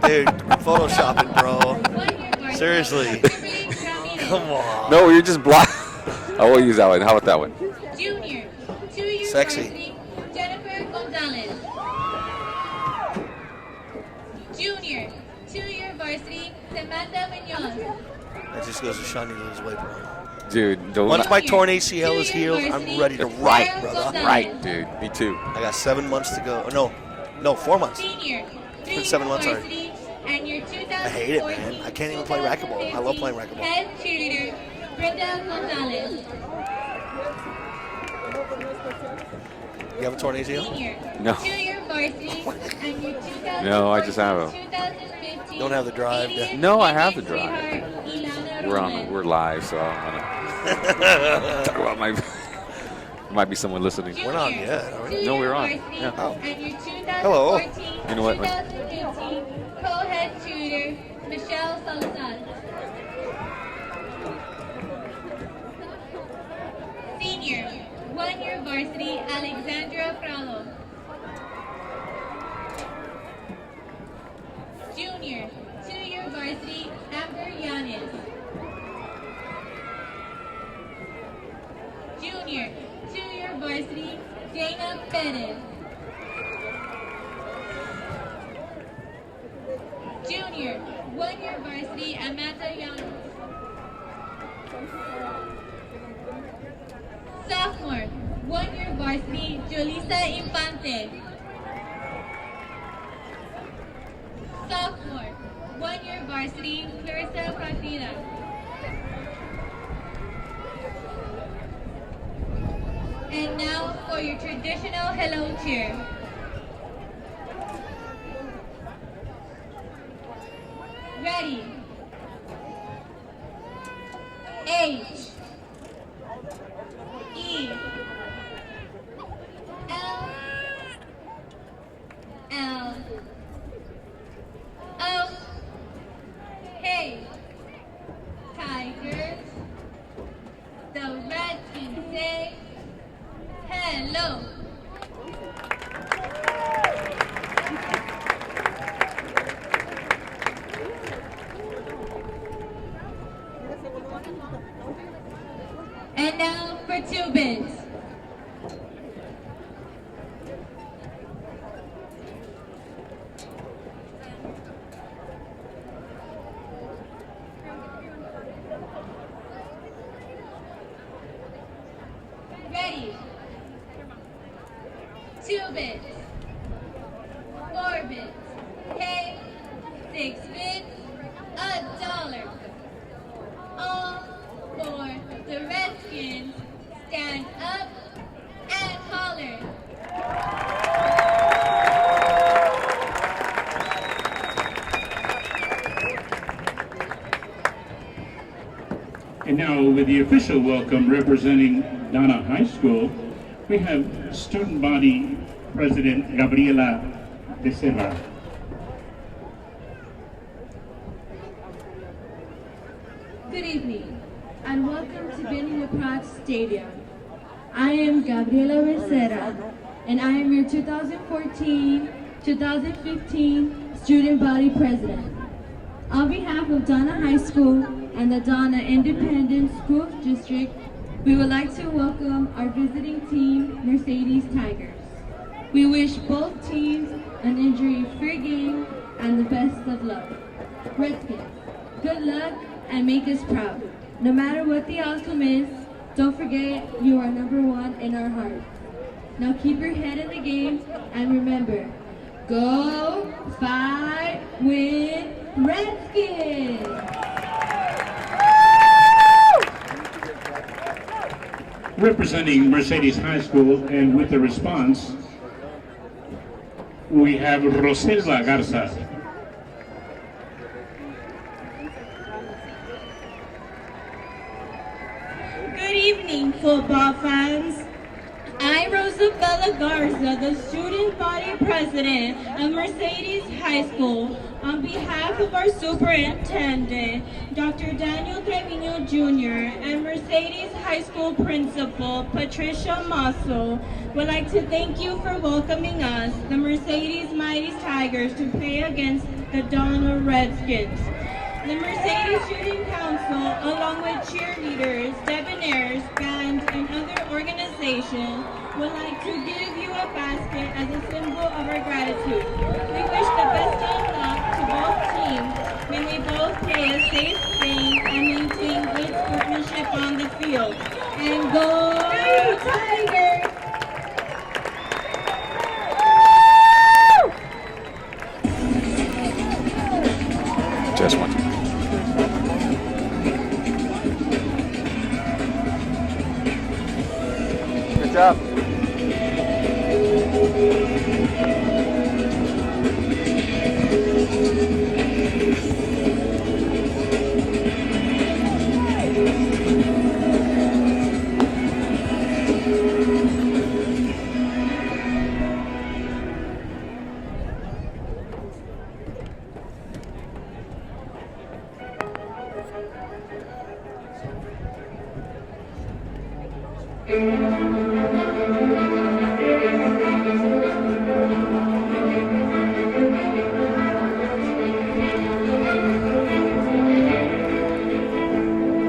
Dude, photoshopping, bro. Seriously. Come on. No, you're just blind. I will use that one. How about that one? Junior, 2-year Sexy. varsity, Jennifer Gonzalez. Junior, 2-year varsity, Samantha Munoz. That just goes to show you lose weight, bro. Dude, don't. Once my torn ACL is healed, I'm ready to Right, fight, brother. right, dude. Me too. I got 7 months to go. No, 4 months. Senior, It's been 7 months already. varsity, and your 2014 I hate it, man. I can't even play racquetball. I love playing racquetball. Head cheerleader, Brenda Gonzalez. You have a torn ACL? Senior, No. 2-year varsity, and your 2014 No, I just have a- 2015 Don't have the drive to- idiot No, I have the sweetheart, drive. Ilana Robles. We're live, so I don't want to talk about my. There might be someone listening. We're not yet, are we? No, we're on. Varsity, Yeah. Oh. And your Hello. 2014, You know what, man? 2015 co-head tutor, Michelle Salazar. Senior, 1-year varsity, Alexandra Fralo. Junior, 2-year varsity, Amber Yanis. Junior, 2-year varsity, Dana Perez. Junior, 1-year varsity, Amanda Yanis. Sophomore, 1-year varsity, Jolisa Infante. Sophomore, 1-year varsity, Clarissa Partida. And now for your traditional hello cheer. Ready. H. E. L. L. O. Hey. Tigers. The Redskins say hello. And now for 2 bids. Ready. 2 bids. 4 bids. Hey, 6 bids. $1. All for the Redskins. Stand up and holler. And now, with the official welcome representing Donna High School, we have Student Body President Gabriela De Silva. Good evening, and welcome to Benny Pratt Stadium. I am Gabriela Becerra, and I am your 2014-2015 Student Body President. On behalf of Donna High School and the Donna Independent School District, we would like to welcome our visiting team, Mercedes Tigers. We wish both teams an injury-free game and the best of luck. Redskins, good luck and make us proud. No matter what the outcome is, don't forget you are number 1 in our hearts. Now keep your head in the game and remember, go, fight, win, Redskins! Representing Mercedes High School and with the response, we have Roselva Garza. Good evening, football fans. I'm Rosabella Garza, the student body president of Mercedes High School. On behalf of our superintendent, Dr. Daniel Trevino Jr., and Mercedes High School principal, Patricia Mosso, would like to thank you for welcoming us, the Mercedes Mighty Tigers, to play against the Donna Redskins. The Mercedes Student Council, along with cheerleaders, debonaires, bands, and other organizations, would like to give you a basket as a symbol of our gratitude. We wish the best of luck to both teams. May we both play a safe game and maintain good sportsmanship on the field. And go Tigers! Just one. Good job.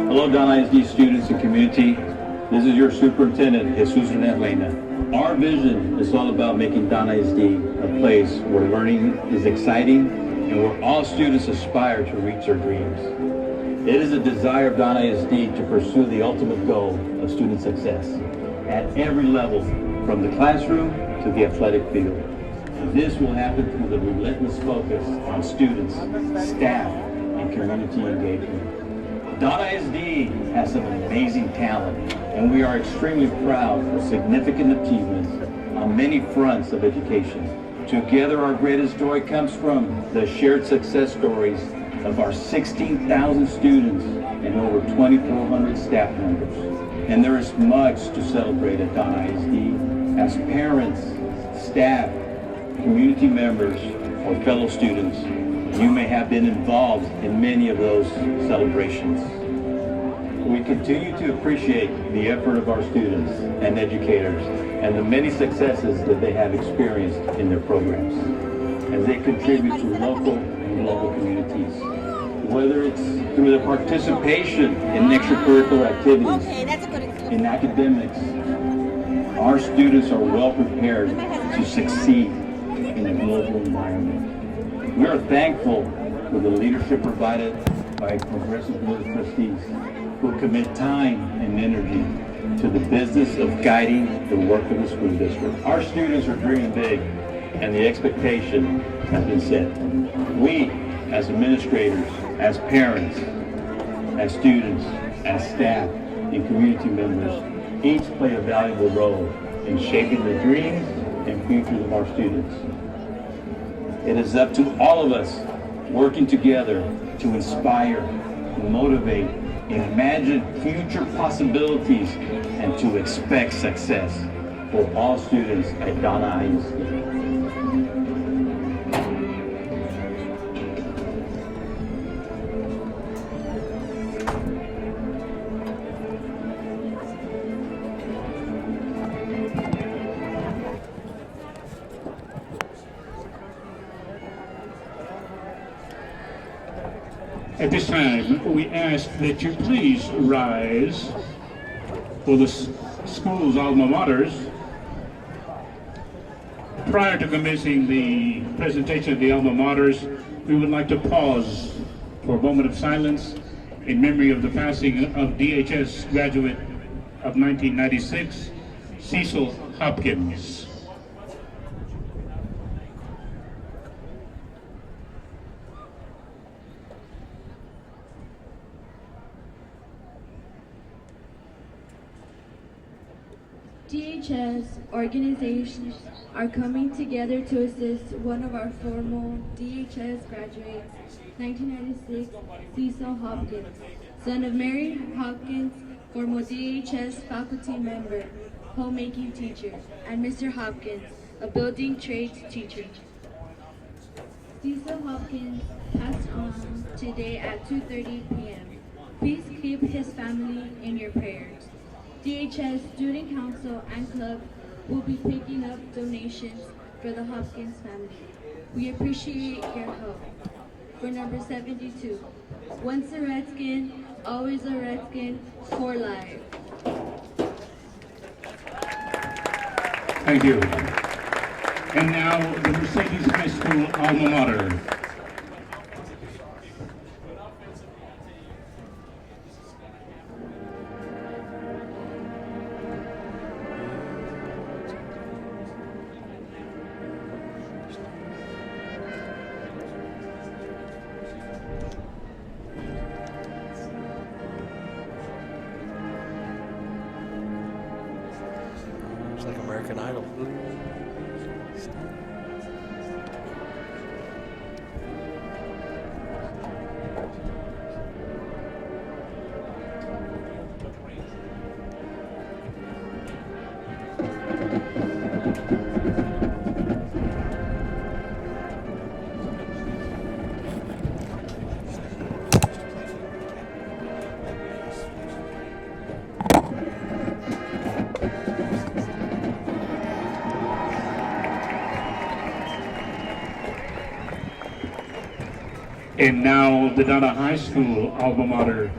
Hello, Donna ISD students and community. This is your superintendent, Jesus Lena. Our vision is all about making Donna ISD a place where learning is exciting and where all students aspire to reach their dreams. It is a desire of Donna ISD to pursue the ultimate goal of student success at every level, from the classroom to the athletic field. This will happen through the relentless focus on students, staff, and community engagement. Donna ISD has some amazing talent, and we are extremely proud of significant achievements on many fronts of education. Together, our greatest joy comes from the shared success stories of our 16,000 students and over 2,400 staff members. And there is much to celebrate at Donna ISD. As parents, staff, community members, or fellow students, you may have been involved in many of those celebrations. We continue to appreciate the effort of our students and educators and the many successes that they have experienced in their programs as they contribute to local and global communities. Whether it's through their participation in extracurricular activities, in academics, our students are well prepared to succeed in a global environment. We are thankful for the leadership provided by Progressive Board of Trustees who commit time and energy to the business of guiding the work of the school district. Our students are dreaming big, and the expectation has been set. We, as administrators, as parents, as students, as staff, and community members, each play a valuable role in shaping the dreams and futures of our students. It is up to all of us working together to inspire, motivate, imagine future possibilities, and to expect success for all students at Donna ISD. At this time, we ask that you please rise for the school's alma maters. Prior to commencing the presentation of the alma maters, we would like to pause for a moment of silence in memory of the passing of DHS graduate of 1996, Cecil Hopkins. DHS organizations are coming together to assist one of our former DHS graduates, 1996, Cecil Hopkins, son of Mary Hopkins, former DHS faculty member, homemaking teacher, and Mr. Hopkins, a building trades teacher. Cecil Hopkins passed on today at 2:30 p.m. Please keep his family in your prayers. DHS Student Council and Club will be picking up donations for the Hopkins family. We appreciate your help. for number 72. Once a Redskin, always a Redskin, for life. Thank you. And now the Mercedes High School alma mater. It's like American Idol. And now the Donna High School alma mater.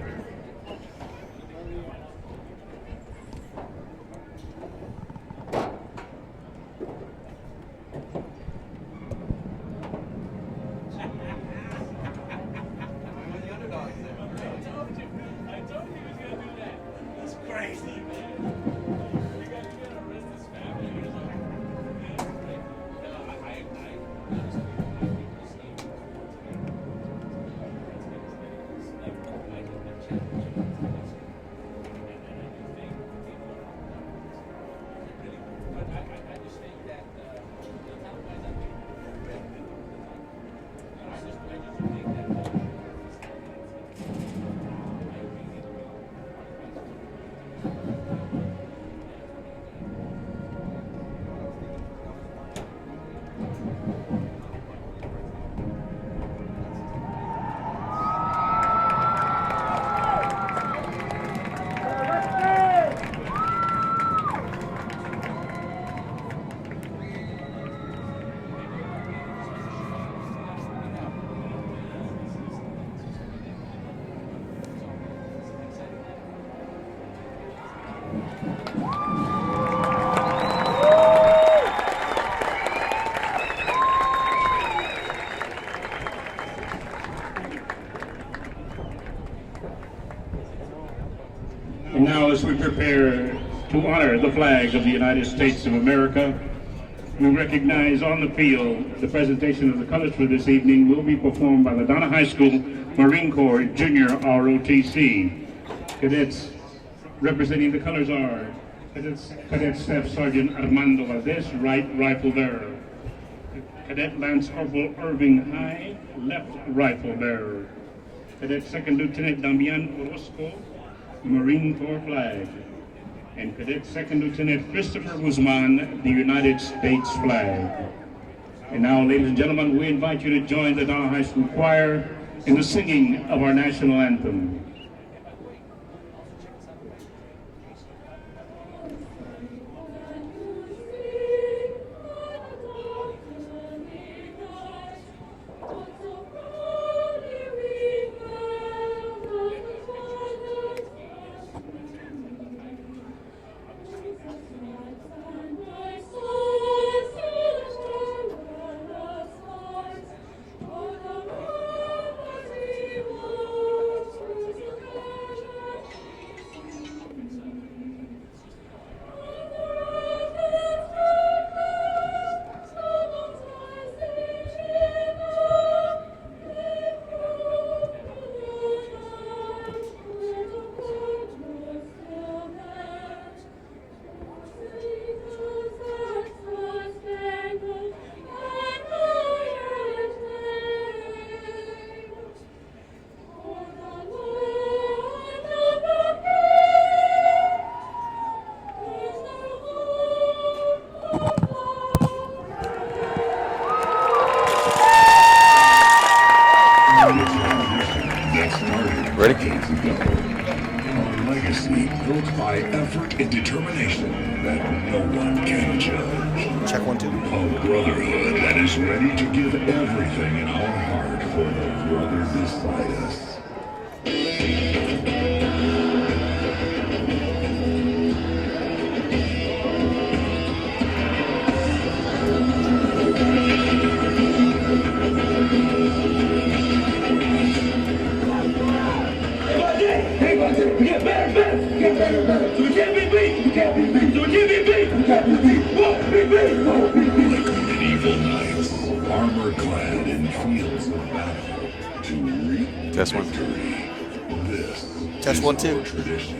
And now as we prepare to honor the flag of the United States of America, we recognize on the field the presentation of the colors for this evening will be performed by the Donna High School Marine Corps Junior ROTC. Cadets representing the colors are Cadet Staff Sergeant Armando Valdez, right rifle bearer. Cadet Lance Corporal Irving High, left rifle bearer. Cadet Second Lieutenant Damian Orozco, Marine Corps flag. And Cadet Second Lieutenant Christopher Guzman, the United States flag. And now, ladies and gentlemen, we invite you to join the Donna High School Choir in the singing of our national anthem. Ready? A legacy built by effort and determination that no one can judge. Check 1, 2. A brotherhood that is ready to give everything in our heart for the brother beside us. Get better. So we can't be beat. We can't be beat. So we can't be beat. We can't be beat. Won't be beat. Won't be beat. Like medieval knights, armor clad in fields of battle, to reap Test one. victory. This Test is 1, 2. our tradition,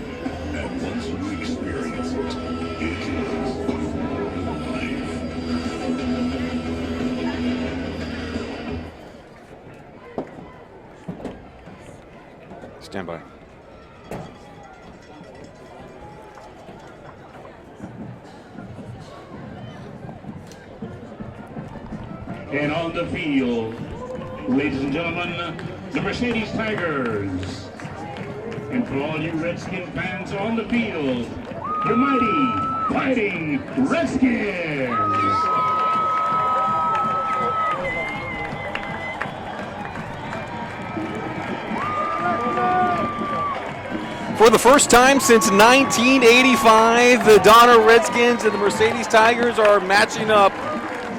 and once you experience it, it is life. Stand by. And on the field, ladies and gentlemen, the Mercedes Tigers. And for all you Redskin fans on the field, the mighty Fighting Redskins. For the first time since 1985, the Donna Redskins and the Mercedes Tigers are matching up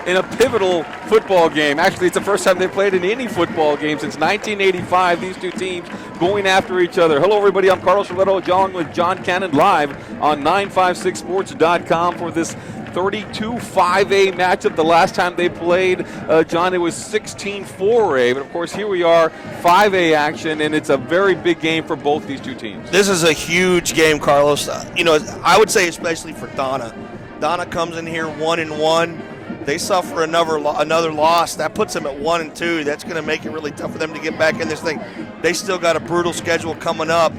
in a pivotal football game. Actually, it's the first time they've played in any football game since 1985, these two teams going after each other. Hello, everybody. I'm Carlos Roletto, along with John Cannon, live on 956sports.com for this 32 5A matchup. The last time they played, John, it was 16 4A. But, of course, here we are, 5A action, and it's a very big game for both these two teams. This is a huge game, Carlos. I would say especially for Donna. Donna comes in here 1-1. They suffer another loss. That puts them at 1-2. That's going to make it really tough for them to get back in this thing. They still got a brutal schedule coming up.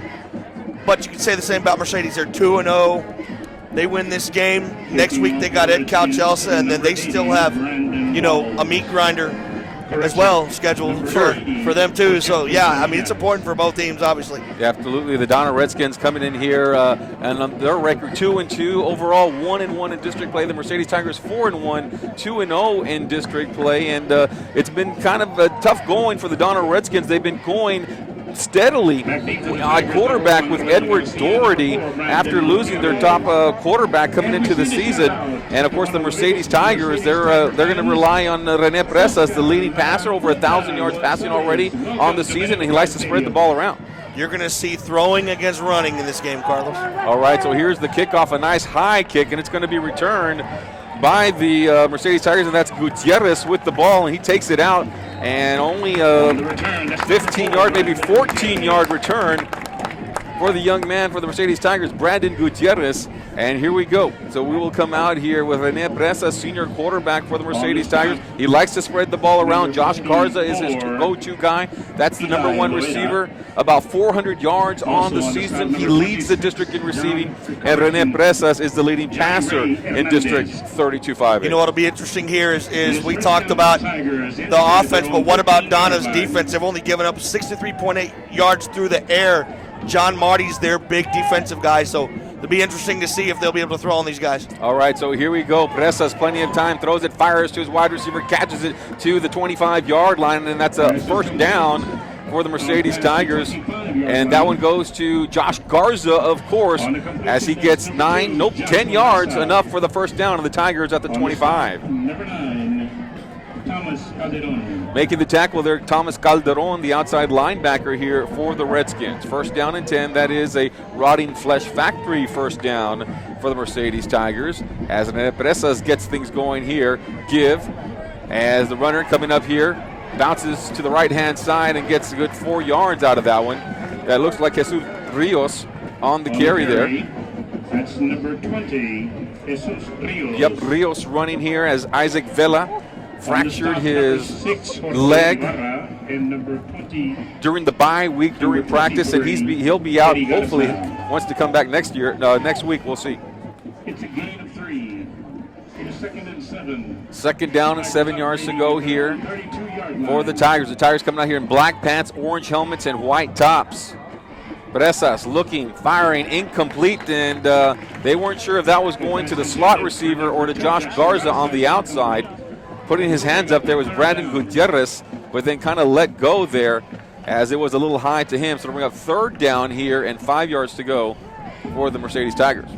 But you can say the same about Mercedes. They're 2-0. They win this game. Next week they got Ed Calchelsa, and then they still have, a meat grinder as well scheduled for them too. So, yeah, it's important for both teams, obviously. Yeah, absolutely. The Donna Redskins coming in here, and their record 2-2 overall, 1-1 in district play. The Mercedes Tigers 4-1, 2-0 in district play, and it's been kind of tough going for the Donna Redskins. They've been going steadily on quarterback with Edward Doherty after losing their top quarterback coming into the season. And, of course, the Mercedes Tigers, they're going to rely on Rene Presas, the leading passer, over 1,000 yards passing already on the season, and he likes to spread the ball around. You're going to see throwing against running in this game, Carlos. All right, so here's the kickoff, a nice high kick, and it's going to be returned by the Mercedes Tigers, and that's Gutierrez with the ball, and he takes it out, and only a 15-yard, maybe 14-yard return for the young man for the Mercedes Tigers, Brandon Gutierrez. And here we go. So we will come out here with Rene Presa, senior quarterback for the Mercedes Tigers. He likes to spread the ball around. Josh Garza is his go-to guy. That's the number one receiver. About 400 yards on the season. He leads the district in receiving. And Rene Presas is the leading passer in District 32-5A. You know what will be interesting here is we talked about the offense, but what about Donna's defense? They've only given up 63.8 yards through the air. John Marty's their big defensive guy, so it'll be interesting to see if they'll be able to throw on these guys. All right, so here we go. Presas, plenty of time, throws it, fires to his wide receiver, catches it to the 25-yard line, and that's a first down for the Mercedes Tigers. And that one goes to Josh Garza, of course, as he gets 10 yards, enough for the first down of the Tigers at the 25. Number 9, Thomas Calderon. Making the tackle there, Thomas Calderon, the outside linebacker here for the Redskins. First down and 10. That is a rotting flesh factory first down for the Mercedes Tigers. As Presas gets things going here, as the runner coming up here, bounces to the right-hand side and gets a good 4 yards out of that one. That looks like Jesus Rios on the carry there. That's number 20, Jesus Rios. Yep, Rios running here as Isaac Vela fractured his leg during the bye week during practice, and he'll be out. Hopefully, wants to come back next week. We'll see. It's a gain of 3. It's 2nd and 7. Second down and 7 yards to go here for the Tigers. The Tigers coming out here in black pants, orange helmets, and white tops. Presas looking, firing, incomplete, and they weren't sure if that was going to the slot receiver or to Josh Garza on the outside. Putting his hands up there was Brandon Gutierrez, but then kind of let go there as it was a little high to him. So we're going to bring up 3rd down here and 5 yards to go for the Mercedes Tigers.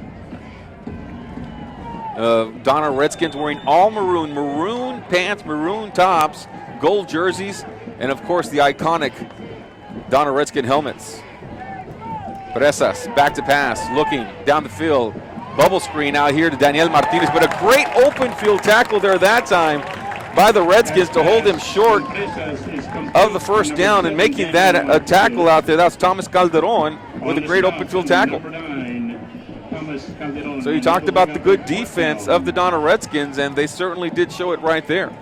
Donna Redskins wearing all maroon pants, maroon tops, gold jerseys, and of course the iconic Donna Redskin helmets. Presas back to pass, looking down the field. Bubble screen out here to Daniel Martinez, but a great open field tackle there that time by the Redskins to hold him short of the 1st down, and making that a tackle out there. That's Thomas Calderon with a great open field tackle. So you talked about the good defense of the Donna Redskins, and they certainly did show it right there.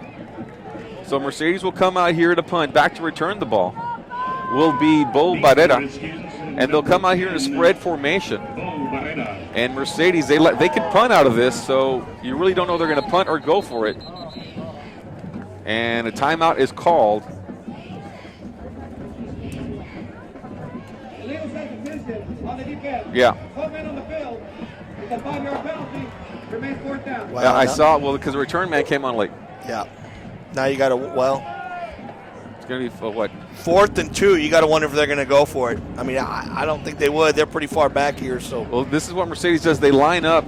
So Mercedes will come out here to punt. Back to return the ball will be Bo Barrera, and they'll come out here in a spread formation. And Mercedes, they can punt out of this, so you really don't know if they're going to punt or go for it. And a timeout is called. Yeah. Wow, Yeah, I saw it, well, because the return man came on late. Yeah. Now you got to, It's going to be, what? 4th and 2, you got to wonder if they're going to go for it. I mean, I don't think they would. They're pretty far back here. So. Well, this is what Mercedes does. They line up.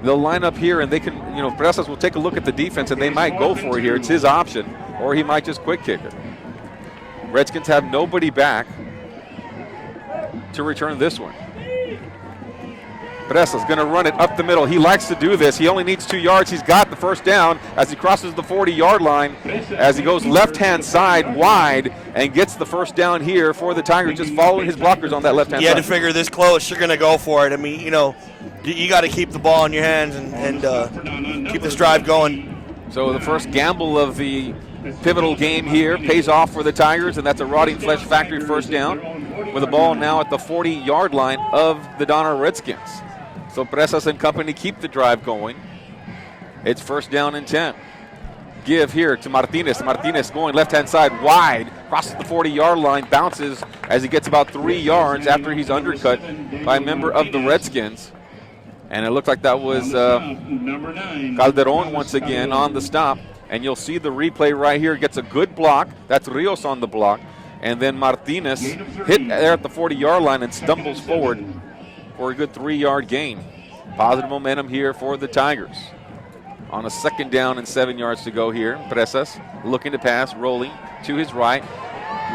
They'll line up here, and they can, Presas will take a look at the defense, and they might go for it here. It's his option, or he might just quick kick it. Redskins have nobody back to return this one. Presas going to run it up the middle. He likes to do this. He only needs 2 yards. He's got the 1st down as he crosses the 40-yard line, as he goes left-hand side wide and gets the 1st down here for the Tigers, just following his blockers on that left-hand side. You had to figure this close, you're going to go for it. I mean, you got to keep the ball in your hands and keep this drive going. So the first gamble of the pivotal game here pays off for the Tigers, and that's a Rotting Flesh Factory 1st down with the ball now at the 40-yard line of the Donna Redskins. So Presas and company keep the drive going. It's 1st down and 10. Give here to Martinez. Martinez going left-hand side wide, crosses the 40-yard line, bounces as he gets about 3 yards after he's undercut by a member of the Redskins. And it looked like that was Calderon once again on the stop. And you'll see the replay right here. Gets a good block. That's Rios on the block. And then Martinez hit there at the 40-yard line and stumbles forward for a good 3-yard gain. Positive momentum here for the Tigers. On a 2nd down and 7 yards to go here. Presas looking to pass, rolling to his right,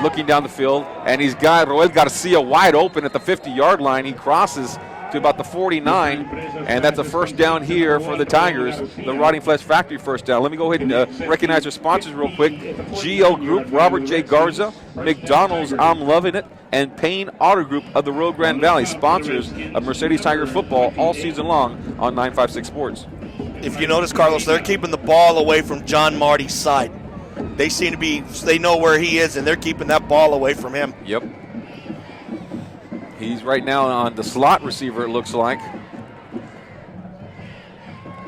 looking down the field, and he's got Roel Garcia wide open at the 50-yard line. He crosses to about the 49, and that's a 1st down here for the Tigers, the Rotting Flesh Factory 1st down. Let me go ahead and recognize our sponsors real quick. GL Group, Robert J. Garza, McDonald's, I'm Loving It, and Payne Auto Group of the Rio Grande Valley, sponsors of Mercedes Tiger football all season long on 956 Sports. If you notice, Carlos, they're keeping the ball away from John Marty's side. They seem to be, they know where he is, and they're keeping that ball away from him. Yep. He's right now on the slot receiver, it looks like.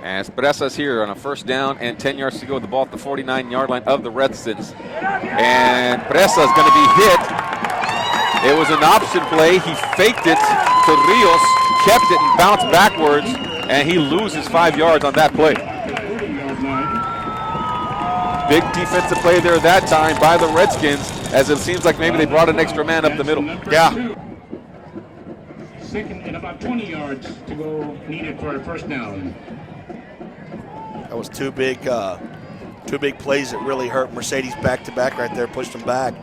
As Presas here on a 1st down and 10 yards to go with the ball at the 49-yard line of the Redskins. And Presas is going to be hit. It was an option play. He faked it to Rios, kept it and bounced backwards, and he loses 5 yards on that play. Big defensive play there that time by the Redskins, as it seems like maybe they brought an extra man up the middle. Yeah. 2nd and about 20 yards to go needed for a 1st down. That was two big plays that really hurt Mercedes back-to-back right there, pushed them back.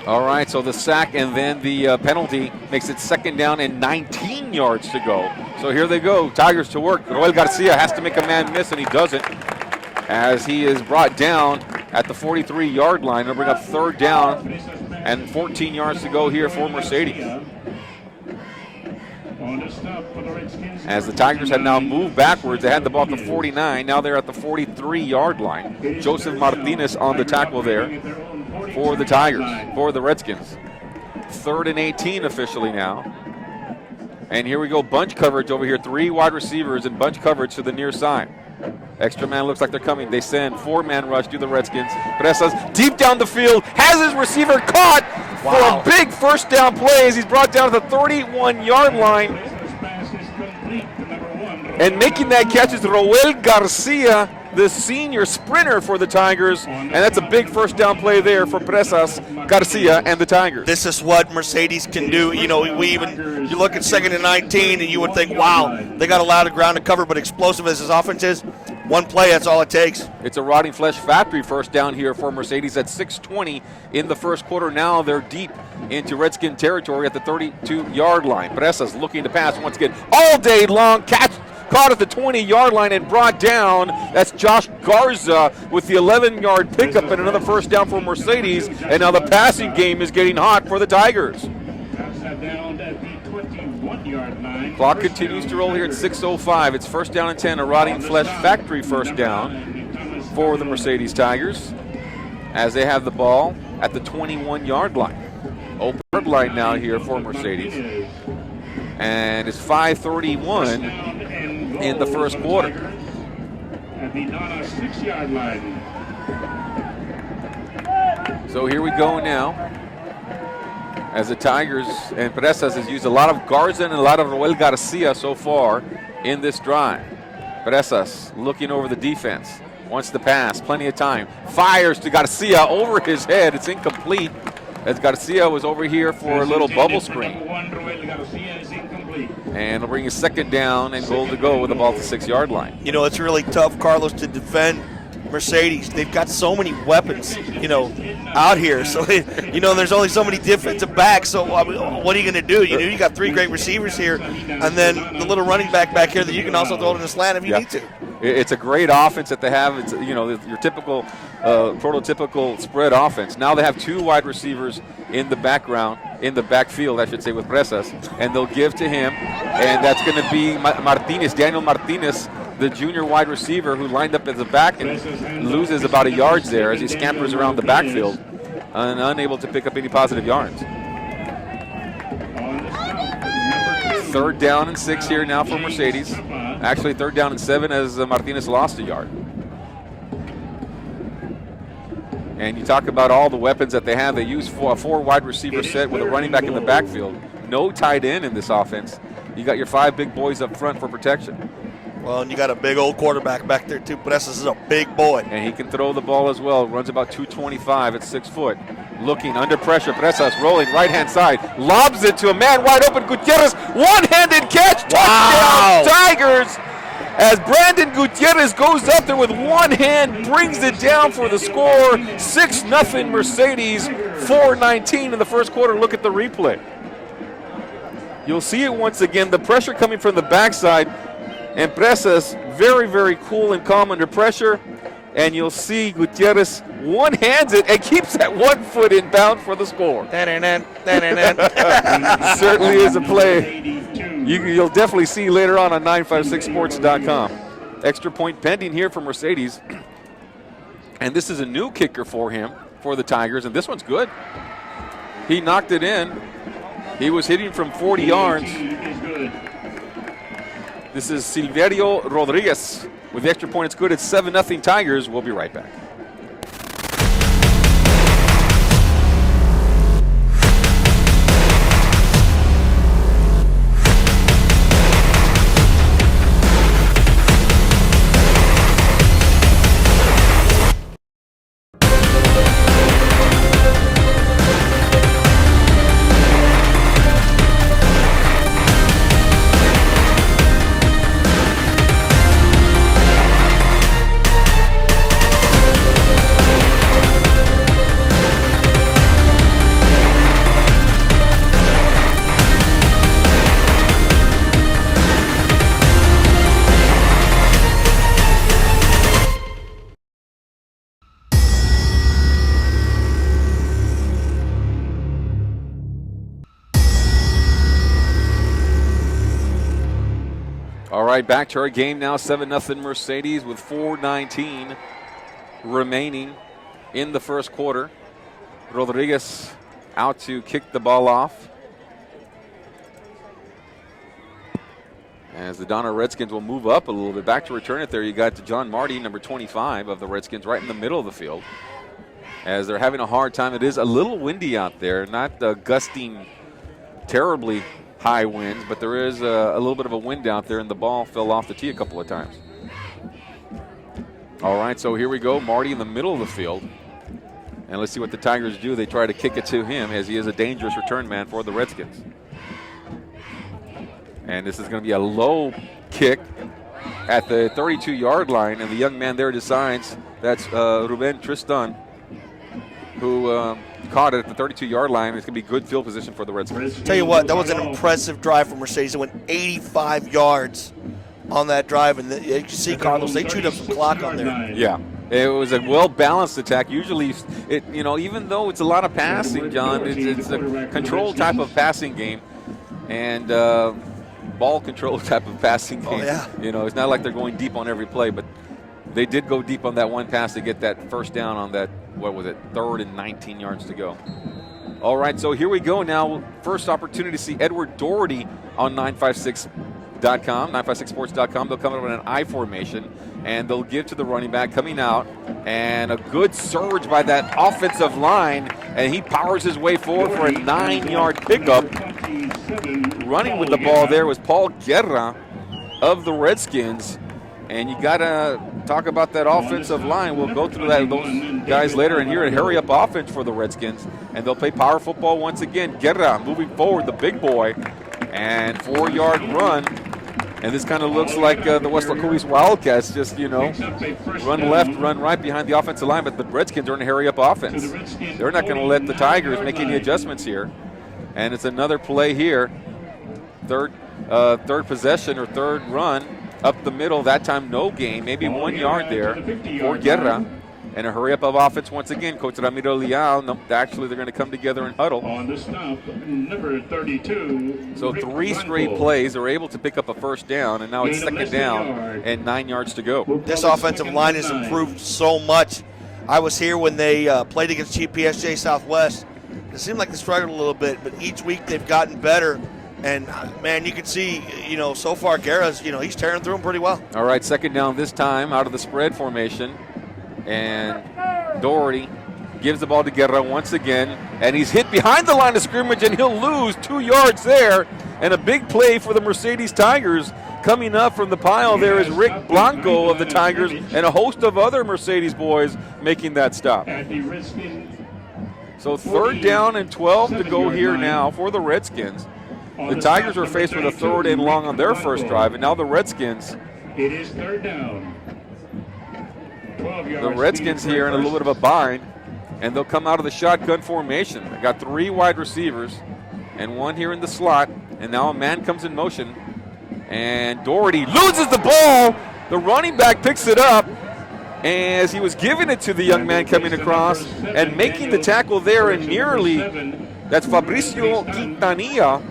All right, so the sack and then the penalty makes it 2nd down and 19 yards to go. So here they go, Tigers to work. Roel Garcia has to make a man miss, and he doesn't, as he is brought down at the 43-yard line. They'll bring up 3rd down and 14 yards to go here for Mercedes. As the Tigers have now moved backwards, they had the ball at the 49. Now they're at the 43-yard line. Joseph Martinez on the tackle there for the Tigers, for the Redskins. 3rd and 18 officially now. And here we go, bunch coverage over here. 3 wide receivers and bunch coverage to the near side. Extra man looks like they're coming. They send 4-man rush to the Redskins. Presas deep down the field, has his receiver caught for a big 1st down play as he's brought down to the 31-yard line. And making that catch is Roel Garcia, the senior sprinter for the Tigers, and that's a big first down play there for Presas, Garcia, and the Tigers. This is what Mercedes can do. You know, you look at 2nd and 19, and you would think, wow, they got a lot of ground to cover, but explosive as his offense is, one play, that's all it takes. It's a Rotting Flesh Factory first down here for Mercedes at 6:20 in the first quarter. Now they're deep into Redskin territory at the 32-yard line. Presas looking to pass once again all day long. Caught at the 20-yard line and brought down. That's Josh Garza with the 11-yard pickup and another first down for Mercedes. And now the passing game is getting hot for the Tigers. Clock continues to roll here at 6:05. It's first down and 10, a Rotting Flesh Factory first down for the Mercedes Tigers as they have the ball at the 21-yard line. Open line now here for Mercedes. And it's 5:31 in the first quarter. At the Donna 6-yard line. So here we go now. As the Tigers and Presas has used a lot of Garza and a lot of Roel Garcia so far in this drive. Presas looking over the defense. Wants to pass. Plenty of time. Fires to Garcia over his head. It's incomplete as Garcia was over here for a little bubble screen. And it'll bring a second down and goal to go with the ball at the 6-yard line. You know, it's really tough, Carlos, to defend Mercedes. They've got so many weapons, you know, out here. So, you know, there's only so many defensive backs. So, I mean, what are you going to do? You know, you got 3 great receivers here, and then the little running back here that you can also throw it in the slant if you need to. It's a great offense that they have. It's, you know, your typical, prototypical spread offense. Now they have 2 wide receivers in the backfield, I should say, with Presas, and they'll give to him, and that's going to be Daniel Martinez, the junior wide receiver who lined up at the back and loses about a yard there as he scampers around the backfield and unable to pick up any positive yards. 3rd down and 6 here now for Mercedes. Actually, 3rd down and 7 as Martinez lost a yard. And you talk about all the weapons that they have. They use a 4 wide receiver set with a running back in the backfield. No tight end in this offense. You got your 5 big boys up front for protection. Well, and you got a big old quarterback back there, too. Presas is a big boy. And he can throw the ball as well. Runs about 225 at 6 foot. Looking under pressure. Presas rolling right-hand side. Lobs it to a man wide open. Gutierrez, one-handed catch. Touchdown, Tigers. As Brandon Gutierrez goes up there with one hand, brings it down for the score. 6-0 Mercedes, 4:19 in the first quarter. Look at the replay. You'll see it once again. The pressure coming from the backside. And Presas very, very cool and calm under pressure. And you'll see Gutierrez one-hands it and keeps that 1 foot inbound for the score. Certainly is a play you'll definitely see later on 956sports.com. Extra point pending here for Mercedes. And this is a new kicker for him, for the Tigers, and this one's good. He knocked it in. He was hitting from 40 yards. This is Silverio Rodriguez with the extra point. It's good. It's 7-0 Tigers. We'll be right back. All right, back to our game now. 7-0 Mercedes with 4:19 remaining in the first quarter. Rodriguez out to kick the ball off. As the Donna Redskins will move up a little bit. Back to return it there, you got John Marty, number 25 of the Redskins, right in the middle of the field. As they're having a hard time. It is a little windy out there, not gusting terribly high winds, but there is a little bit of a wind out there, and the ball fell off the tee a couple of times. All right, so here we go. Marty in the middle of the field. And let's see what the Tigers do. They try to kick it to him as he is a dangerous return man for the Redskins. And this is going to be a low kick at the 32-yard line. And the young man there decides that's Ruben Tristan, who caught it at the 32-yard line. It's going to be good field position for the Redskins. Tell you what, that was an impressive drive from Mercedes. It went 85 yards on that drive. And you see, Carlos, they chewed up some clock on there. Yeah. It was a well-balanced attack. Usually, even though it's a lot of passing, John, it's a controlled type of passing game and ball control type of passing game. Oh, yeah. It's not like they're going deep on every play, but they did go deep on that one pass to get that first down on that, 3rd and 19 yards to go. All right, so here we go now. First opportunity to see Edward Doherty on 956.com, 956sports.com. They'll come up in an I formation, and they'll give to the running back coming out. And a good surge by that offensive line, and he powers his way forward for a 9-yard pickup. Running with the ball there was Paul Guerra of the Redskins. And you got to talk about that offensive line. We'll go through those guys later. And here a hurry-up offense for the Redskins. And they'll play power football once again. Guerra moving forward, the big boy. And 4-yard run. And this kind of looks like the West Lacois Wildcats, just, run left, run right behind the offensive line. But the Redskins are in a hurry-up offense. They're not going to let the Tigers make any adjustments here. And it's another play here. Third possession or third run. Up the middle, that time no gain, maybe 1 yard there for Guerra. And a hurry-up of offense once again. Coach Ramiro Leal, actually they're going to come together and huddle. On the stop, number 32. So 3 straight plays, they're able to pick up a first down, and now it's second down and 9 yards to go. This offensive line has improved so much. I was here when they played against GPSJ Southwest. It seemed like they struggled a little bit, but each week they've gotten better. And, man, you can see, so far Guerra's, he's tearing through them pretty well. All right, second down this time out of the spread formation. And Doherty gives the ball to Guerra once again. And he's hit behind the line of scrimmage, and he'll lose 2 yards there. And a big play for the Mercedes Tigers. Coming up from the pile there is Rick Blanco of the Tigers and a host of other Mercedes boys making that stop. So third down and 12 to go here now for the Redskins. The Tigers were faced with a 3rd and long on their first drive, and now the Redskins. It is third down. The Redskins here in a little bit of a bind, and they'll come out of the shotgun formation. They got 3 wide receivers and 1 here in the slot, and now a man comes in motion, and Doherty loses the ball. The running back picks it up as he was giving it to the young man coming across and making the tackle there, and nearly, that's Fabricio Quintanilla,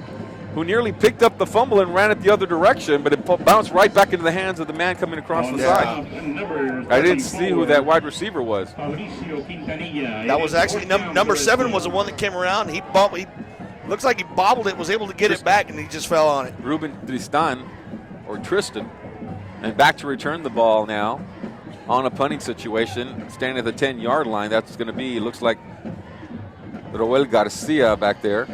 who nearly picked up the fumble and ran it the other direction, but it bounced right back into the hands of the man coming across the side. I didn't see who that wide receiver was. That was actually number 7 was the one that came around. He looks like he bobbled it, was able to get it back, and he just fell on it. Ruben Tristan. And back to return the ball now on a punting situation, standing at the 10-yard line. That's going to be, looks like, Roel Garcia back there,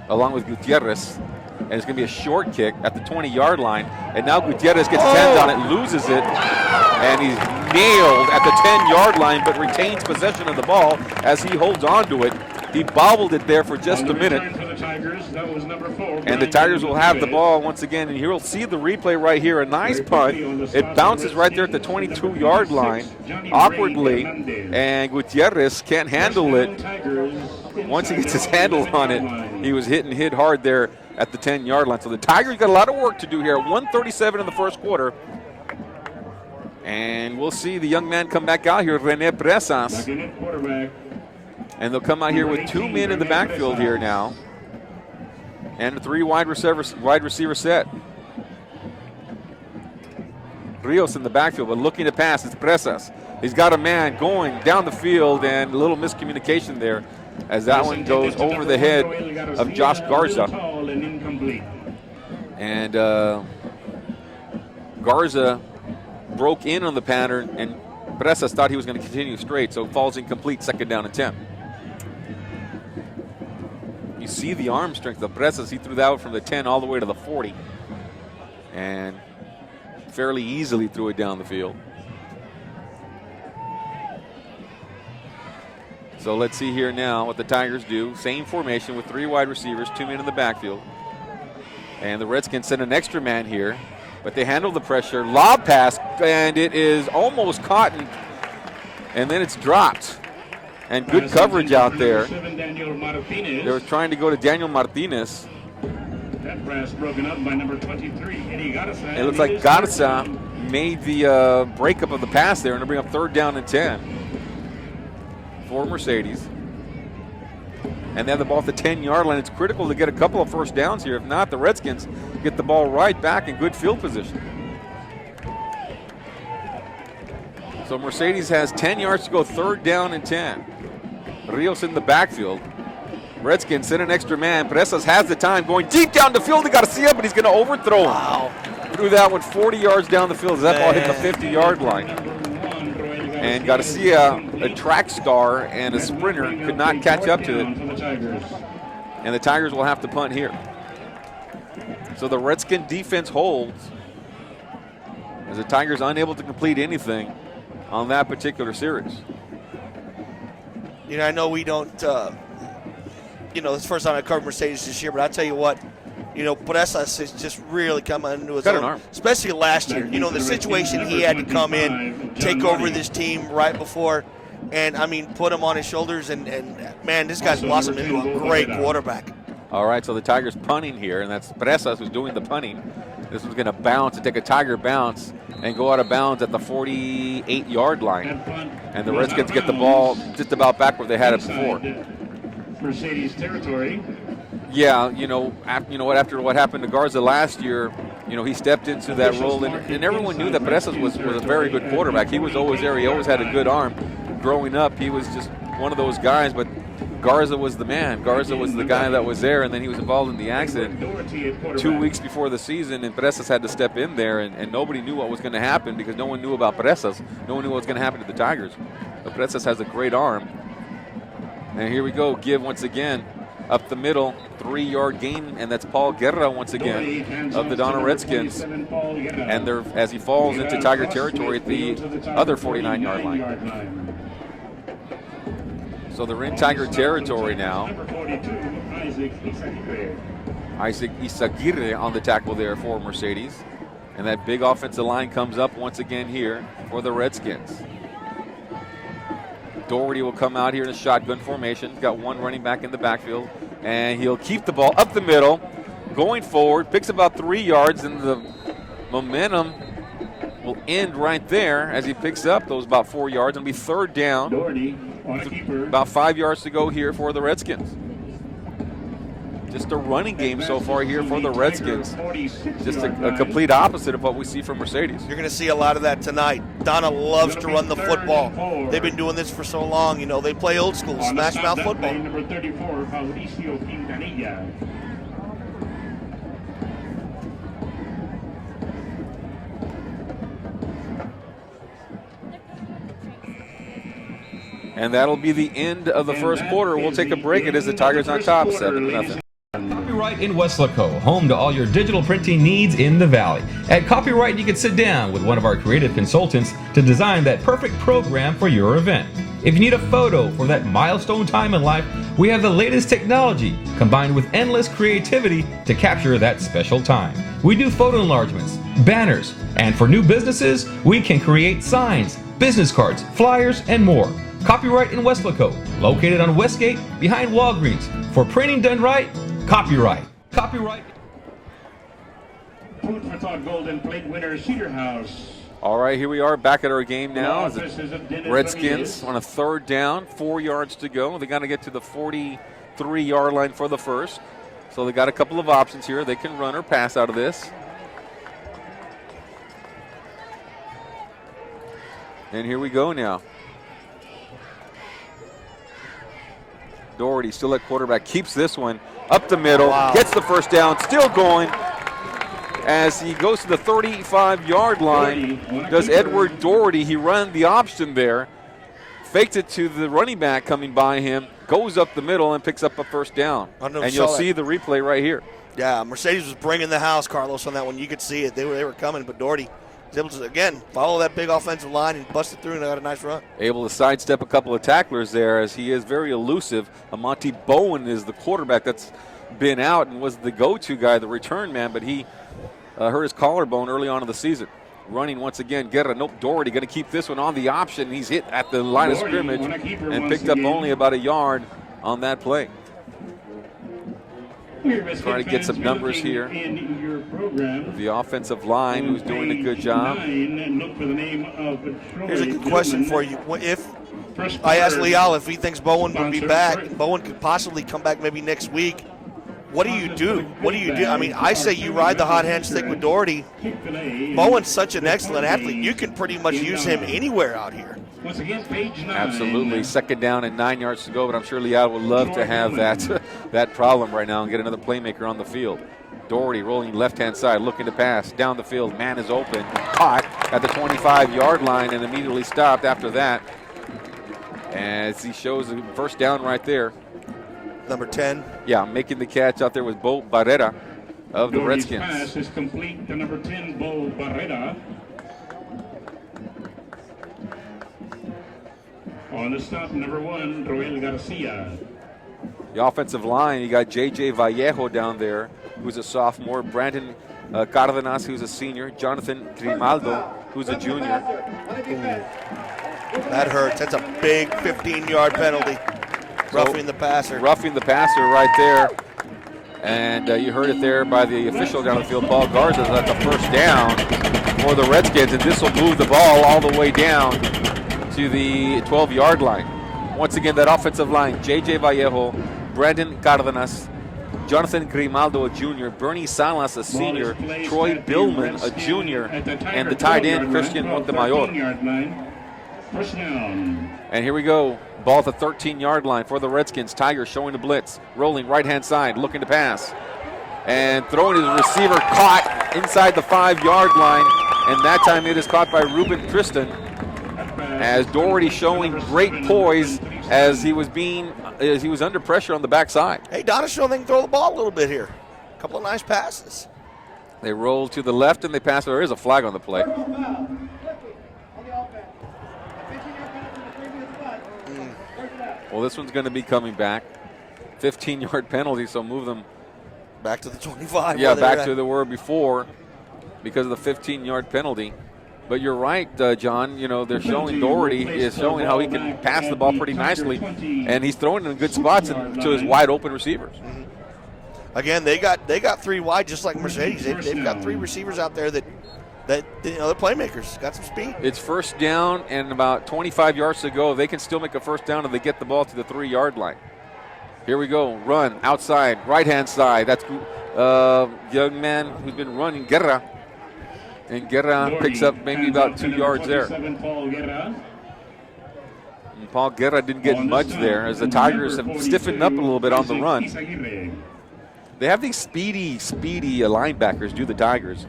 along with Gutierrez, and it's going to be a short kick at the 20-yard line, and now Gutierrez gets his hands on it, loses it, and he's nailed at the 10-yard line, but retains possession of the ball as he holds on to it. He bobbled it there for just a minute, and the Tigers will have the ball once again, and you'll see the replay right here, a nice punt. It bounces right there at the 22-yard line, awkwardly, and Gutierrez can't handle it. Once he gets his handle on it, he was hit hard there at the 10-yard line. So the Tigers got a lot of work to do here. 1:37 in the first quarter. And we'll see the young man come back out here, Rene Presas. And they'll come out here with 2 men in the backfield here now. And a 3 wide receiver set. Rios in the backfield, but looking to pass, it's Presas. He's got a man going down the field, and a little miscommunication there as that one goes over the head of Josh Garza. And Garza broke in on the pattern, and Presas thought he was going to continue straight, so falls incomplete, second down and 10. You see the arm strength of Presas. He threw that out from the 10 all the way to the 40. And fairly easily threw it down the field. So let's see here now what the Tigers do. Same formation with 3 wide receivers, 2 men in the backfield. And the Redskins send an extra man here, but they handle the pressure. Lob pass, and it is almost caught, and then it's dropped. And good coverage out there. They were trying to go to Daniel Martinez. That pass broken up by number 23, Eddie Garza. It looks like Garza made the breakup of the pass there, and to bring up 3rd down and 10 for Mercedes. And they have the ball at the 10-yard line. It's critical to get a couple of first downs here. If not, the Redskins get the ball right back in good field position. So Mercedes has 10 yards to go, 3rd down and 10. Rios in the backfield. Redskins send an extra man. Presas has the time, going deep down the field to Garcia, but he's going to overthrow him. Wow. Threw that one 40 yards down the field. That ball hit the 50-yard line. And Garcia, a track star and a sprinter, could not catch up to it. And the Tigers will have to punt here. So the Redskin defense holds as the Tigers unable to complete anything on that particular series. You know, I know we don't, you know, it's the first time I covered Mercedes this year, but I tell you what, you know, Presas has just really come into his own, especially last year. You know, the situation he had to come in, take over this team right before, and, I mean, put him on his shoulders, and man, this guy's blossomed into a great quarterback. All right, so the Tigers punting here, and that's Presas who's doing the punting. This was going to bounce and take a Tiger bounce and go out of bounds at the 48-yard line. And the Redskins get the ball just about back where they had it before. Mercedes territory. Yeah, you know, after what happened to Garza last year, you know, he stepped into that role, and everyone knew that Presas was a very good quarterback. He was always there. He always had a good arm. Growing up, he was just one of those guys, but Garza was the man. Garza was the guy that was there, and then he was involved in the accident 2 weeks before the season, and Presas had to step in there, and nobody knew what was going to happen because no one knew about Presas. No one knew what was going to happen to the Tigers. But Presas has a great arm. And here we go, give once again. Up the middle, 3-yard gain, and that's Paul Guerra once again of the Donna Redskins. And they're, as he falls into Tiger territory at the other 49-yard line. So they're in Tiger territory now. Isaac Isaguirre on the tackle there for Mercedes. And that big offensive line comes up once again here for the Redskins. Doherty will come out here in a shotgun formation. He's got 1 running back in the backfield. And he'll keep the ball up the middle, going forward, picks about 3 yards, and the momentum will end right there as he picks up those about 4 yards. It'll be 3rd down. Doherty on a keeper. About 5 yards to go here for the Redskins. Just a running game so far here for the Redskins. Just a complete opposite of what we see from Mercedes. You're going to see a lot of that tonight. Donna loves to run the football. They've been doing this for so long. You know, they play old school, smash mouth football. Number 34, Mauricio Quintanilla. And that'll be the end of the first quarter. We'll take a break. It is the Tigers on top, 7-0. Copyright in Weslaco, home to all your digital printing needs in the Valley. At Copyright, you can sit down with one of our creative consultants to design that perfect program for your event. If you need a photo for that milestone time in life, we have the latest technology combined with endless creativity to capture that special time. We do photo enlargements, banners, and for new businesses, we can create signs, business cards, flyers, and more. Copyright in Weslaco, located on Westgate behind Walgreens. For printing done right, Copyright. Copyright. Food for thought golden plate winner, Cedar House. All right, here we are back at our game now. The Redskins on a 3rd down, 4 yards to go. They got to get to the 43-yard line for the first. So they got a couple of options here. They can run or pass out of this. And here we go now. Doherty still at quarterback, keeps this one up the middle, gets the first down, still going. As he goes to the 35-yard line, does Edward Doherty. He ran the option there, faked it to the running back coming by him, goes up the middle and picks up a first down. And you'll see the replay right here. Yeah, Mercedes was bringing the house, Carlos, on that one. You could see it. They were coming, but Doherty He's able to, again, follow that big offensive line and bust it through and got a nice run. Able to sidestep a couple of tacklers there as he is very elusive. Monty Bowen is the quarterback that's been out and was the go-to guy, the return man, but he hurt his collarbone early on in the season. Running once again, Guerra, nope, Doherty going to keep this one on the option. He's hit at the line of scrimmage and picked up only about a yard on that play. Trying to get some numbers here. The offensive line, who's doing a good job. Here's a good question for you. If I asked Leal if he thinks Bowen would be back, Bowen could possibly come back maybe next week. What do you do? What do you do? I mean, I say you ride the hot hand stick with Doherty. Bowen's such an excellent athlete. You can pretty much use him anywhere out here. Absolutely. Second down and 9 yards to go, but I'm sure Leal would love to have that problem right now and get another playmaker on the field. Doherty rolling left-hand side, looking to pass down the field. Man is open, caught at the 25-yard line and immediately stopped after that. As he shows the first down right there. Number 10. Yeah, making the catch out there with Bo Barrera of the Doherty's Redskins. pass is complete to number 10, Bo Barrera. On the stop, number 1, Roel Garcia. The offensive line, you got J.J. Vallejo down there, who's a sophomore. Brandon Cardenas, who's a senior. Jonathan Grimaldo, who's a junior. That hurts. That's a big 15-yard penalty. Roughing the passer. Roughing the passer right there. And you heard it there by the official down the field, Paul Garza. That's a first down for the Redskins, and this will move the ball all the way down to the 12-yard line. Once again, that offensive line, J.J. Vallejo, Brandon Cardenas, Jonathan Grimaldo, a junior, Bernie Salas, a senior, Troy Billman, a junior, and the tight end, Christian Montemayor. And here we go. Ball at the 13-yard line for the Redskins. Tigers showing the blitz. Rolling right-hand side, looking to pass. And throwing his receiver, caught inside the 5-yard line. And that time it is caught by Ruben Tristan. As Doherty showing great poise as he was under pressure on the backside. Hey, Donna showing they can throw the ball a little bit here. A couple of nice passes. They roll to the left and they pass. There is a flag on the play. Well, this one's going to be coming back. 15-yard penalty, so move them back to the 25. Yeah, back to the were before because of the 15-yard penalty. But you're right, John. You know, they're showing Doherty is showing how he can pass the ball pretty nicely, and he's throwing it in good spots to his wide open receivers. Mm-hmm. Again, they got 3 wide just like Mercedes. They've got 3 receivers out there that you know, they're playmakers. Got some speed. It's first down and about 25 yards to go. They can still make a first down if they get the ball to the 3-yard line. Here we go. Run outside, right-hand side. That's young man who's been running, Guerra. And Guerra picks up maybe about 2 yards there. And Paul Guerra didn't get much there as the Tigers have stiffened up a little bit on the run. They have these speedy linebackers, do the Tigers.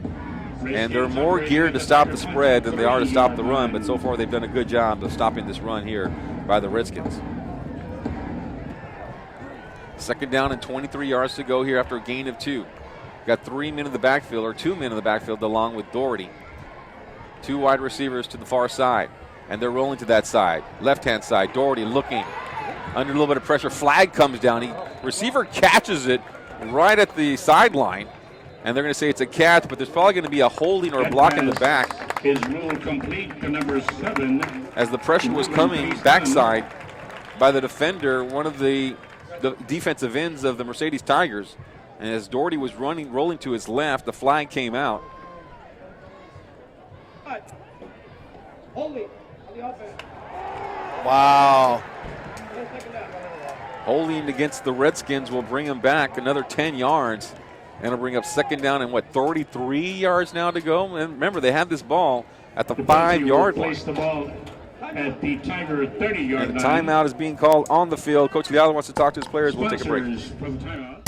And they're more geared to stop the spread than they are to stop the run, but so far they've done a good job of stopping this run here by the Redskins. Second down and 23 yards to go here after a gain of 2. Got 3 men in the backfield, or 2 men in the backfield along with Doherty. 2 wide receivers to the far side, and they're rolling to that side. Left-hand side, Doherty looking under a little bit of pressure. Flag comes down. Receiver catches it right at the sideline. And they're going to say it's a catch, but there's probably going to be a holding or a block in the back. Is ruled complete to number 7. As the pressure was coming backside by the defender, one of the defensive ends of the Mercedes Tigers. And as Doherty was rolling to his left, the flag came out. Wow. Holding against the Redskins will bring him back another 10 yards. And it'll bring up second down and 33 yards now to go. And remember, they have this ball at the 5-yard line. The ball at the Tiger 30-yard and the timeout is being called on the field. Coach Leal wants to talk to his players. We'll take a break. For the timeout.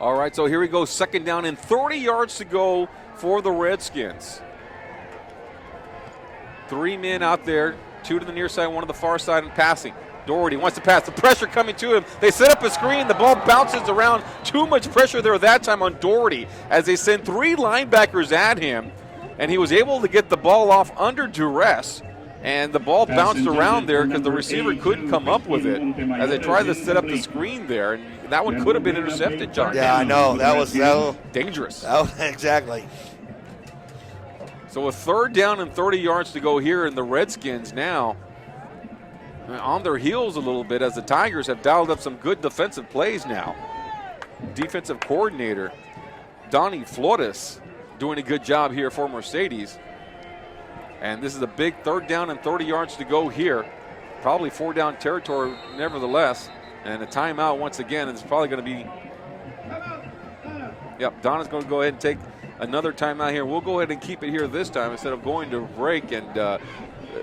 All right, so here we go. Second down and 30 yards to go for the Redskins. 3 men out there, 2 to the near side, 1 to the far side, and passing. Doherty wants to pass. The pressure coming to him. They set up a screen. The ball bounces around. Too much pressure there that time on Doherty as they send 3 linebackers at him, and he was able to get the ball off under duress. And the ball bounced around there because the receiver couldn't come up with it as they tried to set up the screen there. And that one could have been intercepted, John. Yeah, I know. That was dangerous. Exactly. So a third down and 30 yards to go here, and the Redskins now on their heels a little bit as the Tigers have dialed up some good defensive plays now. Defensive coordinator Donnie Flores doing a good job here for Mercedes. And this is a big third down and 30 yards to go here. Probably 4 down territory nevertheless. And a timeout once again. It's probably going to be... Yep, Donna's going to go ahead and take another timeout here. We'll go ahead and keep it here this time instead of going to break. And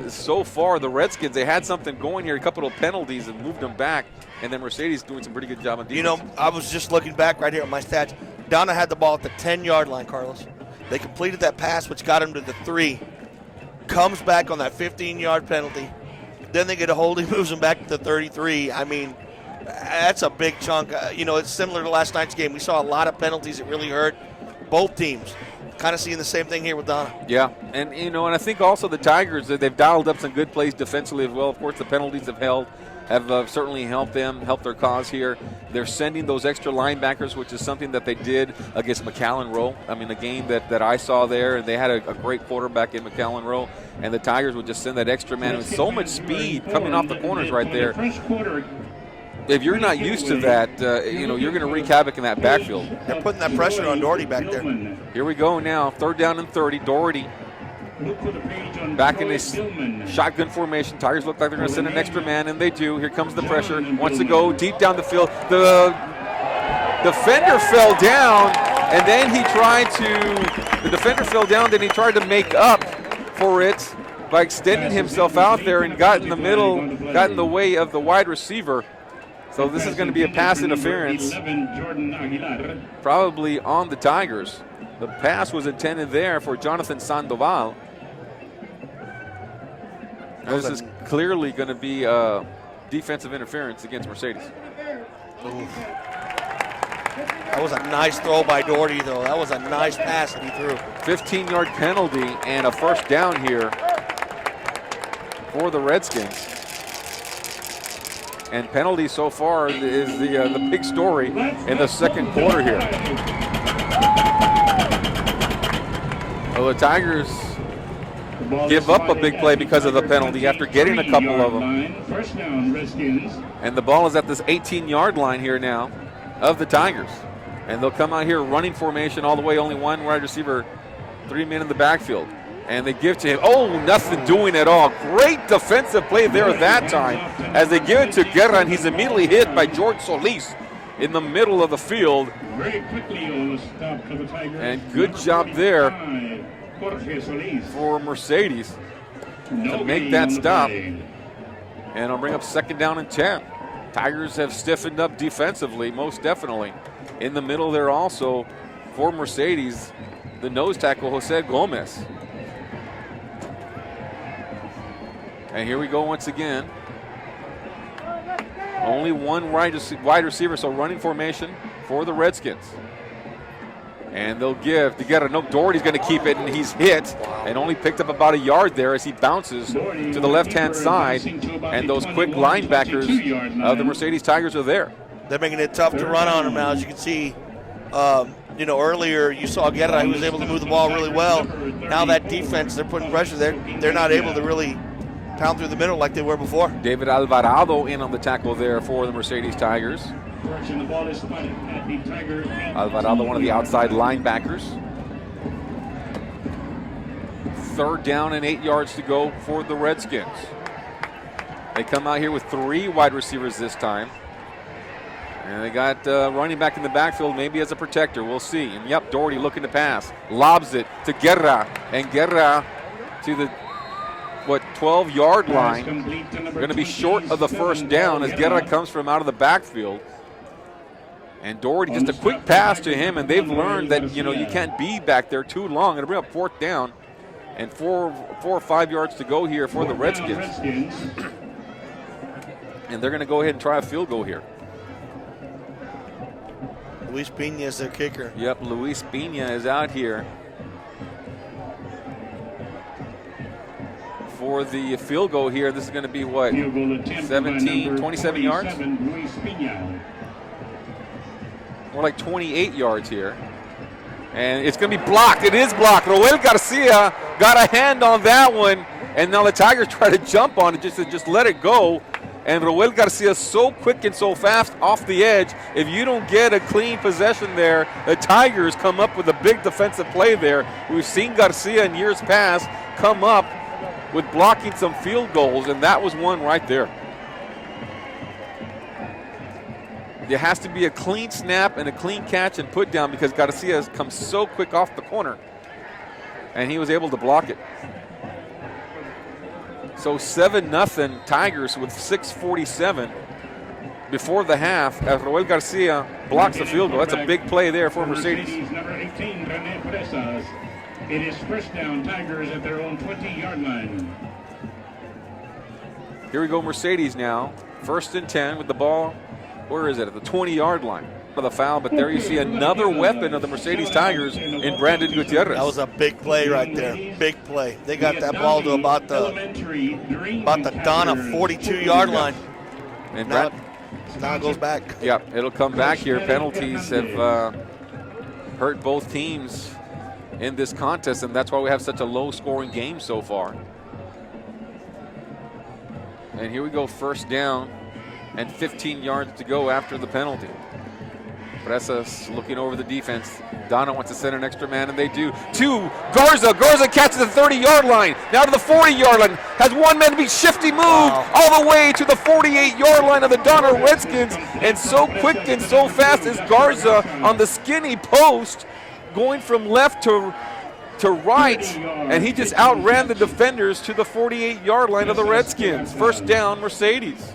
so far, the Redskins, they had something going here, a couple of penalties and moved them back. And then Mercedes doing some pretty good job on defense. You know, I was just looking back right here at my stats. Donna had the ball at the 10-yard line, Carlos. They completed that pass, which got him to the 3. Comes back on that 15-yard penalty. Then they get a holding, moves them back to the 33. I mean, that's a big chunk. It's similar to last night's game. We saw a lot of penalties that really hurt both teams. Kind of seeing the same thing here with Donna. Yeah, and and I think also the Tigers, they've dialed up some good plays defensively as well. Of course, the penalties have certainly helped their cause here. They're sending those extra linebackers, which is something that they did against McAllen Rowe. I mean, a game that I saw there, and they had a great quarterback in McAllen Rowe, and the Tigers would just send that extra man with so much speed coming off the corners right there. If you're not used to that, you're going to wreak havoc in that backfield. They're putting that pressure on Doherty back there. Here we go now, third down and 30. Doherty back in this shotgun formation. Tigers look like they're going to send an extra man, and they do. Here comes the pressure. Wants to go deep down the field. The defender fell down, and then the defender fell down, then he tried to make up for it by extending himself out there and got in the way of the wide receiver. So this is going to be a pass interference, probably on the Tigers. The pass was intended there for Jonathan Sandoval. This is clearly going to be defensive interference against Mercedes. Oof. That was a nice throw by Doherty, though. That was a nice pass that he threw. 15-yard penalty and a first down here for the Redskins. And penalty so far is the big story in the second quarter here. Well, the Tigers give up a big play because of the penalty after getting a couple of them. First down, Redskins. And the ball is at this 18-yard line here now of the Tigers. And they'll come out here running formation all the way, only one wide receiver, 3 men in the backfield. And they give to him. Oh, nothing doing at all. Great defensive play there that time as they give it to Guerra, and he's immediately hit by George Solis in the middle of the field. Very quickly on the stop for the Tigers. And good job there for Mercedes to make that stop. And I'll bring up second down and 10. Tigers have stiffened up defensively, most definitely. In the middle there also for Mercedes, the nose tackle, Jose Gomez. And here we go once again. Only one wide receiver, so running formation for the Redskins. And they'll give to get a no. Doherty's going to keep it, and he's hit and only picked up about a yard there as he bounces to the left-hand side. And those quick linebackers of the Mercedes Tigers are there. They're making it tough to run on him now, as you can see. Earlier you saw Guerra, who was able to move the ball really well. Now that defense, they're putting pressure there. They're not able to really pound through the middle like they were before. David Alvarado in on the tackle there for the Mercedes Tigers. Alvarado, one of the outside linebackers. Third down and 8 yards to go for the Redskins. They come out here with 3 wide receivers this time. And they got running back in the backfield, maybe as a protector. We'll see. And yep, Doherty looking to pass. Lobs it to Guerra. And Guerra to the 12-yard line. Going to be short of the first down as Guerra comes from out of the backfield. And Doherty, just a quick pass to him, and they've learned that, you can't be back there too long. It'll bring up 4th down and 4 or 5 yards to go here for the Redskins. And they're going to go ahead and try a field goal here. Luis Pena is their kicker. Yep, Luis Pena is out here for the field goal here. This is going to be what? 27 yards? Luis Pena. More like 28 yards here. And it's going to be blocked. It is blocked. Roel Garcia got a hand on that one. And now the Tigers try to jump on it just let it go. And Roel Garcia is so quick and so fast off the edge. If you don't get a clean possession there, the Tigers come up with a big defensive play there. We've seen Garcia in years past come up with blocking some field goals, and that was one right there. There has to be a clean snap and a clean catch and put down because Garcia has come so quick off the corner, and he was able to block it. So 7-0 Tigers with 6:47 before the half as Roel Garcia blocks the field goal. That's a big play there for Mercedes. Number 18, Rene Presas. It is first down, Tigers at their own 20-yard line. Here we go, Mercedes now. 1st and 10 with the ball. Where is it? At the 20-yard line. For the foul, but there you see another weapon of the Mercedes Tigers in Brandon Gutierrez. That was a big play right there. Big play. They got that ball to about the Donna 42-yard line. And now it goes back. Yep, it'll come back here. Penalties have hurt both teams in this contest, and that's why we have such a low-scoring game so far. And here we go, 1st down and 15 yards to go after the penalty. Presas looking over the defense. Donna wants to send an extra man, and they do. Garza. Garza catches the 30-yard line. Now to the 40-yard line. Has one man to be shifty move all the way to the 48-yard line of the Donna Redskins. And so quick and so fast is Garza on the skinny post, going from left to right, and he just outran the defenders to the 48-yard line of the Redskins. 1st down, Mercedes.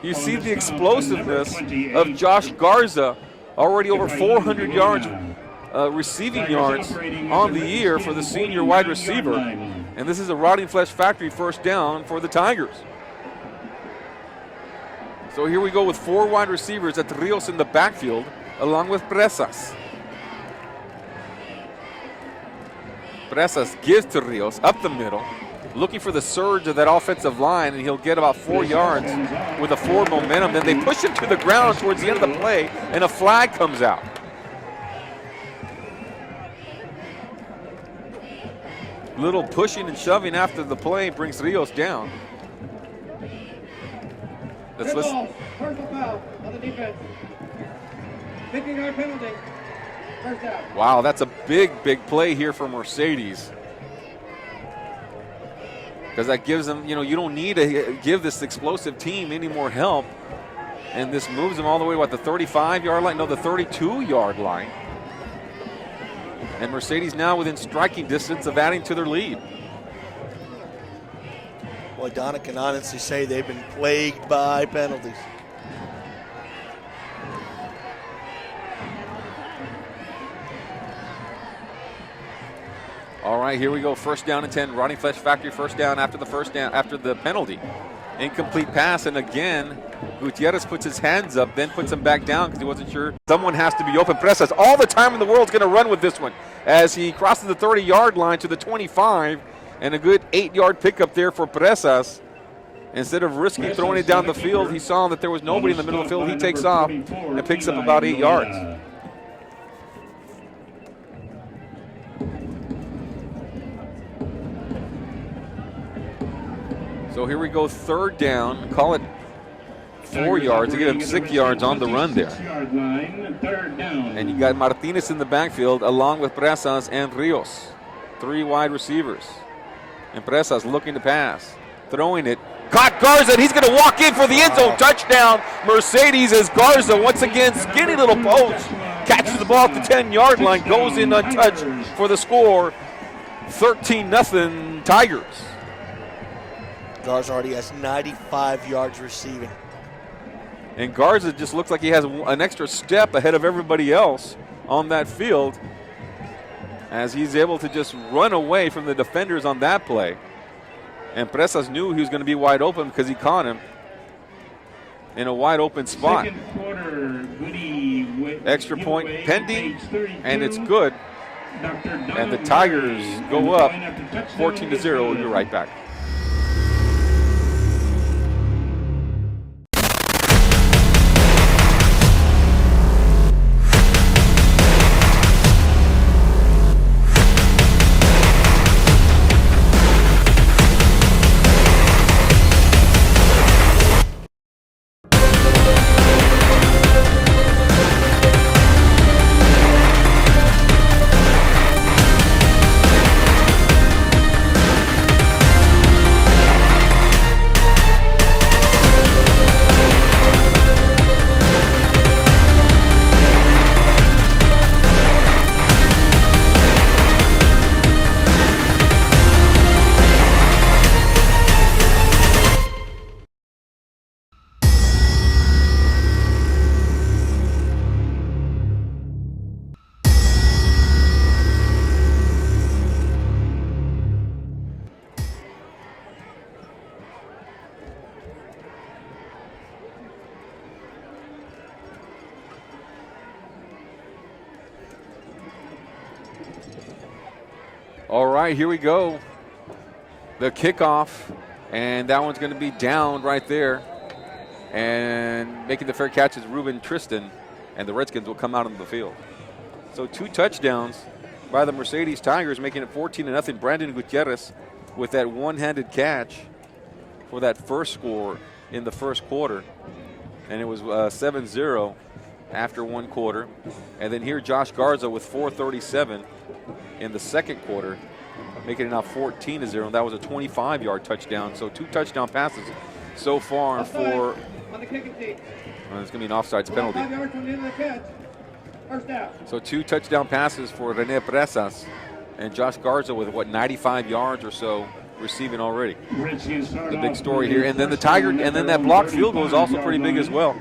You see the explosiveness of Josh Garza. Already over 400 yards, receiving yards on the year for the senior wide receiver. And this is a Rotting Flesh Factory 1st down for the Tigers. So here we go with 4 wide receivers at Rios in the backfield, along with Presas. Presas gives to Rios up the middle, looking for the surge of that offensive line, and he'll get about 4 yards with a forward momentum. Then they push him to the ground towards the end of the play, and a flag comes out. Little pushing and shoving after the play brings Rios down. Let's listen. Personal foul on the defense. 15-yard penalty. First down. Wow, that's a big play here for Mercedes. Because that gives them, you don't need to give this explosive team any more help. And this moves them all the way, the 35-yard line? No, the 32-yard line. And Mercedes now within striking distance of adding to their lead. Boy, Donna can honestly say they've been plagued by penalties. All right, here we go. 1st down and 10. Rotting Flesh Factory 1st down after the penalty. Incomplete pass, and again, Gutierrez puts his hands up, then puts them back down because he wasn't sure. Someone has to be open. Presas all the time in the world is going to run with this one as he crosses the 30-yard line to the 25, and a good 8-yard pickup there for Presas. Instead of risking throwing it down the field, he saw that there was nobody in the middle of the field. He takes off and picks up about 8 yards. So here we go, 3rd down. Call it 4 yards to get him 6 yards on the run there. And you got Martinez in the backfield along with Presas and Rios. 3 wide receivers. And Presas looking to pass. Throwing it. Caught Garza, and he's going to walk in for the end zone touchdown. Mercedes as Garza, once again, skinny little post. Catches the ball at the 10-yard line, goes in untouched for the score. 13-0 Tigers. Garza already has 95 yards receiving. And Garza just looks like he has an extra step ahead of everybody else on that field as he's able to just run away from the defenders on that play. And Presas knew he was going to be wide open because he caught him in a wide open spot. Second quarter, Extra point pending, and it's good. Dr. Donna And the Tigers go up after touchdown 14-0. We'll be right back. All right, here we go. The kickoff, and that one's going to be down right there. And making the fair catch is Ruben Tristan, and the Redskins will come out on the field. So 2 touchdowns by the Mercedes Tigers, making it 14-0. Brandon Gutierrez with that one-handed catch for that first score in the first quarter. And it was 7-0 after one quarter. And then here Josh Garza with 4:37 in the second quarter, making it now 14-0. That was a 25-yard touchdown. So 2 touchdown passes so far for. On the kicking team. It's going to be an offsides penalty. 5 yards from the end of the catch. First down. So 2 touchdown passes for Rene Presas, and Josh Garza with 95 yards or so receiving already. The big story here, and then the Tiger, and then that blocked field goal is also pretty big as well.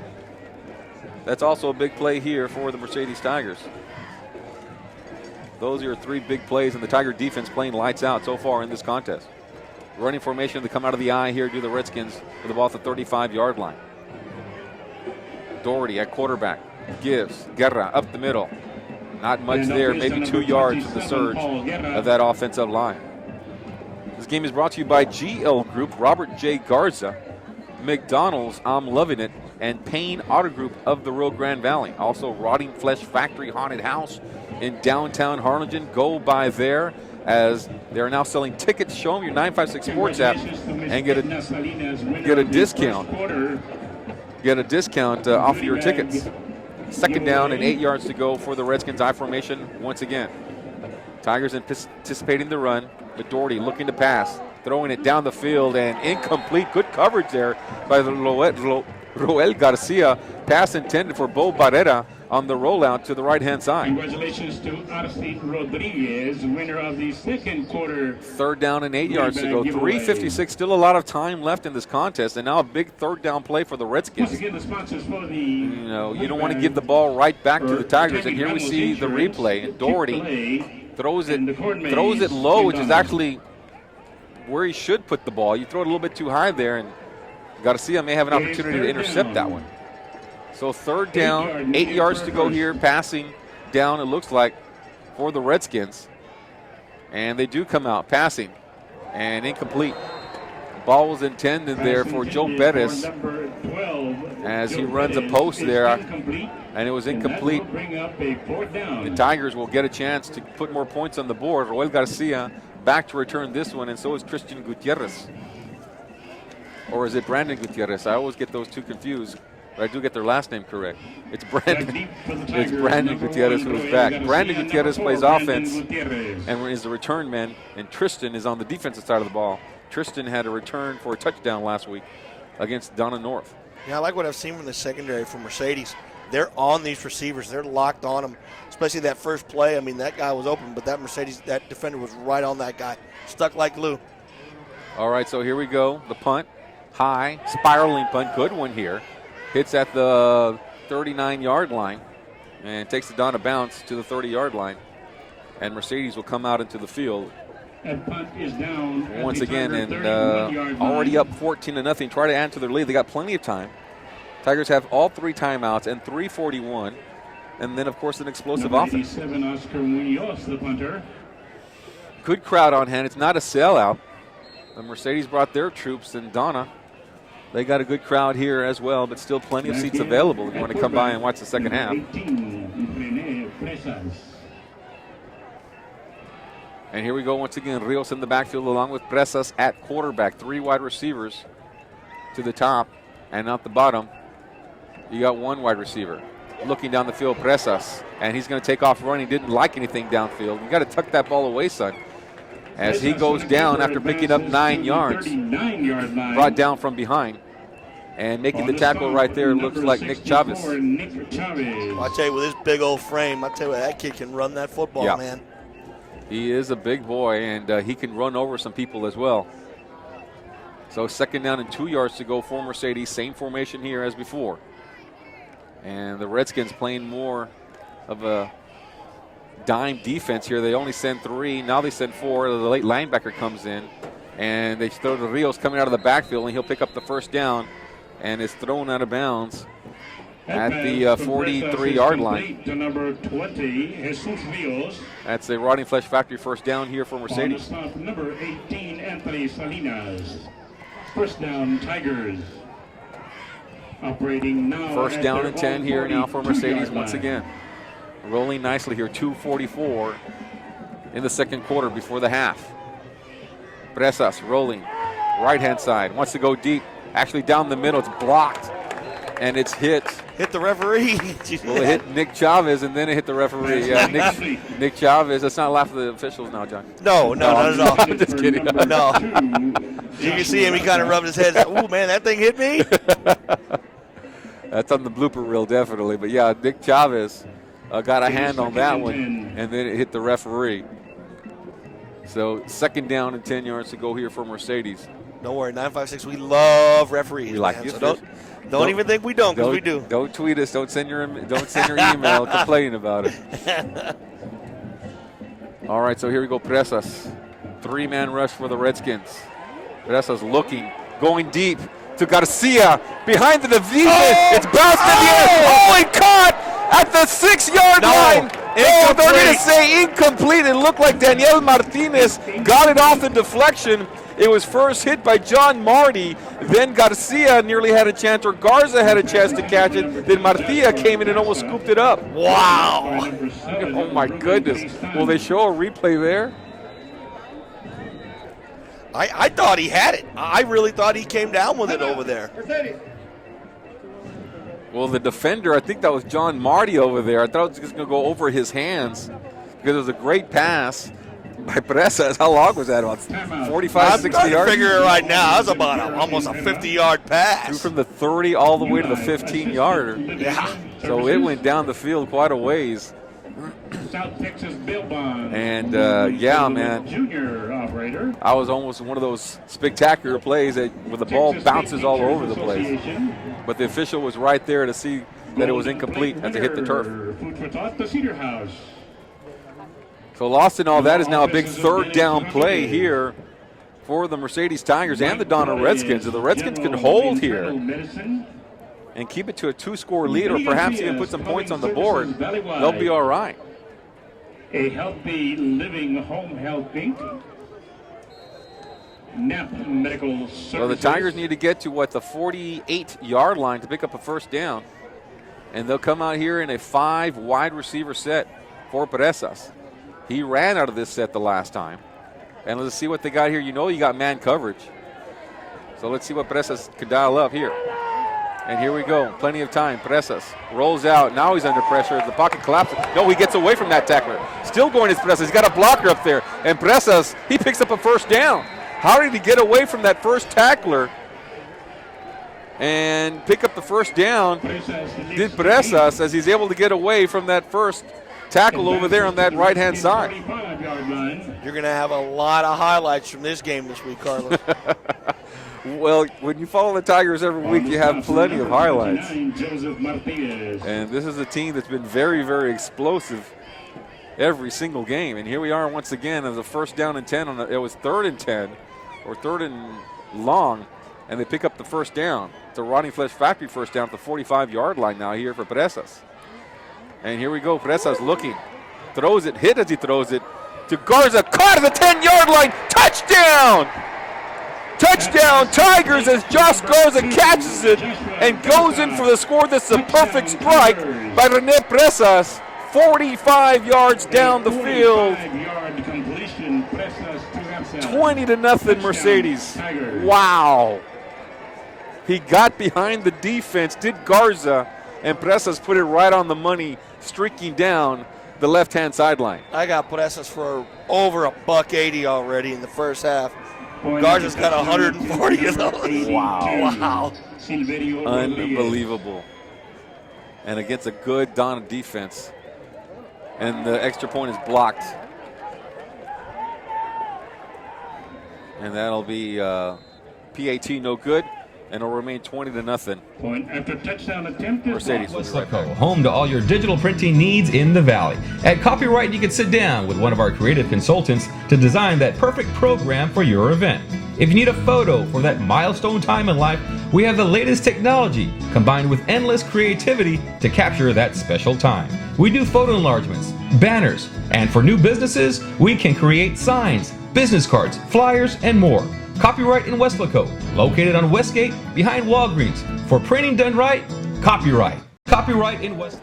That's also a big play here for the Mercedes Tigers. Those are your 3 big plays, and the Tiger defense playing lights out so far in this contest. Running formation to come out of the eye here do the Redskins with the ball at the 35-yard line. Doherty at quarterback gives Guerra up the middle. Not much there, maybe 2 yards from the surge of that offensive line. This game is brought to you by GL Group, Robert J. Garza, McDonald's, I'm Loving It, and Payne Auto Group of the Rio Grande Valley. Also, Rotting Flesh Factory Haunted House in downtown Harlingen. Go by there, as they are now selling tickets. Show them your 956 Sports app and get a discount. Get a discount off of your tickets. Second down and 8 yards to go for the Redskins I formation once again. Tigers anticipating the run, but Doherty looking to pass, throwing it down the field and incomplete. Good coverage there by the Roel Garcia. Pass intended for Bo Barrera on the rollout to the right-hand side. Congratulations to Arce Rodriguez, winner of the second quarter. Third down and 8 yards to go. 3:56, still a lot of time left in this contest, and now a big third down play for the Redskins. Once again, the sponsors for the you don't want to give the ball right back to the Tigers, and here we see the replay. And Doherty throws it low, which is actually where he should put the ball. You throw it a little bit too high there, and Garcia may have an opportunity to intercept that one. So third down, 8 yards to go here, passing down, it looks like, for the Redskins. And they do come out passing, and incomplete. Ball was intended there for Joe Perez as he runs a post there, and it was incomplete. The Tigers will get a chance to put more points on the board. Roel Garcia back to return this one, and so is Christian Gutierrez. Or is it Brandon Gutierrez? I always get those two confused, but I do get their last name correct. It's Brandon. It's Brandon Gutierrez who is back. Brandon Gutierrez plays offense and is the return man, and Tristan is on the defensive side of the ball. Tristan had a return for a touchdown last week against Donna North. Yeah, I like what I've seen from the secondary from Mercedes. They're on these receivers. They're locked on them, especially that first play. I mean, that guy was open, but that defender was right on that guy, stuck like glue. All right, so here we go. The punt, high, spiraling punt, good one here. hits at the 39-yard line and takes it down a bounce to the 30-yard line. And Mercedes will come out into the field. And punt is down Once again, and 31-yard already line. up 14-0. Try to add to their lead. They got plenty of time. Tigers have all 3 timeouts and 3:41. And then, of course, an explosive Number offense. 87, Oscar Munoz, the punter. Good crowd on hand. It's not a sellout. The Mercedes brought their troops, and Donna, they got a good crowd here as well, but still plenty of seats available if you want to come by and watch the second half. 18, Presas. And here we go once again. Rios in the backfield along with Presas at quarterback. 3 wide receivers to the top and out the bottom. You got 1 wide receiver. Looking down the field, Presas, and he's going to take off running. Didn't like anything downfield. You got to tuck that ball away, son. As he goes down after picking up 9 yards, brought down from behind, and making the tackle right there looks like Nick Chavez. Well, I tell you, with his big old frame, I tell you, that kid can run that football, Yeah. man. He is a big boy, and he can run over some people as well. So 2nd down and 2 yards to go for Mercedes. Same formation here as before. And the Redskins playing more of a dime defense here. They only send 3. Now they send 4. The late linebacker comes in. And they throw to Rios coming out of the backfield, and he'll pick up the 1st down. And is thrown out of bounds at the 43-yard line. To number 20, Jesus Rios. That's a Rotting Flesh Factory 1st down here for On the Mercedes. stop, number 18, Anthony Salinas. 1st down, Tigers. Operating now. 1st at down their and 10 own here now for 42-yard Mercedes line. once again. Rolling nicely here, 2:44 in the 2nd quarter before the half. Presas rolling, right-hand side, wants to go deep. Actually down the middle, it's blocked, and it's hit. Hit the referee. Well, it hit Nick Chavez, and then it hit the referee. Yeah, Nick Chavez. Let's not laugh at the officials now, John. No, not at all. I'm just kidding. No. You can see him. He kind of rubbed his head. Ooh, man, that thing hit me. That's on the blooper reel, definitely. But, yeah, Nick Chavez got a hand on that one, and then it hit the referee. So 2nd down and 10 yards to go here for Mercedes. Don't worry, 956. We love referees. We like man, the so officials. don't even think we don't, because we do. Don't tweet us. Don't send your email complaining about it. All right, so here we go. Presas, 3-man rush for the Redskins. Presas looking, going deep to Garcia behind the defense. It's bounced in the air. Oh, and caught at the 6-yard line. Oh, they're going to say incomplete. It looked like Daniel Martinez got it off the deflection. It was first hit by John Marty. Then Garcia nearly had a chance, or Garza had a chance to catch it. Then Martia came in and almost scooped it up. Wow. Oh, my goodness. Will they show a replay there? I thought he had it. I really thought he came down with it over there. Well, the defender, I think that was John Marty over there. I thought it was just going to go over his hands because it was a great pass by Presas. How long was that? About 45, 60 I'm yards? figuring it right now. That was about almost a 50-yard pass. Threw from the 30 all the way to the 15-yarder. Yeah. So it went down the field quite a ways. South Texas Bill Bond. And, yeah, man. Junior operator. I was almost one of those spectacular plays where the ball bounces all over the place. But the official was right there to see that it was incomplete as it hit the turf. Food for thought, the Cedar House. So lost in all that is now a big 3rd down play here for the Mercedes Tigers and the Donna Redskins. If the Redskins can hold here and keep it to a 2-score lead, or perhaps even put some points on the board, they'll be all right. A Healthy Living Home Health Inc. NAP Medical Services. So the Tigers need to get to, the 48-yard line to pick up a 1st down. And they'll come out here in a 5 wide receiver set for Presas. He ran out of this set the last time. And let's see what they got here. You got man coverage. So let's see what Presas can dial up here. And here we go. Plenty of time. Presas rolls out. Now he's under pressure. The pocket collapses. No, he gets away from that tackler. Still going is Presas. He's got a blocker up there. And Presas, he picks up a 1st down. How did he get away from that first tackler and pick up the 1st down? Did Presas, as he's able to get away from that first tackle over there on that right-hand side. You're going to have a lot of highlights from this game this week, Carlos. Well, when you follow the Tigers every week, you have plenty of highlights. Joseph Martinez. And this is a team that's been very, very explosive every single game. And here we are once again as a first down and 10. It was 3rd and 10 or 3rd and long, and they pick up the first down. It's a Rotting Flesh Factory first down at the 45-yard line now here for Presas. And here we go. Presas looking. Throws it. Hit as he throws it to Garza. Caught at the 10-yard line. Touchdown! Touchdown Tigers as Josh Garza catches it and goes in for the score. This is a perfect strike by Rene Presas. 45 yards down the field. 20-0 Mercedes. Wow. He got behind the defense, did Garza, and Presas put it right on the money, streaking down the left-hand sideline. I got Presas for over $180 already in the first half. Garza's got 140 of those. Wow. Unbelievable. And against a good Donna defense. And the extra point is blocked. And that'll be PAT no good. And it'll remain 20-0. Point after touchdown attempt. Mercedes will be right back. Home to all your digital printing needs in the Valley. At Copyright, you can sit down with one of our creative consultants to design that perfect program for your event. If you need a photo for that milestone time in life, we have the latest technology combined with endless creativity to capture that special time. We do photo enlargements, banners, and for new businesses, we can create signs, business cards, flyers, and more. Copyright in Weslaco, located on Westgate behind Walgreens. For printing done right, Copyright. Copyright in West.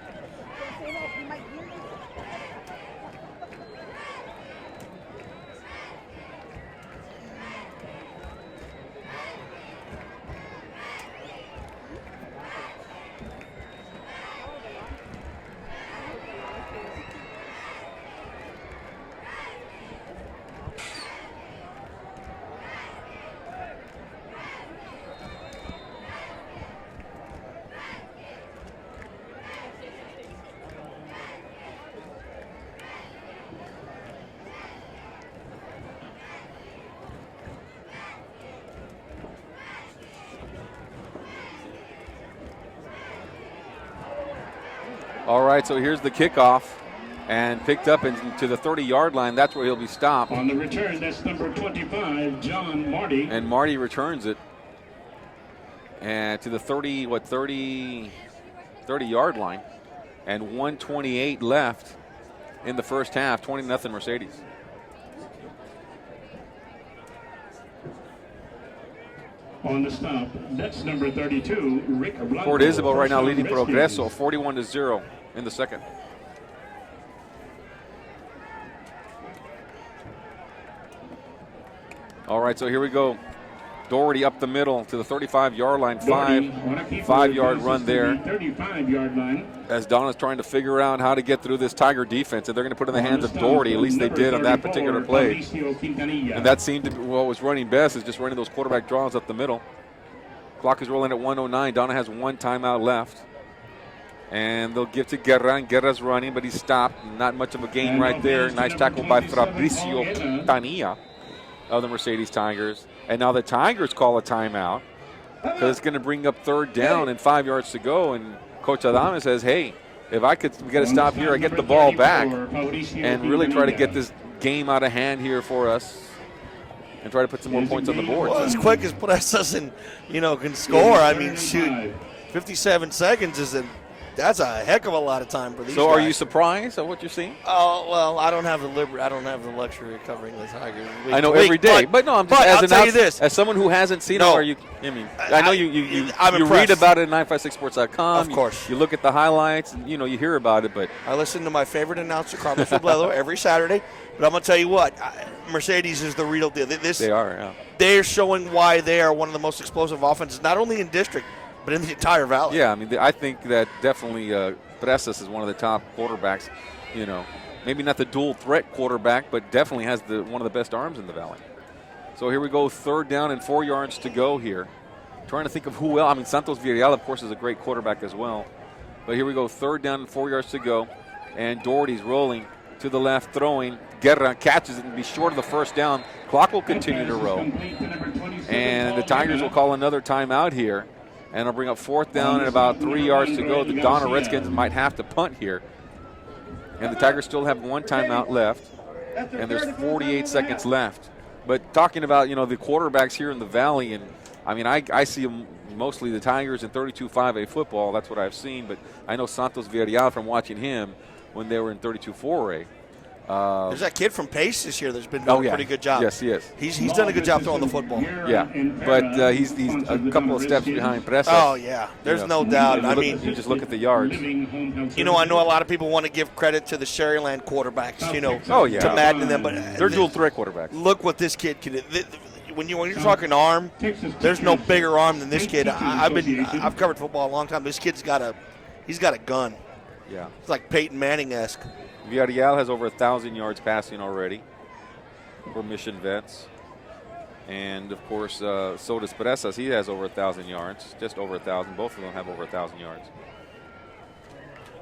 All right, so here's the kickoff, and picked up into the 30-yard line. That's where he'll be stopped. On the return, that's number 25, John Marty. And Marty returns it, and to the 30-yard line, and 1:28 left in the first half. 20-0 Mercedes. On the stop, that's number 32, Rick Blanco. Port Isabel right now leading Progreso 41-0 in the second. All right, so here we go. Doherty up the middle to the 35-yard line. Five-yard run there. 35-yard line. As Donna's trying to figure out how to get through this Tiger defense, and they're going to put it in the hands of Doherty. At least they did on that particular play. And that seemed to be what was running best, is just running those quarterback draws up the middle. Clock is rolling at 1:09. Donna has one timeout left. And they'll give to Guerra, and Guerra's running, but he's stopped. Not much of a gain right there. Nice tackle by Fabricio Quintanilla of the Mercedes Tigers. And now the Tigers call a timeout because it's going to bring up 3rd down and 5 yards to go. And Coach Adame says, hey, if I could get a stop here, I get the ball back and really try to get this game out of hand here for us and try to put some more points on the board. Well, as quick as Presas can score. I mean, shoot, 57 seconds that's a heck of a lot of time for these guys. So are you surprised at what you're seeing? Oh, well, I don't have the luxury of covering the Tigers week I know to week, every day, but no, I'm just I'll tell you this. As someone who hasn't seen it, are you? I mean, I know you read about it at 956sports.com. Of course. You look at the highlights, and you hear about it, but I listen to my favorite announcer, Carlos Robledo, every Saturday. But I'm going to tell you what, Mercedes is the real deal. They are, yeah. They're showing why they are one of the most explosive offenses, not only in district, but in the entire valley. Yeah, I mean, I think that definitely Presas is one of the top quarterbacks. Maybe not the dual threat quarterback, but definitely has one of the best arms in the valley. So here we go, 3rd down and 4 yards to go here. Trying to think of who else. I mean, Santos Villarreal, of course, is a great quarterback as well. But here we go, 3rd down and 4 yards to go. And Doherty's rolling to the left, throwing. Guerra catches it and be short of the first down. Clock will continue to roll. And the Tigers will call another timeout here. And it'll bring up 4th down and about 3 yards to go. The Donna Redskins might have to punt here. And the Tigers still have 1 timeout left. And there's 48 seconds left. But talking about, the quarterbacks here in the Valley, and I mean, I see them mostly the Tigers in 32-5A football. That's what I've seen. But I know Santos Villarreal from watching him when they were in 32-4A. There's that kid from Pace this year that's been doing a pretty good job. Yes, he is. He's done a good job throwing the football. Yeah, but he's a couple of steps behind Presas. Oh, yeah. There's no doubt. You just look at the yards. I know a lot of people want to give credit to the Sherryland quarterbacks, to Madden and them. But they're dual threat quarterbacks. Look what this kid can do. When you're talking arm, there's no bigger arm than this kid. I've covered football a long time. This kid's got a gun. Yeah. It's like Peyton Manning-esque. Villarreal has over 1,000 yards passing already for Mission Vets. And, of course, so does Presas. He has over 1,000 yards, just over 1,000. Both of them have over 1,000 yards.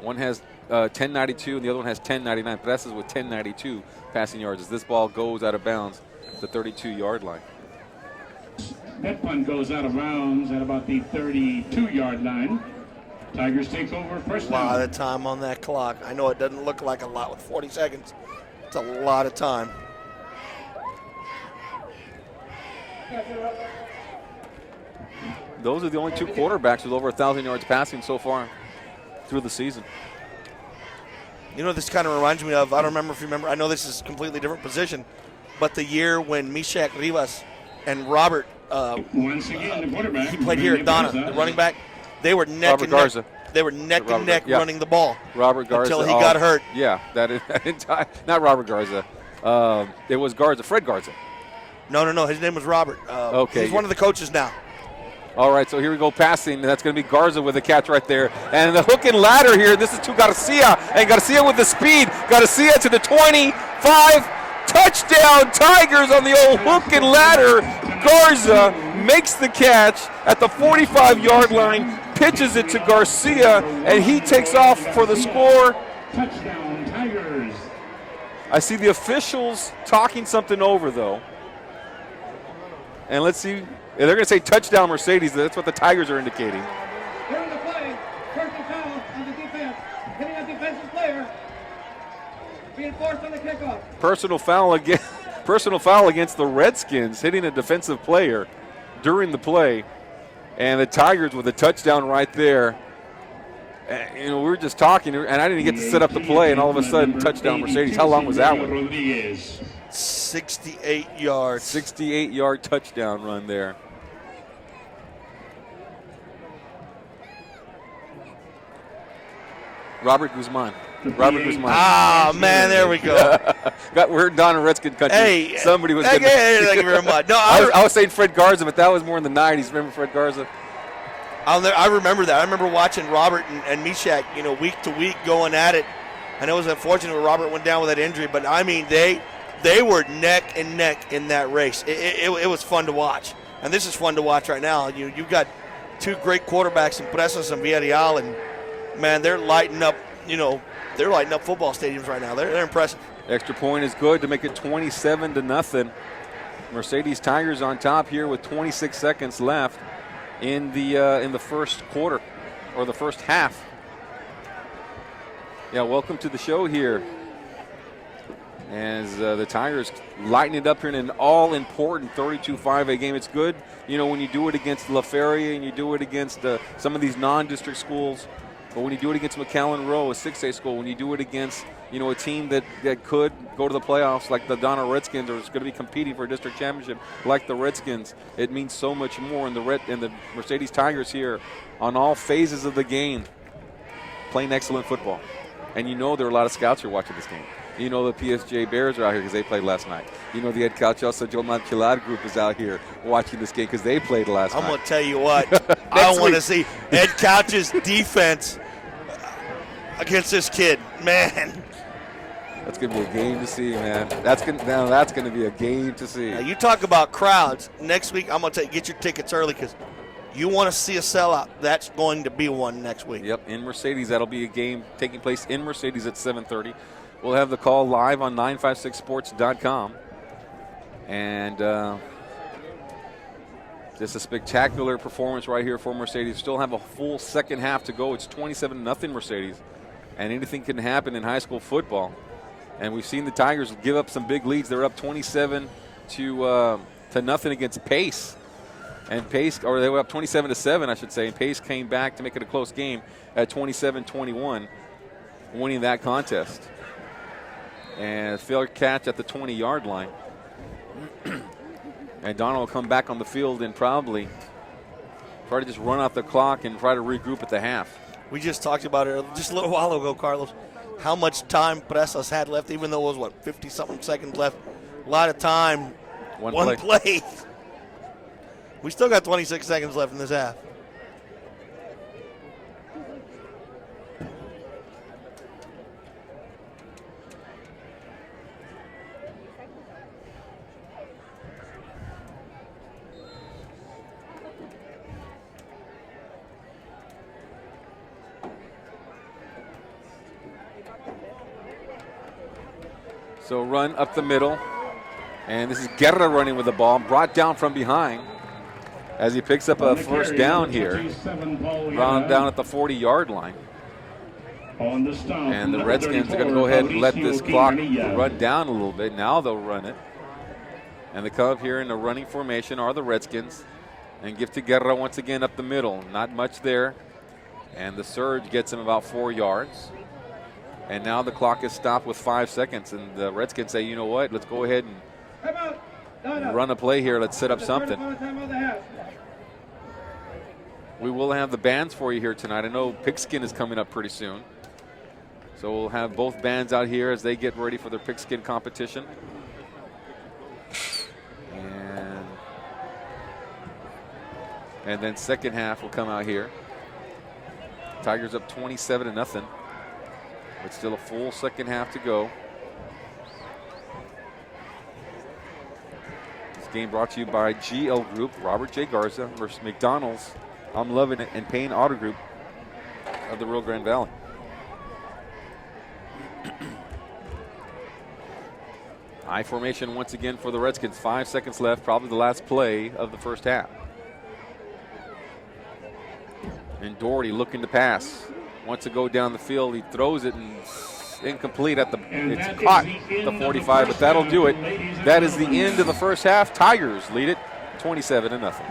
One has 1092 and the other one has 1099. Presas with 1092 passing yards as this ball goes out of bounds at the 32-yard line. That punt goes out of bounds at about the 32-yard line. Tigers take over first down. A lot of time on that clock. I know it doesn't look like a lot with 40 seconds. It's a lot of time. Those are the only 2 quarterbacks with over 1,000 yards passing so far through the season. This kind of reminds me of, I don't remember if you remember, I know this is a completely different position, but the year when Mishak Rivas and Robert, once again, the quarterback, he played here at Donna, the running back, they were neck and neck. They were neck and neck running the ball. Robert Garza. Until he got hurt. Yeah, that is not Robert Garza. It was Garza, Fred Garza. No. His name was Robert. Okay. He's one of the coaches now. All right, so here we go passing. That's going to be Garza with the catch right there. And the hook and ladder here. This is to Garcia. And Garcia with the speed. Garcia to the 25. Touchdown Tigers on the old hook and ladder. Garza makes the catch at the 45-yard line. Pitches it to Garcia, and he takes off for the score. Touchdown, Tigers. I see the officials talking something over, though. And let's see. They're going to say touchdown, Mercedes. That's what the Tigers are indicating. Here in the play, personal foul on the defense. Hitting a defensive player. Being forced on the kickoff. Personal foul against the Redskins, hitting a defensive player during the play. And the Tigers with a touchdown right there. We were just talking, and I didn't get to set up the play, and all of a sudden, touchdown Mercedes. How long was that one? 68 yards. 68-yard touchdown run there. Robert Guzman. Ah, man, there we go. We're Donna Redskin country. Hey, somebody was thank you very much. No, I was saying Fred Garza, but that was more in the 90s. Remember Fred Garza? I remember that. I remember watching Robert and Mishak, week to week going at it. And it was unfortunate when Robert went down with that injury, but I mean, they were neck and neck in that race. It was fun to watch, and this is fun to watch right now. You've got 2 great quarterbacks in Presas and Villarreal, and man, they're lighting up. They're lighting up football stadiums right now. They're impressive. Extra point is good to make it 27-0. Mercedes Tigers on top here with 26 seconds left in the first quarter or the first half. Yeah, welcome to the show here. As the Tigers lighten it up here in an all-important 32-5A game. It's good, when you do it against La Feria and you do it against some of these non-district schools. But when you do it against McAllen Rowe, a 6A school, when you do it against, a team that could go to the playoffs like the Donna Redskins or is going to be competing for a district championship like the Redskins, it means so much more. And the Mercedes Tigers here on all phases of the game playing excellent football. And there are a lot of scouts who are watching this game. The PSJ Bears are out here because they played last night. The Ed Calchosa Joe Manchilad group is out here watching this game because they played last night. I'm going to tell you what. I want to see Ed Couch's defense against this kid. Man. That's going to be a game to see, man. That's going to be a game to see. Now, you talk about crowds. Next week, I'm going to get your tickets early because you want to see a sellout. That's going to be one next week. Yep, in Mercedes. That'll be a game taking place in Mercedes at 7:30. We'll have the call live on 956sports.com. And Just a spectacular performance right here for Mercedes. Still have a full second half to go. It's 27-0 Mercedes, and anything can happen in high school football. And we've seen the Tigers give up some big leads. They're up 27 to nothing against Pace, and Pace, or they were up 27-7, I should say. And Pace came back to make it a close game at 27-21, winning that contest. And failed catch at the 20-yard line. And Donna will come back on the field and probably try to just run off the clock and try to regroup at the half. We just talked about it just a little while ago, Carlos, how much time Presas had left, even though it was, 50-something seconds left. A lot of time. One play. We still got 26 seconds left in this half. So run up the middle. And this is Guerra running with the ball, brought down from behind as he picks up a first down here. Round down at the 40-yard line. And the Redskins are going to go ahead and let this clock run down a little bit. Now they'll run it. And the come up here in the running formation are the Redskins. And give to Guerra once again up the middle. Not much there. And the surge gets him about 4 yards. And now the clock is stopped with 5 seconds. And the Redskins say, you know what, let's go ahead and run a play here. Let's set up something. We will have the bands for you here tonight. I know Pigskin is coming up pretty soon. So we'll have both bands out here as they get ready for their pigskin competition. And then second half will come out here. Tigers up 27-0. But still a full second half to go. This game brought to you by GL Group, Robert J. Garza versus McDonald's, I'm Loving It, and Payne Auto Group of the Rio Grande Valley. I formation once again for the Redskins. 5 seconds left, probably the last play of the first half. And Doherty looking to pass. Wants to go down the field. He throws it and incomplete at the, it's caught at the 45, but that'll do it. That is the end of the first half. Tigers lead it 27-0.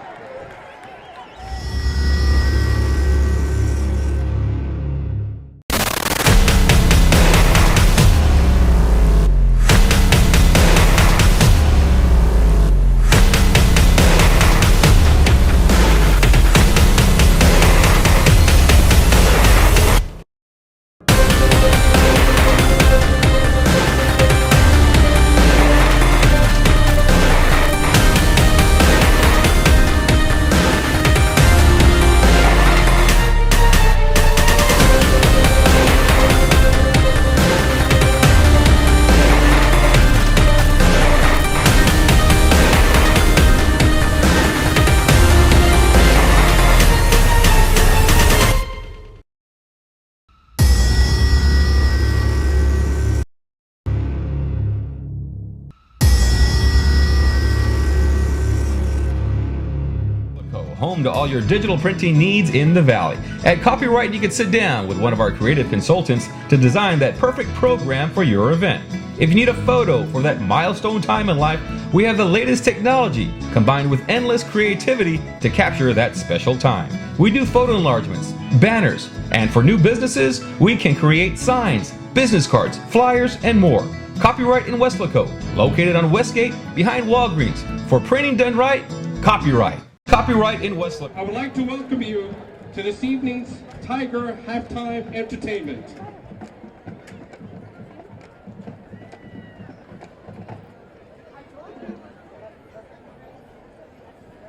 Home to all your digital printing needs in the Valley. At Copyright, you can sit down with one of our creative consultants to design that perfect program for your event. If you need a photo for that milestone time in life, we have the latest technology combined with endless creativity to capture that special time. We do photo enlargements, banners, and for new businesses, we can create signs, business cards, flyers, and more. Copyright in Weslaco, located on Westgate behind Walgreens. For printing done right, Copyright. Copyright in Weslaco. I would like to welcome you to this evening's Tiger Halftime Entertainment.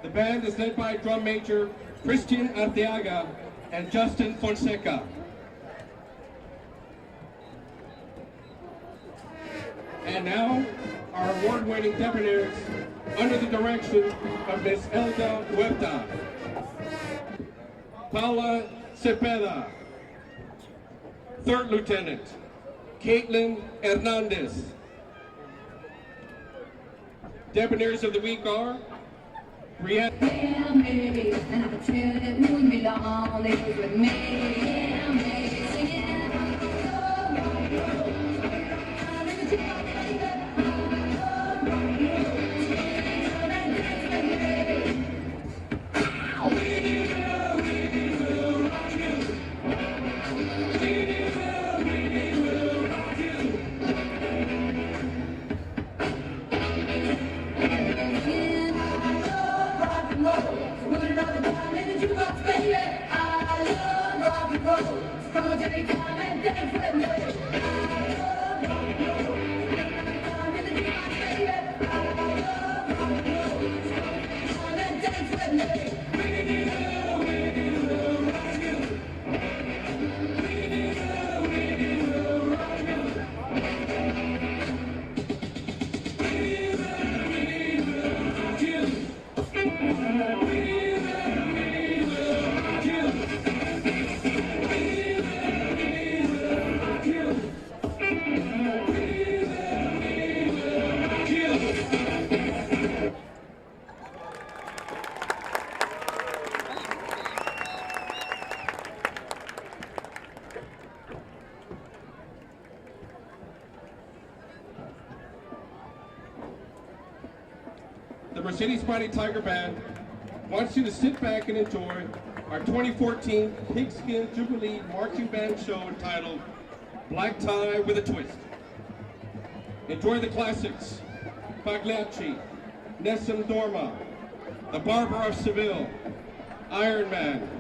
The band is led by drum major Christian Arteaga and Justin Fonseca. And now, our award-winning debonaires under the direction of Ms. Elda Huerta, Paula Cepeda, Third Lieutenant Caitlin Hernandez. Debonaires of the week are Brianna. Yeah, maybe, and I can tell it wouldn't be long. They was with me. Yeah, maybe, singing. The Mercedes Mighty Tiger Band wants you to sit back and enjoy our 2014 Pigskin Jubilee Marching Band show entitled Black Tie with a Twist. Enjoy the classics, Pagliacci, Nessun Dorma, The Barber of Seville, Iron Man,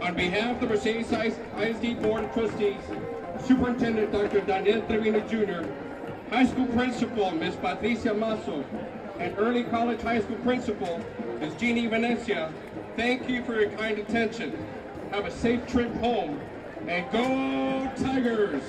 On behalf of the Mercedes ISD Board of Trustees, Superintendent Dr. Daniel Trevino Jr., High School Principal Ms. Patricia Masso, and Early College High School Principal Ms. Jeannie Venecia, thank you for your kind attention. Have a safe trip home, and go Tigers!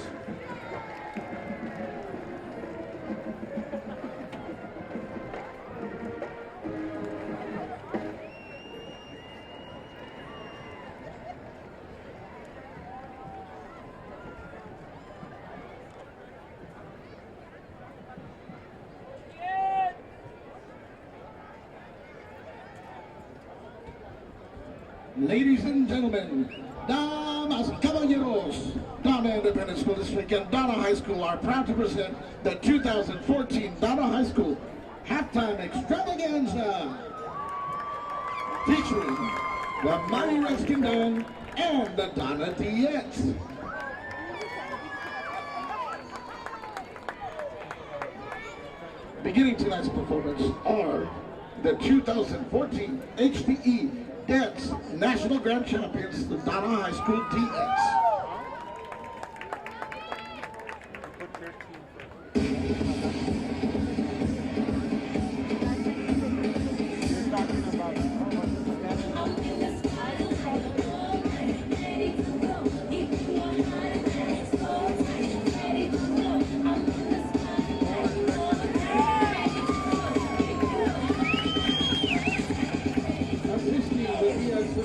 Ladies and gentlemen, damas y caballeros, Donna Independent School District and Donna High School are proud to present the 2014 Donna High School Halftime Extravaganza, featuring the Mighty Rex Kingdom and the Donna DX. Beginning tonight's performance are the 2014 HPE Dance National Grand Champions, the Donna High School DX.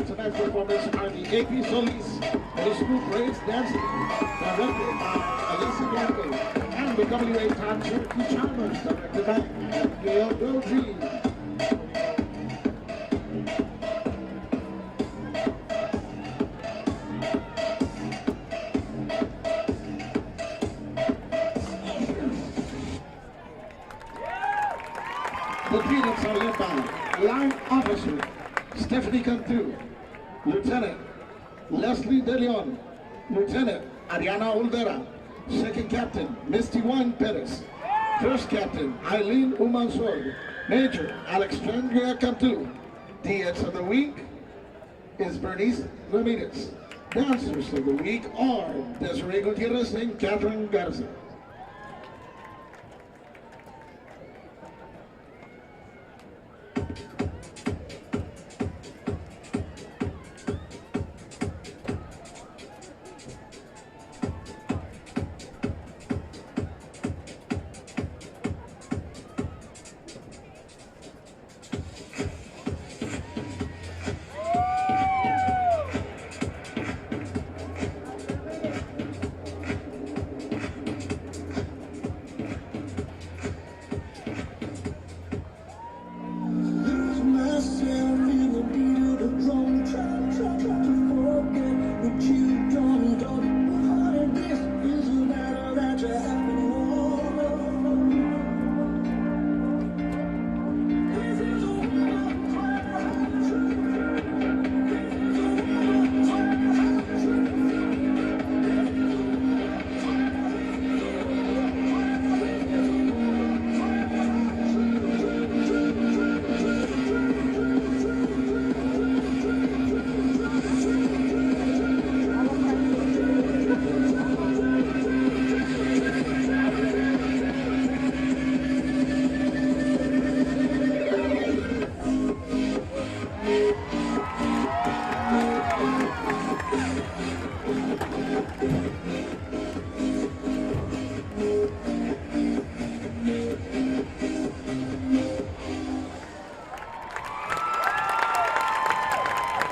Tonight's performance are the AP Solis Middle School Praise Dancing, directed by Alyssa Blanco, and the WA Todd Cherokee Chalmers, directed by Gail Goldie. The Peanuts are led by Line Officer Stephanie Cantu, Lieutenant Leslie De Leon, Lieutenant Ariana Olvera, Second Captain Misty Juan Perez, First Captain Eileen Umansor, Major Alexandria Cantu. DX of the week is Bernice Ramirez. Dancers of the week are Desiree Gutierrez and Catherine Garza.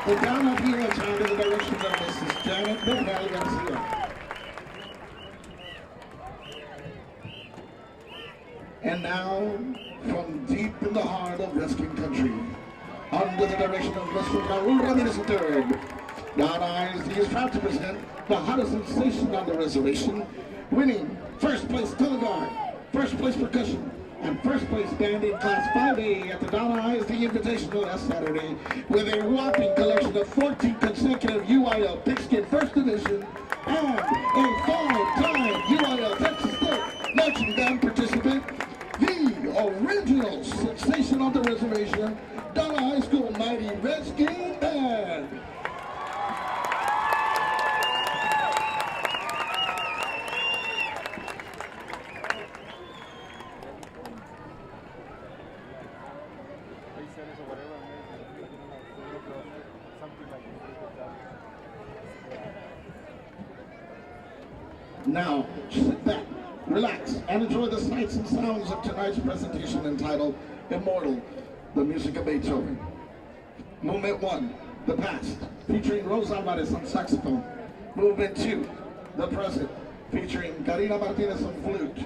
The Donna PH under the direction of Mrs. Janet Bernal Garcia. And now, from deep in the heart of wrestling country, under the direction of Mr. Raul Ramirez III, Donna ISD is proud to present the hottest sensation on the reservation, winning first place color guard, first place percussion, and first place band in Class 5A at the Donna ISD Invitational last Saturday with a whopping collection of 14 consecutive UIL Pigskin First Division and a 5-time UIL Texas State Marching Band participant, the original sensation on the reservation, Donna High School Mighty Redskin Band. Now, sit back, relax, and enjoy the sights and sounds of tonight's presentation entitled Immortal, the Music of Beethoven. Movement 1, The Past, featuring Rose Alvarez on saxophone. Movement 2, The Present, featuring Karina Martinez on flute.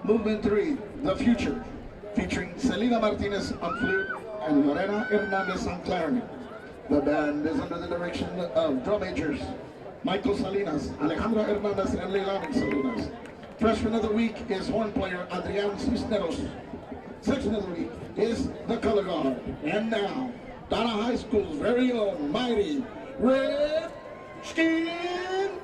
Movement 3, The Future, featuring Selena Martinez on flute and Lorena Hernandez on clarinet. The band is under the direction of drum majors Michael Salinas, Alejandra Hernandez, and Leilani Salinas. Freshman of the week is horn player Adrian Cisneros. Section of the week is the color guard. And now, Donna High School's very own mighty Red Skin Band!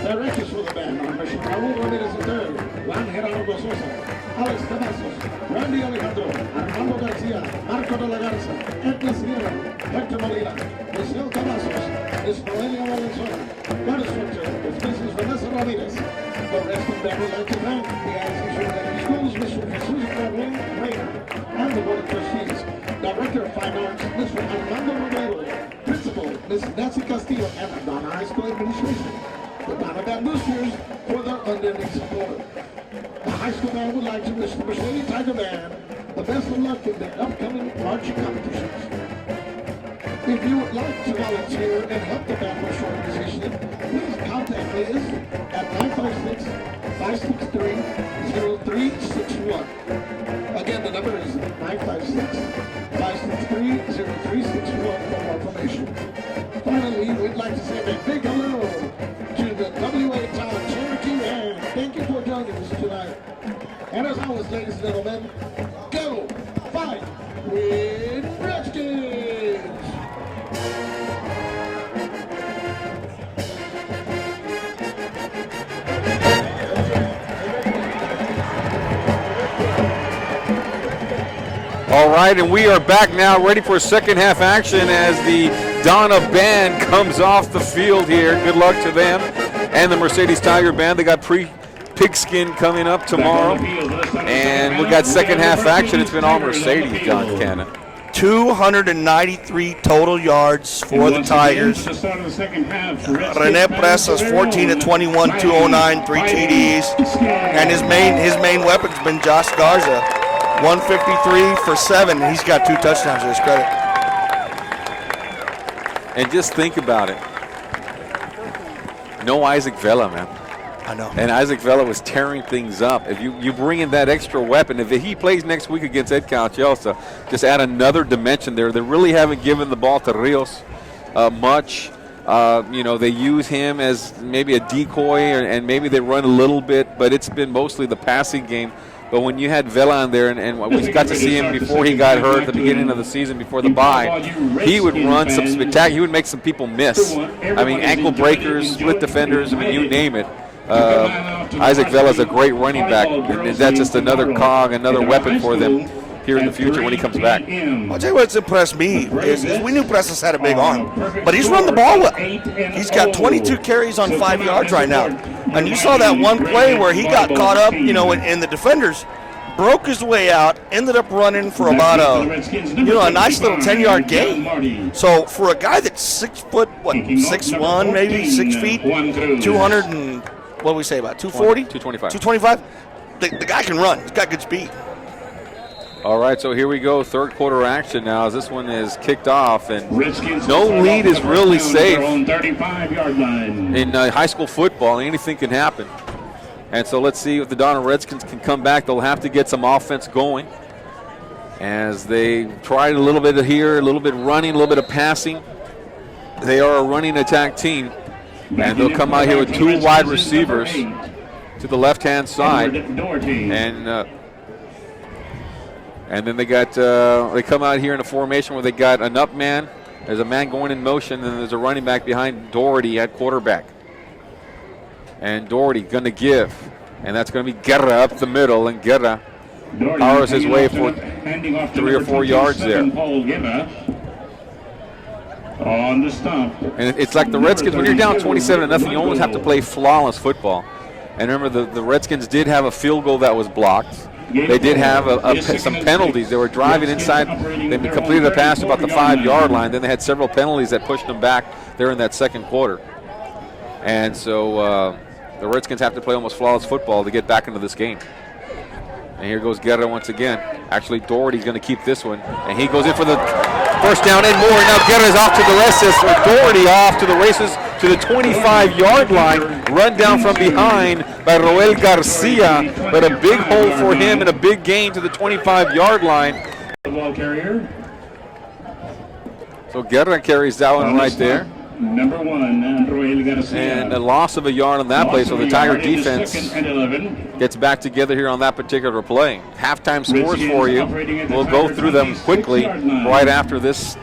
Directors for the band are Mr. Raul Ramirez III, Juan Gerardo Sosa, Alex Cavazos, Randy Alejandro, Armando Garcia, Marco de la Garza, Edna Sierra, Hector Molina, Michelle Cavazos, Ms. Noelia Valenzuela, God instructor is Mrs. Vanessa Ramirez. The rest of the band would like to thank the ISD Academy Schools, Mr. Jesus Gabriel Reyna, and the Board of Trustees. Director of Fine Arts, Mr. Armando Romero, Principal, Ms. Nancy Castillo, and the Donna High School Administration. The Donna Band Boosters for their unending support. The high school band would like to wish the Mercedes Tiger Band the best of luck in their upcoming marching competitions. If you would like to volunteer and help the band push organization, please contact Liz at 956-563-0361. Again, the number is 956-563-0361 for more information. Finally, we'd like to say a big hello to the WA Town Cherokee Band. Thank you for joining us tonight. And as always, ladies and gentlemen, go fight with Redskins! All right, and we are back now, ready for second half action as the Donna Band comes off the field here. Good luck to them and the Mercedes Tiger Band. They got Pigskin coming up tomorrow, and we got second half action. It's been all Mercedes, John Cannon. 293 total yards for the Tigers. Rene Presas, 14 of 21, 209, 3 TDs, and his main weapon's been Josh Garza, 153 for 7. He's got 2 touchdowns to his credit. And just think about it. No Isaac Vela, man. I know. And Isaac Vela was tearing things up. If you bring in that extra weapon, if he plays next week against Ed Calchelsa, just add another dimension there. They really haven't given the ball to Rios much. They use him as maybe a decoy, and maybe they run a little bit, but it's been mostly the passing game. But when you had Vela on there, and we got to see him before he got hurt at the beginning of the season, before the bye, he would run some spectacular. He would make some people miss. I mean, ankle breakers, split defenders, I mean, you name it. Isaac Vela is a great running back, and that's just another cog, another weapon for them here in the future when he comes back. I'll tell you what's impressed me is we knew Presas had a big arm, but he's run the ball well. He's got 22 carries on 5 yards right now. And you saw that one play where he got caught up, in the defenders. broke his way out, ended up running for about a nice little 10-yard gain. So for a guy that's 6 foot, 6'1", maybe 6 feet, 200 and what do we say about 240, 225, 225. The guy can run. He's got good speed. All right, so here we go, third quarter action now as this one is kicked off, and no lead is really safe in high school football. Anything can happen. And so let's see if the Donna Redskins can come back. They'll have to get some offense going as they tried a little bit of here, a little bit running, a little bit of passing. They are a running attack team, and they'll come out here with 2 wide receivers to the left-hand side, and then they come out here in a formation where they got an up man. There's a man going in motion, and there's a running back behind Doherty at quarterback. And Doherty going to give, and that's going to be Guerra up the middle, and Guerra powers his way for 3 or 4 yards there. On the stop. And it's like the Redskins, when you're down 27-0, you almost have to play flawless football. And remember, the Redskins did have a field goal that was blocked. They did have some penalties. They were driving inside. They completed a pass about the 5-yard line. Then they had several penalties that pushed them back there in that second quarter. And so the Redskins have to play almost flawless football to get back into this game. And here goes Guerra once again. Actually, Doherty's going to keep this one. And he goes in for the first down and more. Now Guerra's off to the races. Doherty off to the races to the 25-yard line. Run down from behind by Roel Garcia. But a big hole for him and a big gain to the 25-yard line. The ball carrier. So Guerra carries that one right there. Number 1, Roel Garcia. And a loss of a yard on that play, so the Tiger defense gets back together here on that particular play. Halftime scores for you. We'll go through them quickly right after this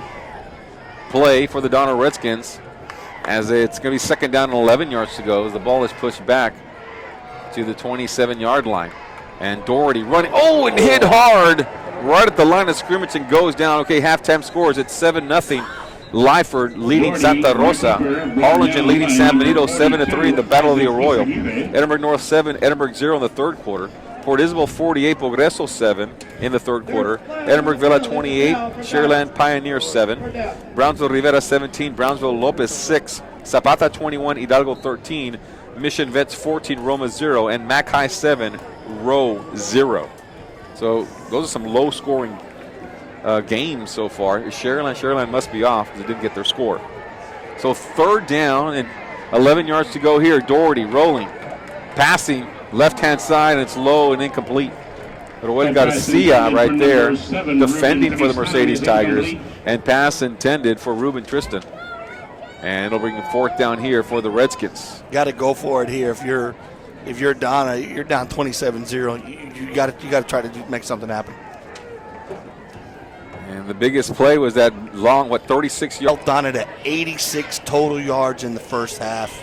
play for the Donna Redskins, as it's going to be second down and 11 yards to go as the ball is pushed back to the 27-yard line. And Doherty running, and hit hard right at the line of scrimmage and goes down. Okay, halftime scores, it's 7-0. Lyford leading Santa Rosa. Harlingen leading San Benito 7-3 in the Battle of the Arroyo. Edinburgh North 7, Edinburgh 0 in the third quarter. Port Isabel 48, Progreso 7 in the third quarter. Edinburgh Villa 28, Sharyland Pioneer 7. Brownsville Rivera 17, Brownsville Lopez 6. Zapata 21, Hidalgo 13. Mission Vets 14, Roma 0. And Mac High 7, Row 0. So those are some low-scoring games so far. Sharyland must be off because they didn't get their score. So third down and 11 yards to go here. Doherty rolling, passing left-hand side, and it's low and incomplete. Roel Garcia right there defending for the Mercedes Tigers, and pass intended for Ruben Tristan. And it'll bring a fourth down here for the Redskins. Got to go for it here. If you're Donna, you're down 27-0. You got to try to make something happen. And the biggest play was that long, 36 yards. Donna to 86 total yards in the first half.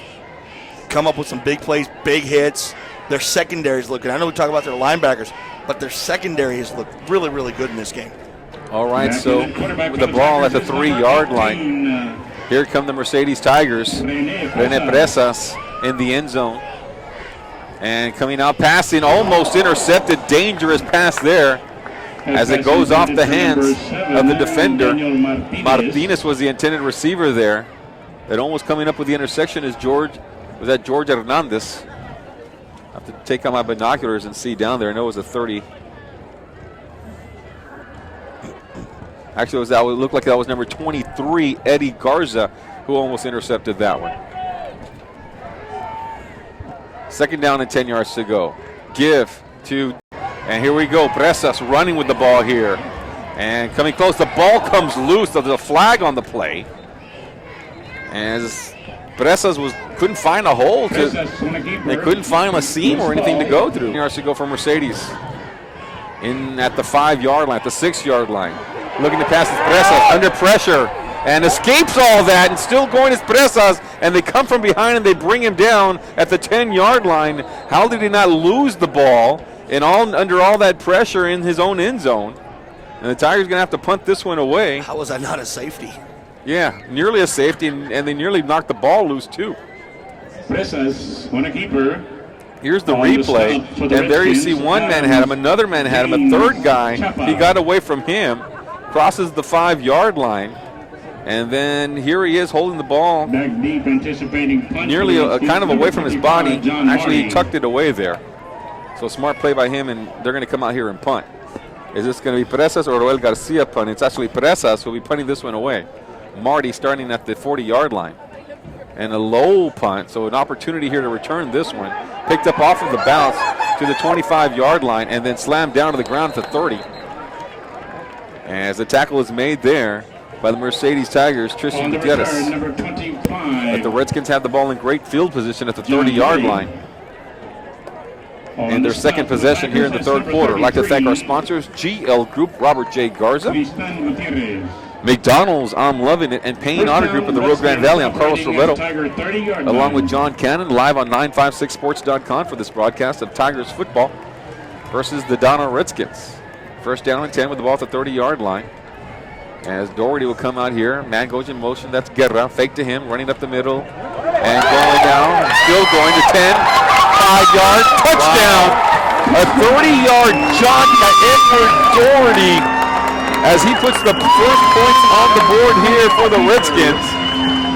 Come up with some big plays, big hits. Their secondary's looking. I know we talk about their linebackers, but their secondary has looked really, really good in this game. All right, so with the ball at the 3-yard line, here come the Mercedes Tigers. Rene Presas in the end zone. And coming out passing, almost intercepted, dangerous pass there. As it goes off the hands of the defender. Martinez was the intended receiver there. And almost coming up with the interception is George Hernandez. I have to take out my binoculars and see down there. I know it was a 30. Actually, it looked like that was number 23, Eddie Garza, who almost intercepted that one. Second down and 10 yards to go. Give to... And here we go, Presas running with the ball here. And coming close, the ball comes loose. There's a flag on the play. As Presas couldn't find a hole. They couldn't find a seam or anything to go through. Yards to go for Mercedes. In at the 5-yard line, at the 6-yard line. Looking to pass Presas under pressure. And escapes all that and still going as Presas. And they come from behind and they bring him down at the 10-yard line. How did he not lose the ball? And under all that pressure in his own end zone. And the Tigers going to have to punt this one away. How was that not a safety? Yeah, nearly a safety, and they nearly knocked the ball loose too. Presas on a keeper. Here's the replay, and there you see one man had him, another man had him, a third guy, he got away from him, crosses the 5-yard line, and then here he is holding the ball nearly kind of away from his body. Actually, he tucked it away there. So smart play by him, and they're going to come out here and punt. Is this going to be Presas or Roel Garcia punt? It's actually Presas who will be punting this one away. Marty starting at the 40-yard line. And a low punt, so an opportunity here to return this one. Picked up off of the bounce to the 25-yard line and then slammed down to the ground at the 30. As the tackle is made there by the Mercedes Tigers, Tristan Gutierrez. But the Redskins have the ball in great field position at the 30-yard line. And their second possession here in the third quarter. I'd like to thank our sponsors, GL Group, Robert J. Garza, McDonald's, I'm Loving It, and Payne Auto Group of the Rio Grande Valley. I'm Carlos Roberto, along with John Cannon, live on 956sports.com for this broadcast of Tigers football versus the Donna Redskins. First down and 10 with the ball at the 30-yard line. As Doherty will come out here. Man goes in motion. That's Guerra. Fake to him, running up the middle. And going down, still going to 10. 5-yard touchdown. A 30-yard jog by Edward Doherty as he puts the first points on the board here for the Redskins.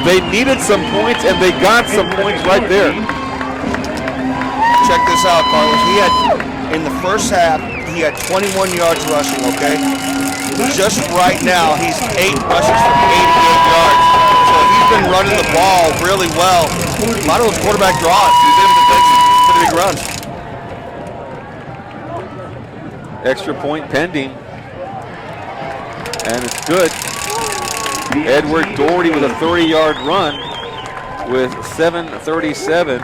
They needed some points, and they got some points right there. Check this out, Carlos. He had, in the first half, he had 21 yards rushing, okay? Just right now, he's 8 rushes for 88 yards. So he's been running the ball really well. A lot of those quarterback draws, he's able to take pretty big runs. Extra point pending. And it's good. Edward Doherty with a 30-yard run with 7:37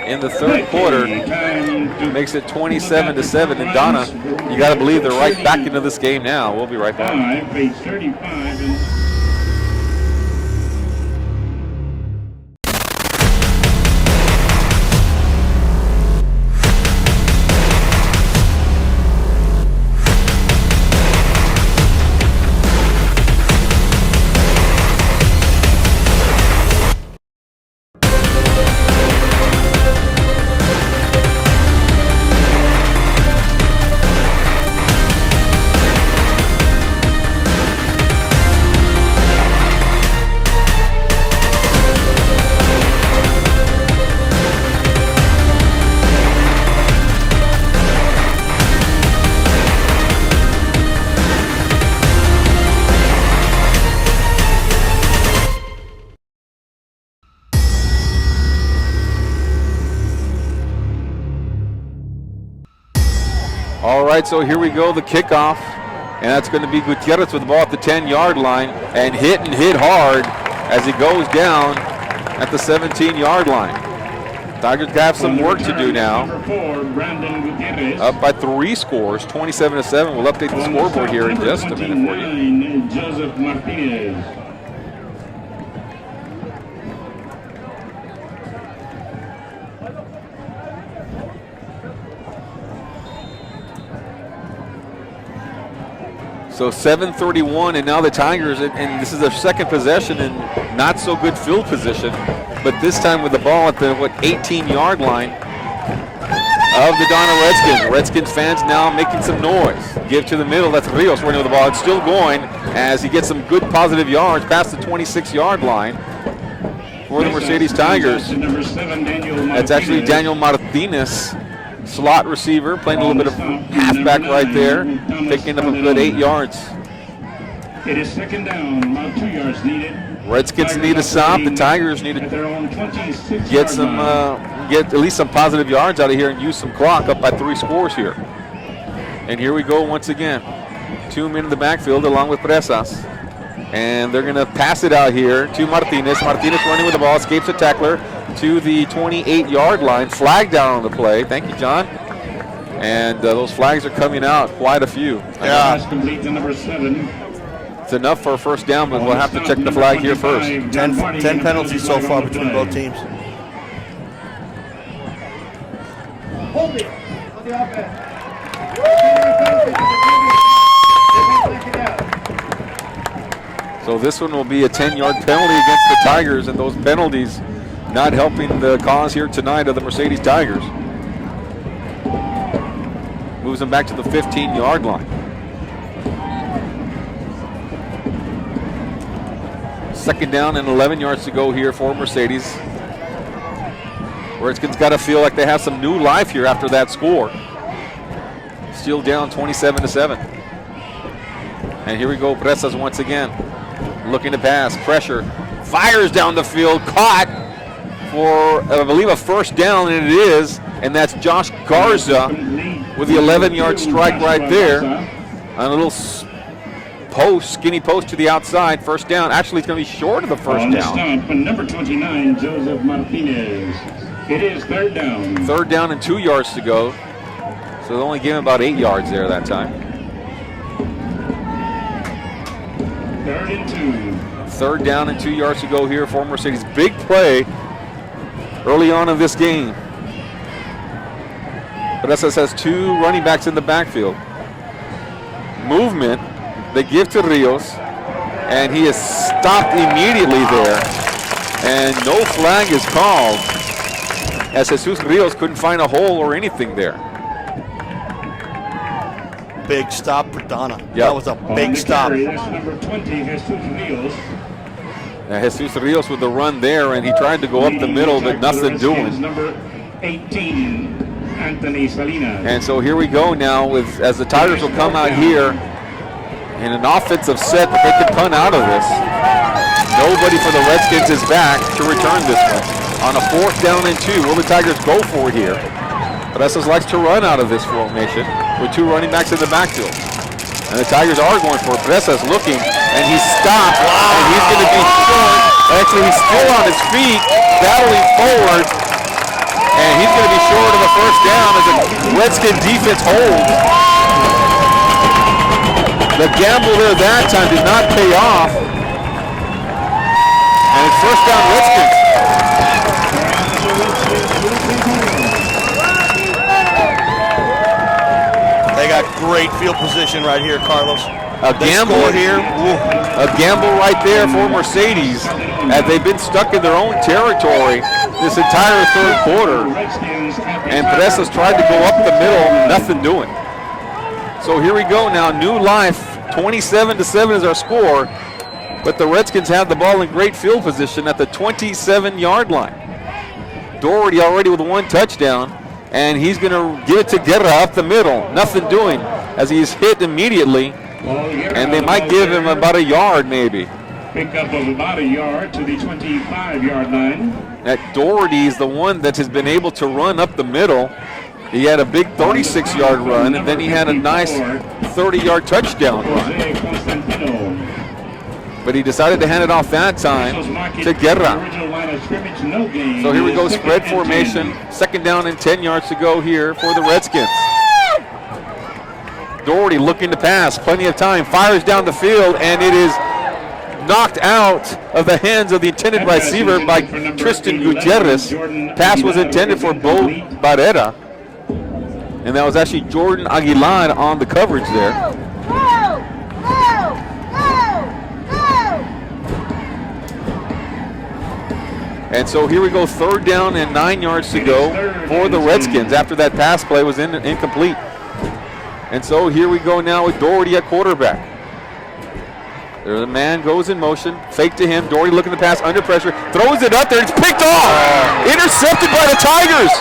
in the third quarter. Makes it 27-7. And Donna, you got to believe they're right back into this game now. We'll be right back. All right, so here we go, the kickoff. And that's going to be Gutierrez with the ball at the 10-yard line and hit hard as he goes down at the 17-yard line. Tigers have some work to do now. Up by 3 scores, 27-7. We'll update the scoreboard here in just a minute for you. Joseph Martinez. So 7:31, and now the Tigers, and this is their second possession in not so good field position, but this time with the ball at the 18-yard line of the Donna Redskins. Redskins fans now making some noise. Give to the middle. That's Rios running with the ball. It's still going as he gets some good positive yards past the 26-yard line for the Mercedes Tigers. That's actually Daniel Martinez, slot receiver, playing a little bit of halfback right there, picking up a good 8 yards. It is second down, about 2 yards needed. Redskins need a stop. The Tigers need to get some, get at least some positive yards out of here and use some clock. Up by 3 scores here. And here we go once again. 2 men in the backfield along with Presas. And they're going to pass it out here to Martinez. Martinez running with the ball, escapes a tackler to the 28-yard line. Flag down on the play. Thank you, John. And those flags are coming out, quite a few. Yeah. Complete to number 7. It's enough for a first down, but we'll have to check the flag here first. 10 penalties so far between both teams. Holding on the offense. So this one will be a 10-yard penalty against the Tigers, and those penalties not helping the cause here tonight of the Mercedes Tigers. Moves them back to the 15-yard line. Second down and 11 yards to go here for Mercedes. Redskins got to feel like they have some new life here after that score. Still down 27-7. And here we go, Presas once again. Looking to pass, pressure, fires down the field, caught for, I believe, a first down, and it is. And that's Josh Garza with the 11-yard strike right there. On a little post, skinny post to the outside, first down. Actually, it's going to be short of the first down. Stop, number 29, Joseph Martinez. It is third down. Third down and 2 yards to go. So they only gave him about 8 yards there that time. 3rd and 2. Third down and 2 yards to go here for Mercedes. Big play early on in this game. Presas has 2 running backs in the backfield. Movement, they give to Rios, and he is stopped immediately there. And no flag is called, as Jesus Rios couldn't find a hole or anything there. Big stop for Donna. Yep. That was a big stop. That's number 20, Jesus Rios. Jesus Rios with the run there, and he tried to go up the middle, but nothing doing. Number 18, Anthony Salinas. And so here we go now, with as the Tigers will come out here in an offensive set that they can punt out of this. Nobody for the Redskins is back to return this one. On a 4th down and 2, will the Tigers go for it here? Presas likes to run out of this formation with 2 running backs in the backfield. And the Tigers are going for it. Presas looking, and he's stopped, and he's going to be short. Actually, he's still on his feet, battling forward, and he's going to be short of the first down as the Redskin defense holds. The gamble there that time did not pay off. And it's first down Redskins. They got great field position right here, Carlos. A gamble here. A gamble right there for Mercedes, as they've been stuck in their own territory this entire third quarter. And Presas tried to go up the middle, nothing doing. So here we go now, new life. 27-7 is our score, but the Redskins have the ball in great field position at the 27-yard line. Doherty already with 1 touchdown, and he's going to give it to Guerra up the middle. Nothing doing as he's hit immediately, and they might give him about a yard maybe. Pick up of about a yard to the 25-yard line. That Doherty is the one that has been able to run up the middle. He had a big 36-yard run, and then he had a nice 30-yard touchdown run. But he decided to hand it off that time to Guerra. So here we go, spread formation. 2nd down and 10 yards to go here for the Redskins. Doherty looking to pass, plenty of time, fires down the field, and it is knocked out of the hands of the intended receiver by Tristan Gutierrez. Pass was intended for Bo Barrera, and that was actually Jordan Aguilar on the coverage there. And so here we go, 3rd down and 9 yards to go for the Redskins after that pass play was incomplete. And so here we go now with Doherty at quarterback. There the man goes in motion, fake to him, Doherty looking to pass under pressure, throws it up there, it's picked off! Intercepted by the Tigers!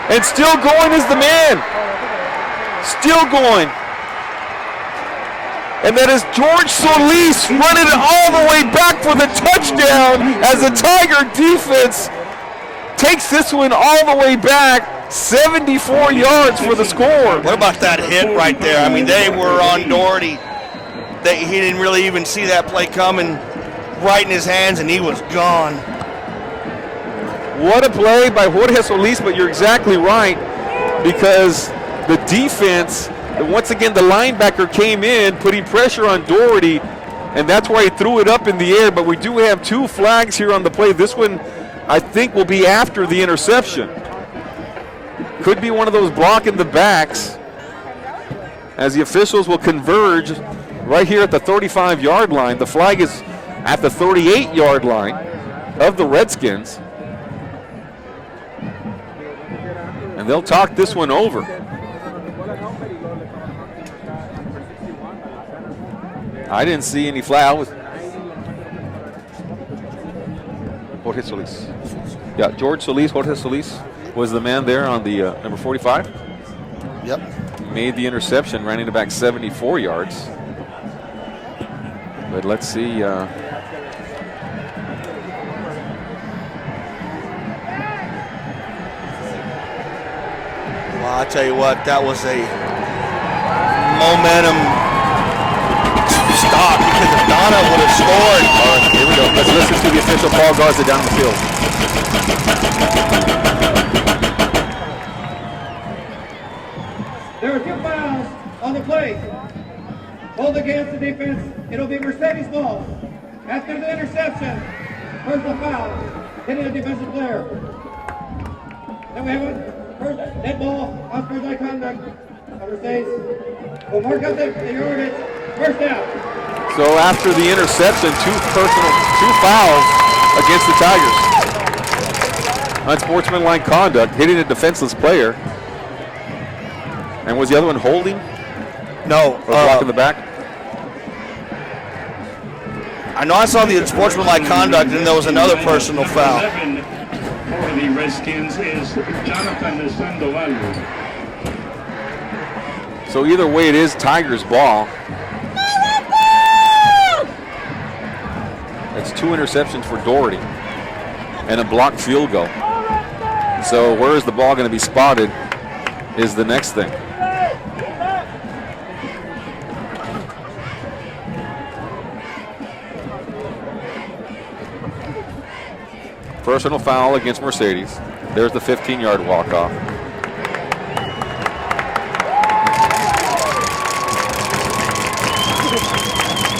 And still going is the man! Still going. And that is George Solis running it all the way back for the touchdown as the Tiger defense takes this one all the way back, 74 yards for the score. What about that hit right there? I mean, they were on Doherty. He didn't really even see that play coming, right in his hands, and he was gone. What a play by Jorge Solis, but you're exactly right, because the defense, once again, the linebacker came in, putting pressure on Doherty, and that's why he threw it up in the air. But we do have 2 flags here on the play. This one, I think, will be after the interception. Could be one of those blocking the backs, as the officials will converge right here at the 35-yard line. The flag is at the 38-yard line of the Redskins. And they'll talk this one over. I didn't see any flag. Jorge Solis. Yeah, Jorge Solis was the man there on the number 45. Yep. Made the interception, running it back 74 yards. But let's see. Well, I tell you what, that was a momentum stop because if Donna would have scored. All right, here we go. Let's listen to the official Paul Garza down the field. There are 2 fouls on the play. Hold against the defense. It'll be Mercedes ball. After the interception, personal foul, hitting a defensive player. Then we have a first dead ball, unsportsmanlike conduct of Mercedes. We'll mark up the yardage. First down. So after the interception, 2 fouls against the Tigers. Unsportsmanlike conduct, hitting a defenseless player. And was the other one holding? No. Or blocking the back? I know I saw the unsportsmanlike conduct, and there was another personal foul. 11 for the Redskins is Jonathan Sandoval. So either way, it is Tigers' ball. That's 2 interceptions for Doherty and a blocked field goal. So where is the ball going to be spotted is the next thing. Personal foul against Mercedes. There's the 15-yard walk-off.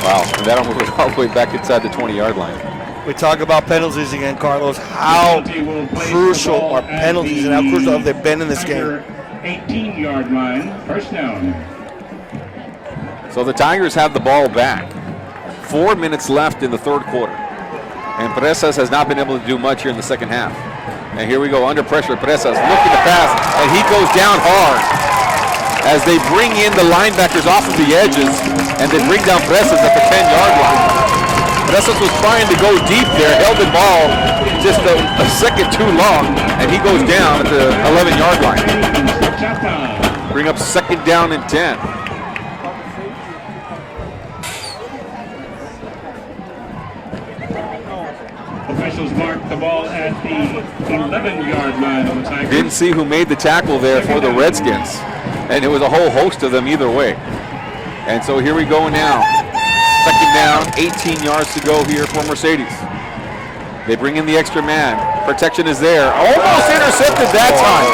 Wow, and that'll move it all the way back inside the 20-yard line. We talk about penalties again, Carlos. How crucial are penalties and how crucial have they been in this game? 18-yard line, first down. So the Tigers have the ball back. 4 minutes left in the third quarter. And Presas has not been able to do much here in the second half. And here we go, under pressure. Presas looking to pass, and he goes down hard. As they bring in the linebackers off of the edges, and they bring down Presas at the 10-yard line. Presas was trying to go deep there, held the ball just a second too long, and he goes down at the 11-yard line. Bring up second down and 10. Officials mark the ball at the 11-yard line of the Tigers. Didn't see who made the tackle there for the Redskins. And it was a whole host of them either way. And so here we go now. Second down, 18 yards to go here for Mercedes. They bring in the extra man. Protection is there. Almost intercepted that time.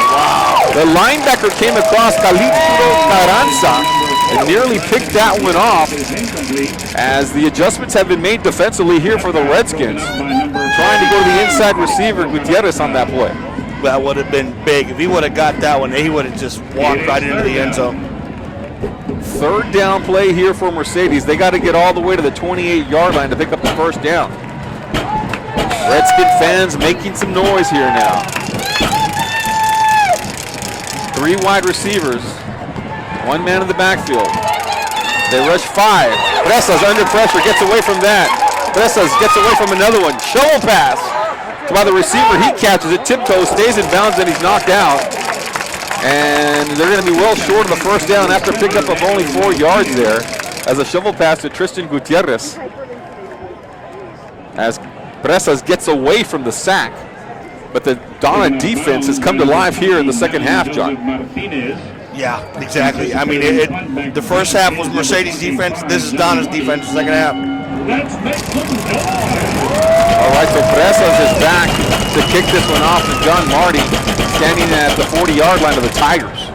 The linebacker came across Calixto Carranza and nearly picked that one off as the adjustments have been made defensively here for the Redskins. Trying to go to the inside receiver, Gutierrez, on that play. That would have been big. If he would have got that one, he would have just walked right into the end zone. Third down play here for Mercedes. They got to get all the way to the 28-yard line to pick up the first down. Redskin fans making some noise here now. 3 wide receivers, 1 man in the backfield. They rush 5. Presas under pressure, gets away from that. Presas gets away from another one. Shovel pass. By the receiver, he catches it, tiptoes, stays in bounds, and he's knocked out. And they're going to be well short of the first down after a pickup of only 4 yards there as a shovel pass to Tristan Gutierrez. As Presas gets away from the sack. But the Donna defense has come to life here in the second half, John. Yeah, exactly. I mean, the first half was Mercedes' defense. This is Donna's defense, the second half. All right, so Presas is back to kick this one off, and John Marty standing at the 40-yard line of the Tigers.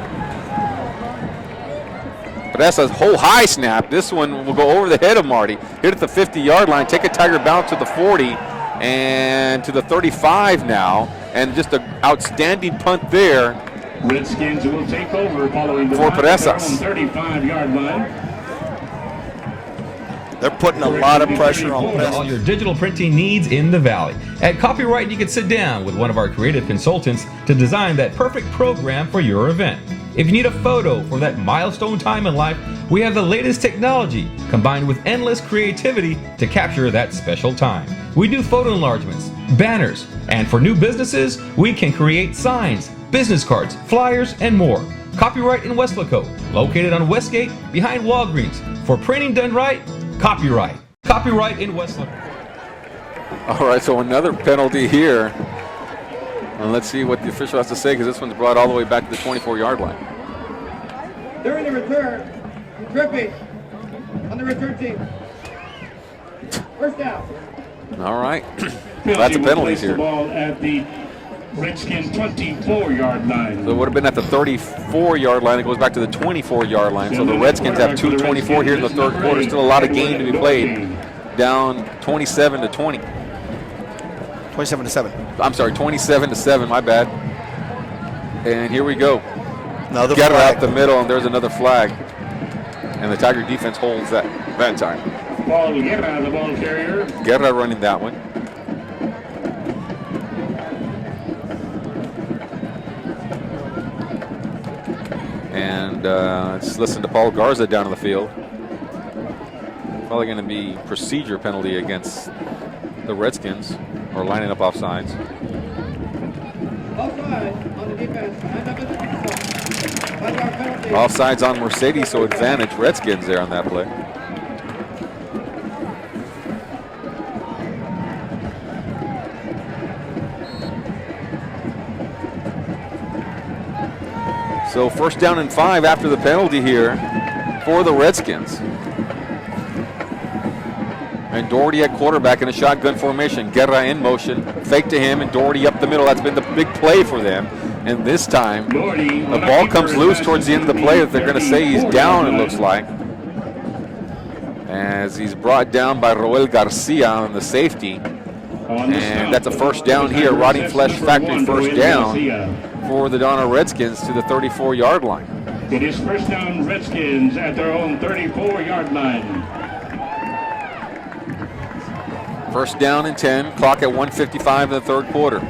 Presas, whole high snap. This one will go over the head of Marty. Hit at the 50-yard line, take a Tiger bounce to the 40 and to the 35 now, and just an outstanding punt there. Redskins will take over following the for Presas. 35-yard line. They're putting a lot of pressure on Presas. All your digital printing needs in the Valley. At Copyright, you can sit down with one of our creative consultants to design that perfect program for your event. If you need a photo for that milestone time in life, we have the latest technology combined with endless creativity to capture that special time. We do photo enlargements, banners, and for new businesses, we can create signs, business cards, flyers, and more. Copyright in Weslaco, located on Westgate behind Walgreens. For printing done right, copyright. Copyright in Weslaco. All right, so another penalty here. And let's see what the official has to say, because this one's brought all the way back to the 24-yard line. During the return, tripping on the return team. First down. All right. That's a penalty here. The ball at the Redskins 24-yard line. So it would have been at the 34-yard line. It goes back to the 24-yard line. So the Redskins have 2:24 here in the third quarter. Still a lot of game to be played. Down 27-20. 27-7. I'm sorry, 27-7. My bad. And here we go. Another Get her flag. out the middle, and there's another flag. And the Tiger defense holds that time. Paul Guerra, the ball carrier. Guerra running that one. And let's listen to Paul Garza down in the field. Probably going to be procedure penalty against the Redskins, or lining up offsides. Offside on the defense. Offsides on Mercedes, so advantage Redskins there on that play. So first down and 5 after the penalty here for the Redskins. And Doherty at quarterback in a shotgun formation. Guerra in motion. Fake to him, and Doherty up the middle. That's been the big play for them. And this time, the ball comes loose towards the end of the play. That they're going to say he's down, it looks like. As he's brought down by Roel Garcia on the safety. And that's a first down here. Rotting Flesh Factory first down for the Donna Redskins to the 34-yard line. It is first down Redskins at their own 34-yard line. First down and 10. Clock at 1:55 in the third quarter.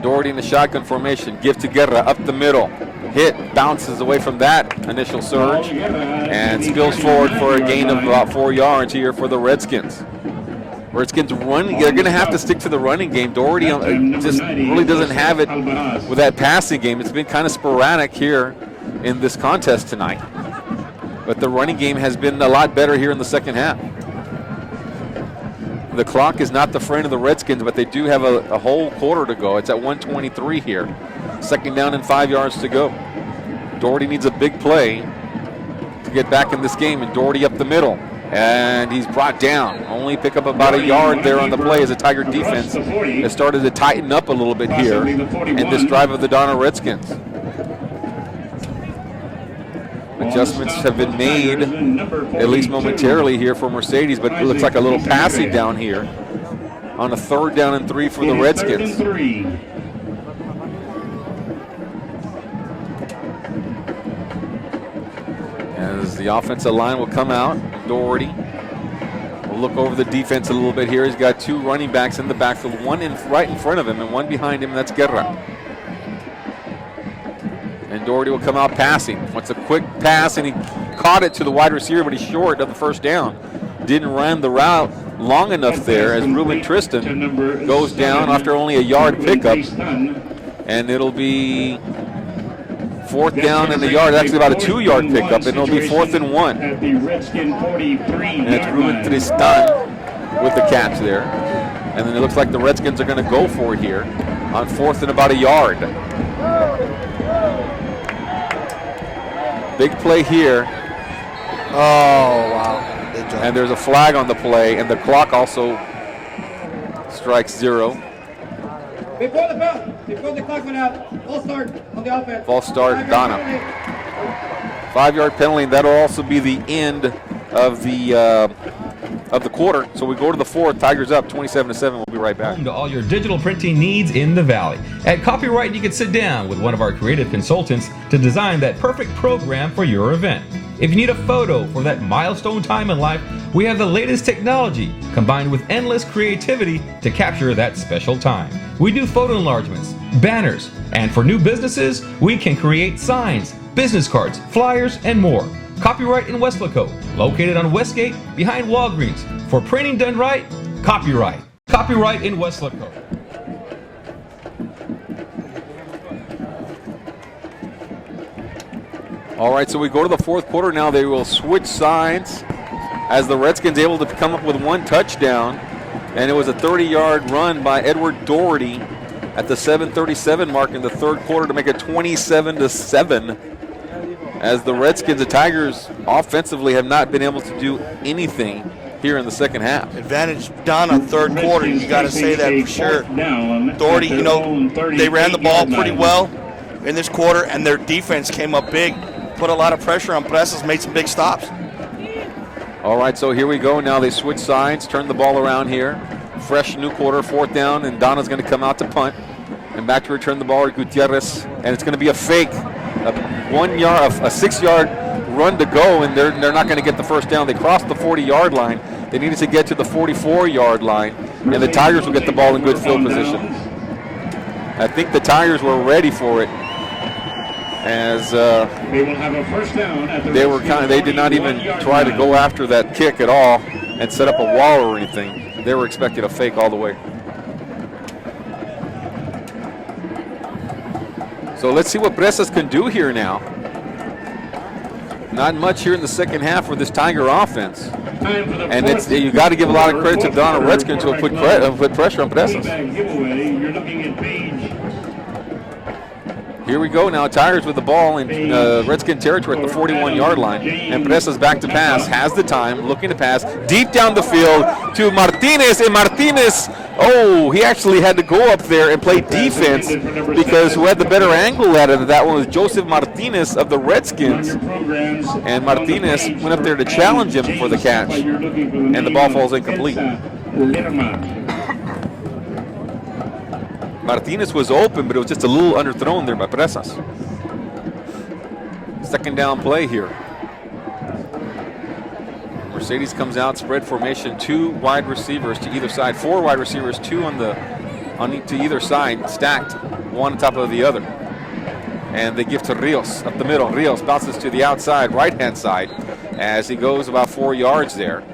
Doherty in the shotgun formation. Give to Guerra up the middle. Hit. Bounces away from that initial surge. And spills forward for a gain of about 4 yards here for the Redskins. Redskins running. They're going to have to stick to the running game. Doherty just really doesn't have it with that passing game. It's been kind of sporadic here in this contest tonight. But the running game has been a lot better here in the second half. The clock is not the friend of the Redskins, but they do have a whole quarter to go. It's at 1:23 here. Second down and 5 yards to go. Doherty needs a big play to get back in this game, and Doherty up the middle. And he's brought down. Only pick up about a yard there on the play as the Tiger defense has started to tighten up a little bit here in this drive of the Donna Redskins. Adjustments have been made, at least momentarily here for Mercedes, but it looks like a little passing down here on a third down and 3 for the Redskins. As the offensive line will come out, Doherty will look over the defense a little bit here. He's got 2 running backs in the backfield, one right in front of him and one behind him, and that's Guerra. And Doherty will come out passing. Wants a quick pass, and he caught it to the wide receiver, but he's short of the first down. Didn't run the route long enough there as Ruben Tristan goes down after only a yard pickup. And it'll be 4th down and a yard. Actually about a 2-yard pickup, and it'll be 4th and 1. At the Redskin 43. And it's Ruben Tristan with the catch there. And then it looks like the Redskins are going to go for it here on 4th and about a yard. Big play here. Oh, wow. And there's a flag on the play, and the clock also strikes 0. Before the clock went out, false start on the offense. False start, Donna. 5-yard penalty, and that'll also be the end of the quarter. So we go to the 4th. Tigers up 27-7. We'll be right back. Home to all your digital printing needs in the Valley. At Copyright, you can sit down with one of our creative consultants to design that perfect program for your event. If you need a photo for that milestone time in life, we have the latest technology combined with endless creativity to capture that special time. we do photo enlargements, banners, and for new businesses, we can create signs, business cards, flyers, and more. Copyright in Weslaco, located on Westgate behind Walgreens. For printing done right, copyright. Copyright in Weslaco. All right, so we go to the fourth quarter now. They will switch sides as the Redskins able to come up with one touchdown. And it was a 30-yard run by Edward Doherty at the 7:37 mark in the third quarter to make it 27-7. As the Redskins, the Tigers offensively have not been able to do anything here in the second half. Advantage Donna third quarter, you got to say that for sure. Doherty, you know, they ran the ball pretty well in this quarter, and their defense came up big, put a lot of pressure on Presses, made some big stops. All right, so here we go. Now they switch sides, turn the ball around here. Fresh new quarter, fourth down, and Donna's going to come out to punt. And back to return the ball to Gutierrez, and it's going to be a fake. A 6-yard run to go, and they're not going to get the first down. They crossed the 40-yard line. They needed to get to the 44-yard line, and the Tigers will get the ball in good field position. I think the Tigers were ready for it, as they will have a first down at the they did not even try to go after that kick at all and set up a wall or anything. They were expecting a fake all the way. So let's see what Presas can do here now. Not much here in the second half for this Tiger offense. And you got to give a lot of credit to Donna Redskins who put pressure on Presas. You're looking at Page. Here we go now. Tigers with the ball in Redskin territory at the 41-yard line. And Presas back to pass. Has the time. Looking to pass. Deep down the field to Martinez. And Martinez, he actually had to go up there and play defense because who had the better angle at it, that one was Joseph Martinez of the Redskins. And Martinez went up there to challenge him for the catch. And the ball falls incomplete. Martinez was open, but it was just a little underthrown there by Presas. Second down play here. Mercedes comes out, spread formation, 2 wide receivers to either side, 4 wide receivers, 2 to either side, stacked, one on top of the other. And they give to Rios up the middle. Rios bounces to the outside, right-hand side, as he goes about 4 yards there.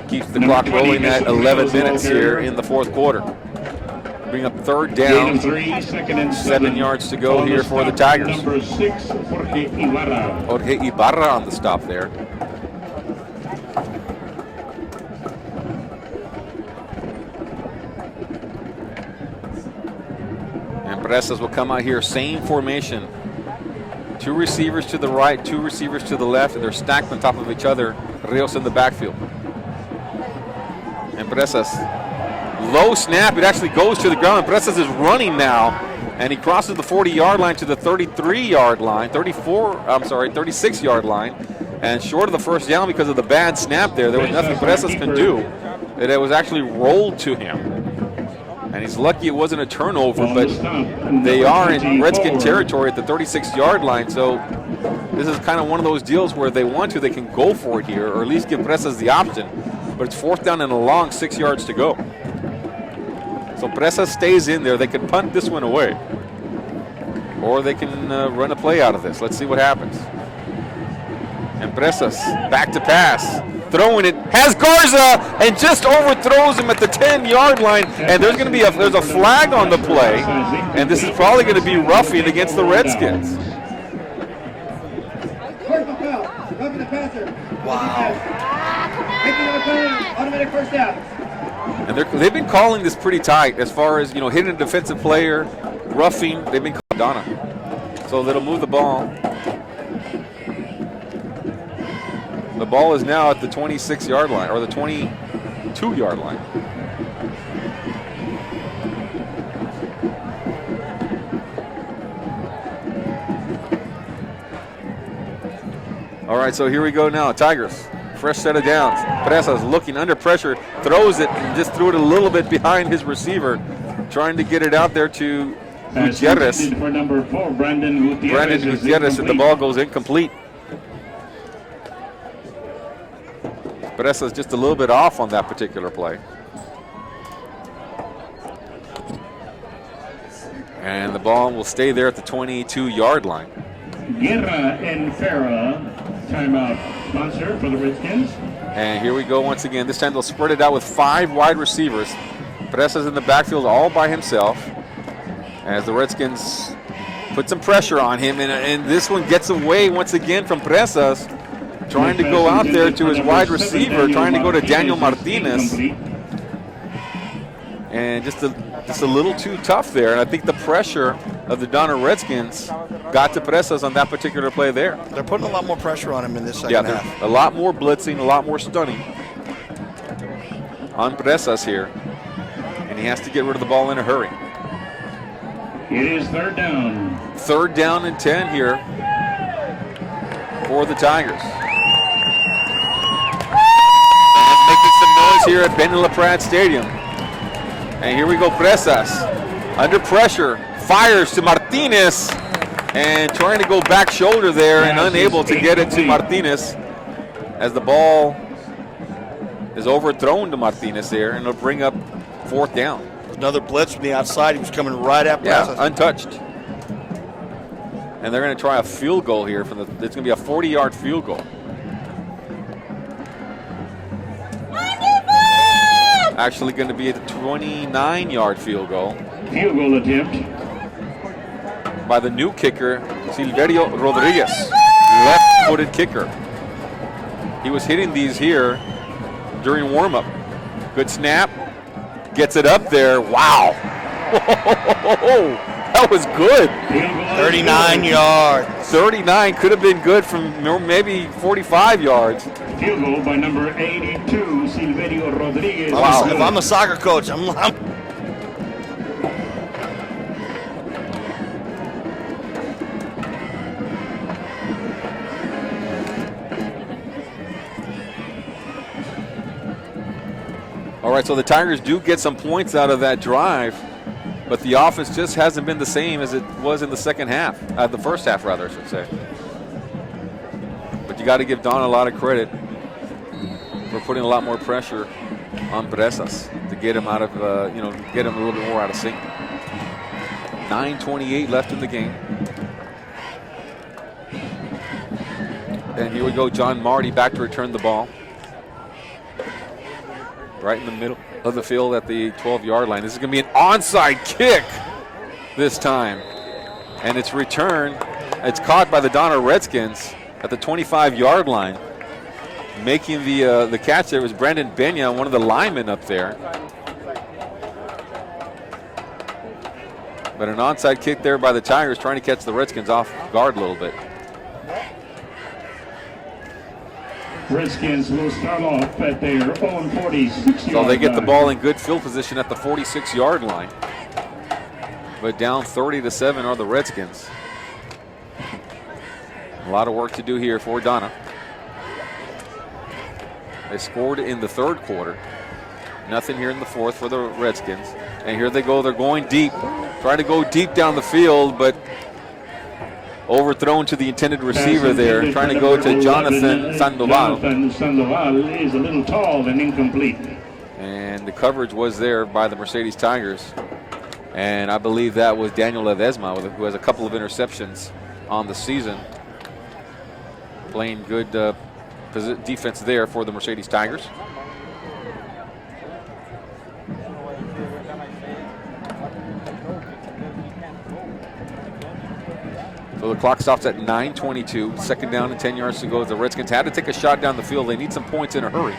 Keeps the clock rolling at 11 minutes here in the fourth quarter. Bring up third down. 7 yards to go here for the Tigers. Number 6, Jorge Ibarra. Jorge Ibarra on the stop there. And Presas will come out here, same formation. 2 receivers to the right, 2 receivers to the left, and they're stacked on top of each other. Rios in the backfield. And Presas, low snap, it actually goes to the ground. Presas is running now, and he crosses the 40-yard line to the 33-yard line, 36-yard line, and short of the first down because of the bad snap there. There was nothing Presas can do. It was actually rolled to him. And he's lucky it wasn't a turnover, but they are in Redskin territory at the 36-yard line, so this is kind of one of those deals where they want to, they can go for it here, or at least give Presas the option. But it's fourth down and a long 6 yards to go. So Presas stays in there. They can punt this one away, or they can run a play out of this. Let's see what happens. And Presas back to pass, throwing it, has Garza, and just overthrows him at the 10-yard line. And there's going to be there's a flag on the play, and this is probably going to be roughing against the Redskins. Wow. Automatic first down. And they've been calling this pretty tight as far as, hitting a defensive player, roughing. They've been calling Donna. So they'll move the ball. The ball is now at the 26-yard line, or the 22-yard line. All right, so here we go now. Tigers. Fresh set of downs. Presas looking under pressure, throws it, and just threw it a little bit behind his receiver, trying to get it out there to Gutierrez. For number 4, Brandon Gutierrez, and the ball goes incomplete. Presas just a little bit off on that particular play. And the ball will stay there at the 22-yard line. Guerra and Farah, timeout sponsor for the Redskins. And here we go once again. This time they'll spread it out with 5 wide receivers. Presas in the backfield all by himself as the Redskins put some pressure on him. And this one gets away once again from Presas, trying to go out there to his wide receiver, trying to go to Daniel Martinez. And just a little too tough there. And I think the pressure of the Donna Redskins got to Presas on that particular play there. They're putting a lot more pressure on him in this second half. A lot more blitzing, a lot more stunning on Presas here. And he has to get rid of the ball in a hurry. It is third down. 3rd down and 10 here for the Tigers. And making some noise here at Ben LaPrade Stadium. And here we go, Presas. Under pressure, fires to Martinez. And trying to go back shoulder there and unable to get it to Martinez as the ball is overthrown to Martinez there, and it'll bring up 4th down. Another blitz from the outside. He was coming right at Presas. Yeah, untouched. And they're going to try a field goal here. It's going to be a 40-yard field goal. Actually going to be a 29-yard field goal. Field goal attempt by the new kicker, Silverio Rodriguez, left-footed kicker. He was hitting these here during warm-up. Good snap. Gets it up there. Wow. That was good. 39 yards. 39 could have been good from maybe 45 yards. Field goal by number 82, Silverio Rodriguez. Wow. If I'm a soccer coach, I'm All right, so the Tigers do get some points out of that drive, but the offense just hasn't been the same as it was in the second half, the first half rather, I should say. But you got to give Donna a lot of credit for putting a lot more pressure on Presas to get him out of, get him a little bit more out of sync. 9:28 left in the game. And here we go, John Marty back to return the ball. Right in the middle of the field at the 12-yard line. This is going to be an onside kick this time. And it's returned. It's caught by the Donna Redskins at the 25-yard line. Making the catch there was Brandon Benya, one of the linemen up there. But an onside kick there by the Tigers, trying to catch the Redskins off guard a little bit. Redskins will start off at their own 46-yard So they get the line. ball in good field position at the 46-yard line. But down 30-7 are the Redskins. A lot of work to do here for Donna. They scored in the 3rd quarter. Nothing here in the 4th for the Redskins. And here they go. They're going deep. Trying to go deep down the field, but overthrown to the intended receiver there, trying to go to Jonathan Sandoval. Jonathan Sandoval is a little tall and incomplete. And the coverage was there by the Mercedes Tigers. And I believe that was Daniel Ledesma, who has a couple of interceptions on the season. Playing good defense there for the Mercedes Tigers. So the clock stops at 9:22. 2nd down and 10 yards to go. The Redskins had to take a shot down the field. They need some points in a hurry.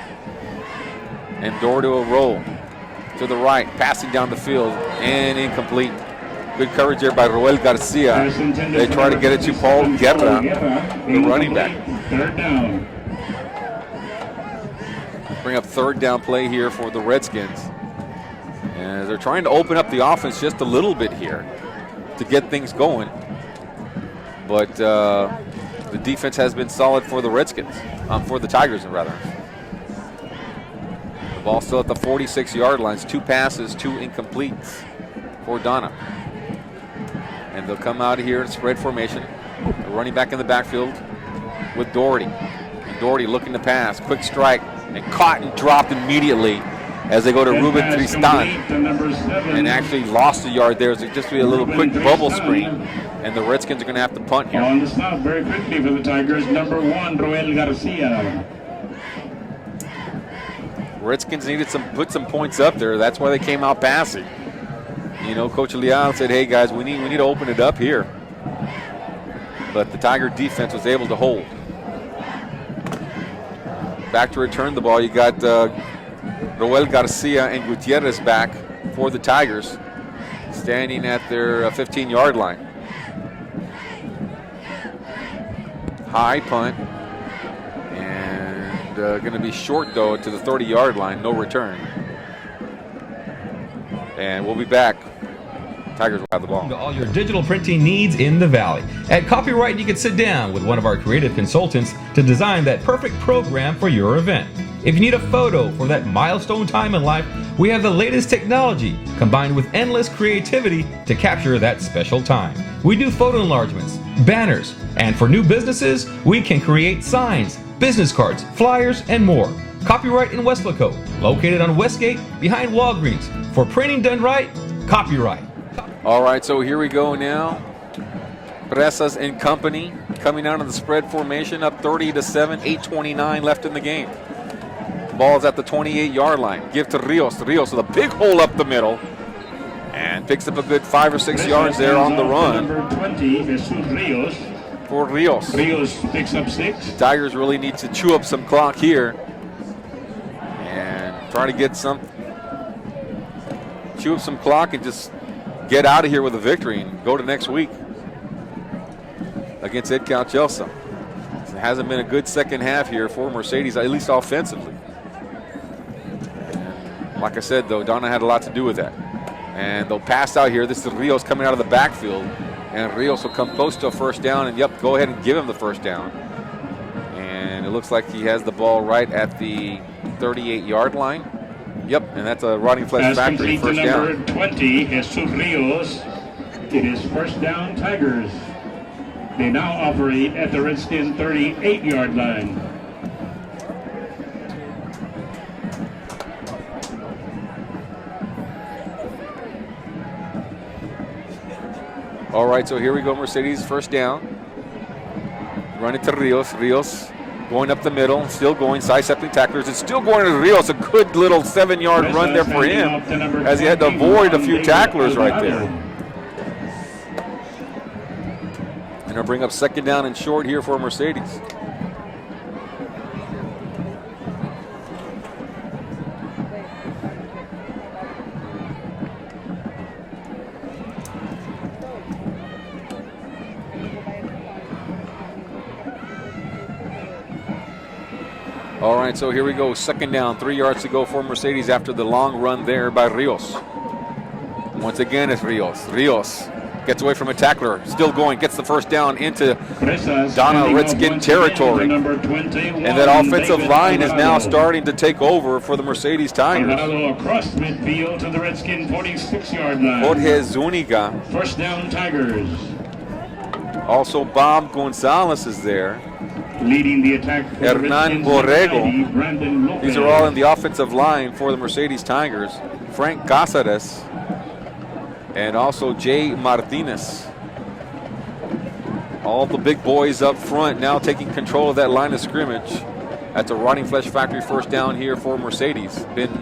And Doherty will roll to the right, passing down the field, and incomplete. Good coverage there by Roel Garcia. They try to get it to Paul Guerra, the running back. 3rd down. Bring up 3rd down play here for the Redskins. And they're trying to open up the offense just a little bit here to get things going. But the defense has been solid for the Redskins, for the Tigers, rather. The ball still at the 46-yard lines. 2 passes, 2 incompletes for Donna. And they'll come out here in spread formation. They're running back in the backfield with Doherty. And Doherty looking to pass. Quick strike. And caught and dropped immediately as they go to Ruben Tristan. And actually lost a yard there. So just be a little quick bubble screen. And the Redskins are going to have to punt here. On the stop very quickly for the Tigers, number 1, Roel Garcia. Redskins needed put some points up there. That's why they came out passing. You know, Coach Leal said, hey guys, we need to open it up here. But the Tiger defense was able to hold. Back to return the ball, you got Roel Garcia and Gutierrez back for the Tigers, standing at their 15-yard line. High punt, and going to be short though to the 30-yard line, no return. And we'll be back. Tigers will have the ball. To all your digital printing needs in the Valley. At Copyright, you can sit down with one of our creative consultants to design that perfect program for your event. If you need a photo for that milestone time in life, we have the latest technology combined with endless creativity to capture that special time. We do photo enlargements, banners, and for new businesses, we can create signs, business cards, flyers, and more. Copyright in Weslaco, located on Westgate behind Walgreens. For printing done right, Copyright. All right, so here we go now. Presas and company coming out of the spread formation, up 30-7, 8:29 left in the game. Ball's at the 28-yard line. Give to Rios. Rios with a big hole up the middle. And picks up a good 5 or 6 yards there on the run. Number 20, Jesus Rios. For Rios. Rios picks up 6. The Tigers really need to chew up some clock here. And try to get chew up some clock and just get out of here with a victory and go to next week against Edcal Chelsea. It hasn't been a good second half here for Mercedes, at least offensively. And like I said, though, Donna had a lot to do with that. And they'll pass out here. This is Rios coming out of the backfield. And Rios will come close to a first down. And, yep, go ahead and give him the first down. And it looks like he has the ball right at the 38-yard line. Yep, and that's a Rotting Flesh Factory first down. Number 20, Jesus Rios. It is first down Tigers. They now operate at the Redskin 38-yard line. All right, so here we go, Mercedes, first down. Run it to Rios. Rios going up the middle, still going, sidestepping tacklers. It's still going to Rios. A good little 7-yard run there for him as he had to avoid a few tacklers right there. And they'll bring up second down and short here for Mercedes. All right, so here we go. Second down, 3 yards to go for Mercedes after the long run there by Rios. Once again, it's Rios. Rios gets away from a tackler, still going, gets the first down into Donna Redskin territory. And that offensive line is now starting to take over for the Mercedes Tigers. Across midfield to the Redskin 46-yard line. Jorge Zuniga. First down Tigers. Also Bob Gonzalez is there. Leading the attack. Hernan Borrego. These are all in the offensive line for the Mercedes Tigers. Frank Cáceres and also Jay Martinez. All the big boys up front now taking control of that line of scrimmage. That's a Rotting Flesh Factory first down here for Mercedes. Been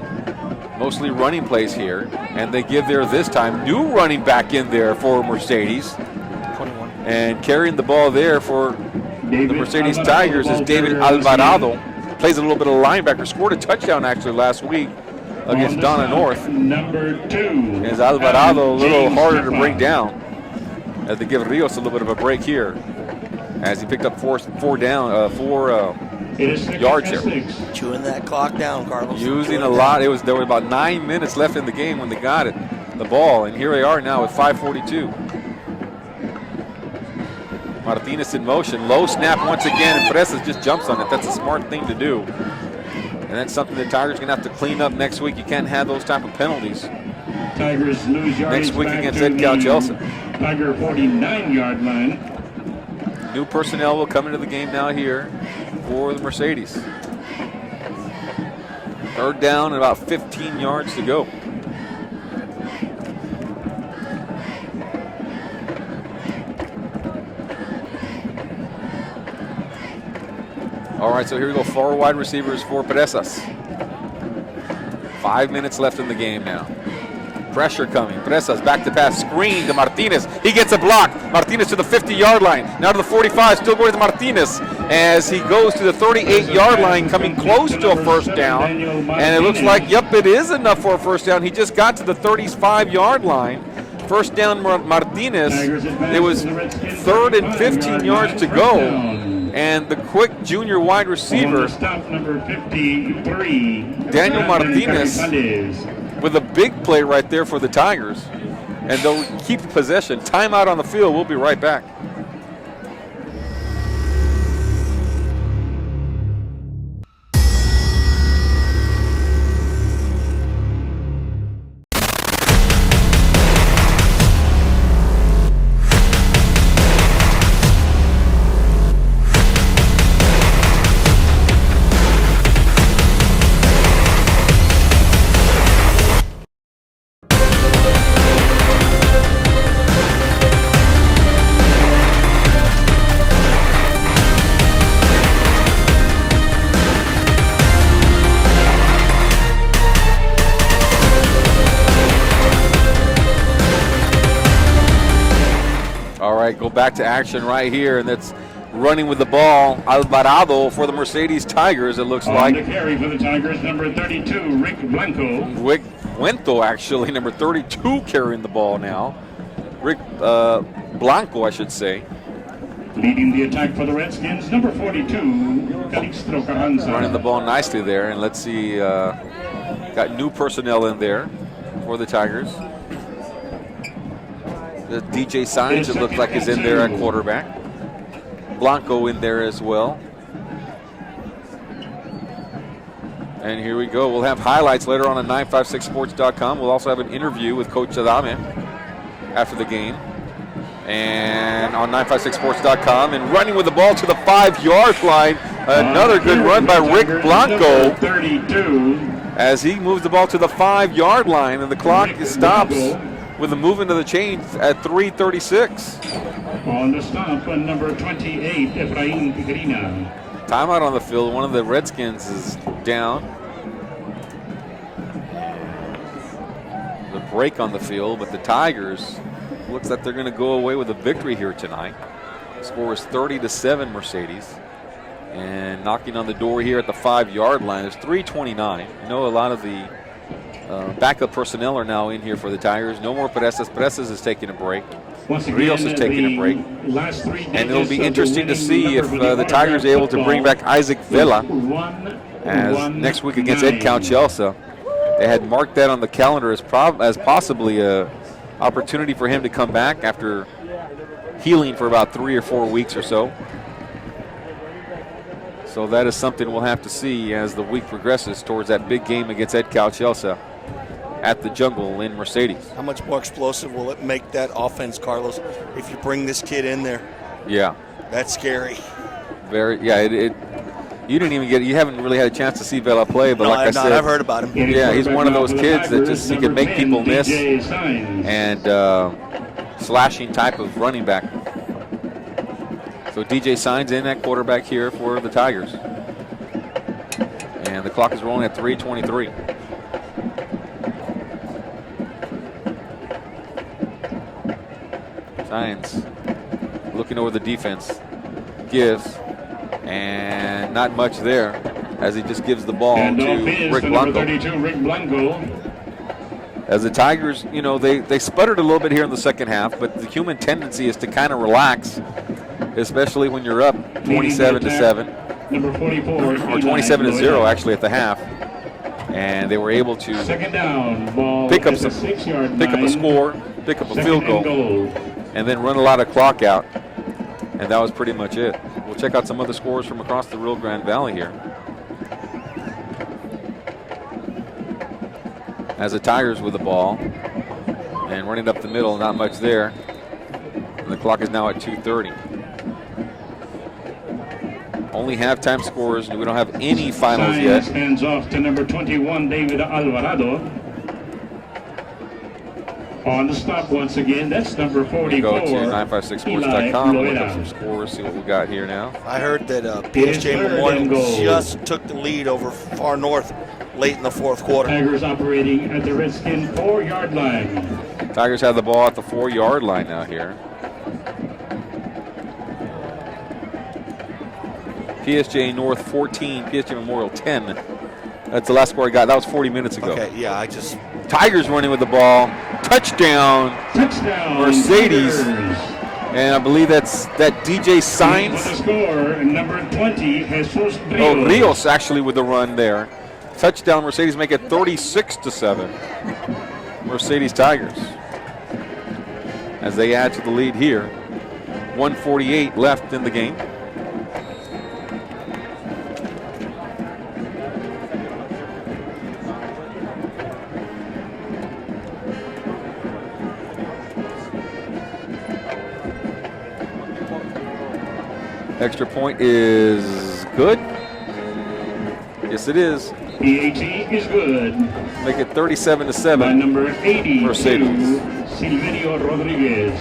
mostly running plays here, and they give there this time new running back in there for Mercedes. 21. And carrying the ball there for the Mercedes Tigers is David Alvarado. Plays a little bit of linebacker. Scored a touchdown actually last week against Donna North. Number 2. Is Alvarado a little harder to bring down as they give Rios a little bit of a break here as he picked up four yards here. Chewing that clock down, Carlos. Using a lot. There were about 9 minutes left in the game when they got the ball, and here they are now at 5:42. Martinez in motion. Low snap once again, and Presas just jumps on it. That's a smart thing to do. And that's something the Tigers are going to have to clean up next week. You can't have those type of penalties. Tigers lose yards next week back against to Edcal Chelsea. Tiger 49-yard line. New personnel will come into the game now here for the Mercedes. Third down and about 15 yards to go. All right, so here we go. 4 wide receivers for Presas. 5 minutes left in the game now. Pressure coming. Presas back to pass. Screen to Martinez. He gets a block. Martinez to the 50-yard line. Now to the 45. Still going to Martinez as he goes to the 38-yard line, coming close to a first down. And it looks like, yep, it is enough for a first down. He just got to the 35-yard line. First down, Martinez. It was 3rd and 15 yards to go. And the quick junior wide receiver, number 53, Daniel Martinez, with a big play right there for the Tigers. And they'll keep possession. Timeout on the field. We'll be right back. Go back to action right here, and that's running with the ball. Alvarado for the Mercedes Tigers, it looks like. On the carry for the Tigers, number 32, Rick Blanco. Rick Cuento, actually, number 32, carrying the ball now. Rick Blanco, I should say. Leading the attack for the Redskins, number 42, Calixto Carranza. Running the ball nicely there, and let's see, got new personnel in there for the Tigers. The DJ Signs, it looks like, is in there at quarterback. Blanco in there as well. And here we go. We'll have highlights later on 956sports.com. We'll also have an interview with Coach Adame after the game. And on 956sports.com. And running with the ball to the 5-yard line. Another good run by Rick Blanco. 32. As he moves the ball to the 5-yard line, and the clock stops with the movement of the chains at 3:36. On the stop, number 28, Efrain Tigrina. Timeout on the field. One of the Redskins is down. The break on the field, but the Tigers, looks like they're going to go away with a victory here tonight. The score is 30-7 Mercedes. And knocking on the door here at the 5-yard line is 3:29. You know, a lot of the backup personnel are now in here for the Tigers. No more Presas. Presas is taking a break. Rios is taking a break. And it'll be interesting to see if the Tigers are able to bring back Isaac Vela, as next week against Edcal Chelsea. They had marked that on the calendar as possibly a opportunity for him to come back after healing for about 3 or 4 weeks or so. So that is something we'll have to see as the week progresses towards that big game against Edcal Chelsea at the Jungle in Mercedes. How much more explosive will it make that offense, Carlos, if you bring this kid in there? Yeah. That's scary. Very, yeah. You haven't really had a chance to see Vela play, but no, like I said, I've heard about him. Yeah, he's one of those kids that just, he can make people miss, and slashing type of running back. So DJ Signs in at quarterback here for the Tigers. And the clock is rolling at 3:23. Signs looking over the defense. Gives. And not much there as he just gives the ball to Rick Blanco. 32, Rick Blanco. As the Tigers, you know, they sputtered a little bit here in the second half, but the human tendency is to kind of relax, especially when you're up 27-7. Number 44. Or 27-0 actually at the half. And they were able to second down, ball pick up a score, pick up a field goal, and then run a lot of clock out. And that was pretty much it. We'll check out some other scores from across the Rio Grande Valley here. As the Tigers with the ball and running up the middle, not much there. And the clock is now at 2:30. Only halftime scores. We don't have any finals yet. Hands off to number 21, David Alvarado. On the stop once again, that's number 44. Go to 956sports.com, look up some scores, see what we got here now. I heard that PSG Memorial just took the lead over Far North late in the fourth quarter. Tigers operating at the Redskin 4-yard line. Tigers have the ball at the 4-yard line now here. PSG North 14, PSG Memorial 10. That's the last score I got. That was 40 minutes ago. Okay, yeah, Tigers running with the ball. Touchdown. Mercedes. And I believe that's DJ Sainz. The score, number 20, Jesus Rios. Oh, Rios actually with the run there. Touchdown. Mercedes make it 36-7. Mercedes Tigers. As they add to the lead here. 1:48 left in the game. Extra point is good. Yes, it is. PAT is good. Make it 37-7. By number 80, Mercedes. Silverio Rodriguez.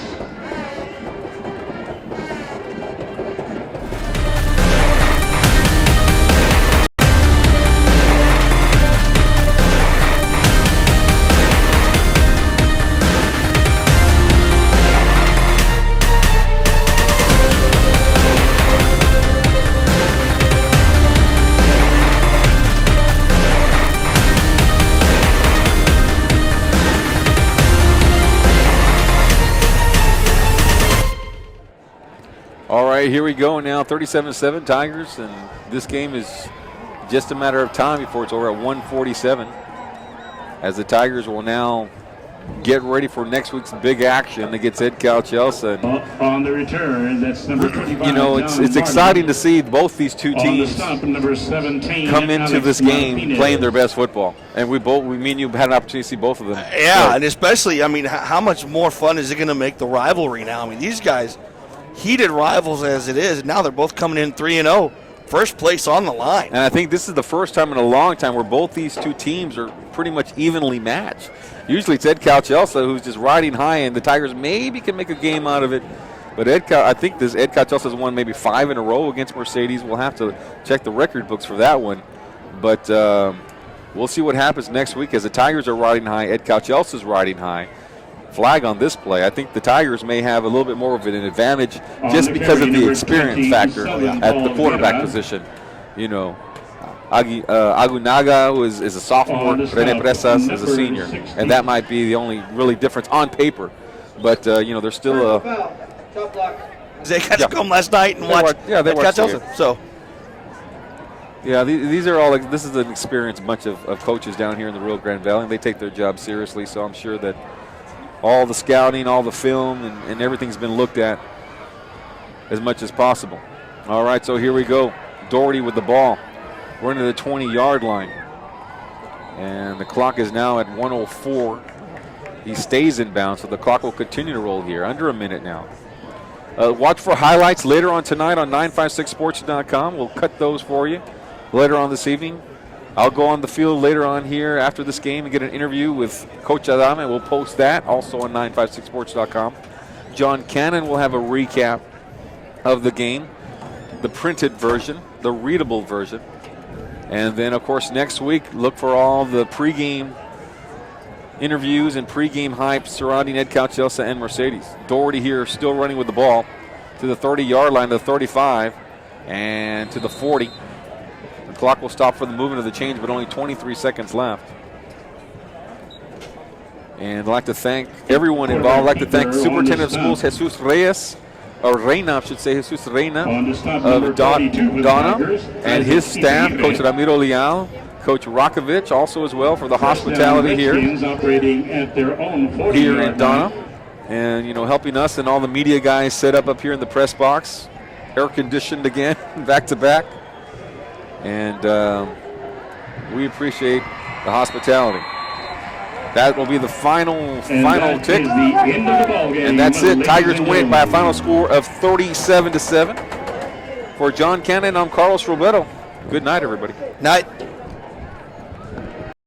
Here we go now, 37-7 Tigers, and this game is just a matter of time before it's over at 1:47. As the Tigers will now get ready for next week's big action against Ed Cal Chelsea. On the return, that's number 25. You know, it's exciting to see both these two teams number 17, come into this game playing their best football, and me and you had an opportunity to see both of them. Yeah, and especially, I mean, how much more fun is it going to make the rivalry now? I mean, these guys, heated rivals as it is, now they're both coming in 3-0, first place on the line. And I think this is the first time in a long time where both these two teams are pretty much evenly matched. Usually it's Ed Cal Chelsea who's just riding high, and the Tigers maybe can make a game out of it. But I think this Ed Cal Chelsea has won maybe 5 in a row against Mercedes. We'll have to check the record books for that one. But we'll see what happens next week as the Tigers are riding high, Ed Cal Chelsea is riding high. Flag on this play. I think the Tigers may have a little bit more of an advantage just because of the experience factor at the quarterback position. You know, Agunaga is a sophomore, Rene Presas is a senior, and that might be the only really difference on paper. But you know, there's still They got to come last night and watch. They watched Chelsea. So. Yeah, these are all. This is an experienced bunch of coaches down here in the Rio Grande Valley, and they take their job seriously. So I'm sure that all the scouting, all the film, and everything's been looked at as much as possible. All right, so here we go. Doherty with the ball. We're into the 20-yard line. And the clock is now at 1:04. He stays in bounds, so the clock will continue to roll here. Under a minute now. Watch for highlights later on tonight on 956sports.com. We'll cut those for you later on this evening. I'll go on the field later on here after this game and get an interview with Coach Adame, and we'll post that also on 956sports.com. John Cannon will have a recap of the game, the printed version, the readable version. And then, of course, next week, look for all the pregame interviews and pregame hype surrounding Ed Cal Chelsea and Mercedes. Doherty here still running with the ball to the 30-yard line, to the 35, and to the 40. The clock will stop for the movement of the change, but only 23 seconds left. And I'd like to thank everyone involved. I'd like to thank Superintendent of Schools Jesus Reyes, or Reina, I should say, Jesus Reina of Donna, and his staff, Coach Ramiro Leal, Coach Rakovich, also as well for the hospitality here in Donna, and helping us and all the media guys set up here in the press box, air conditioned again, back to back, and we appreciate the hospitality. That will be the final tick, and that's it. Tigers win by a final score of 37-7. For John Cannon, I'm Carlos Roberto. Good night, everybody. Night.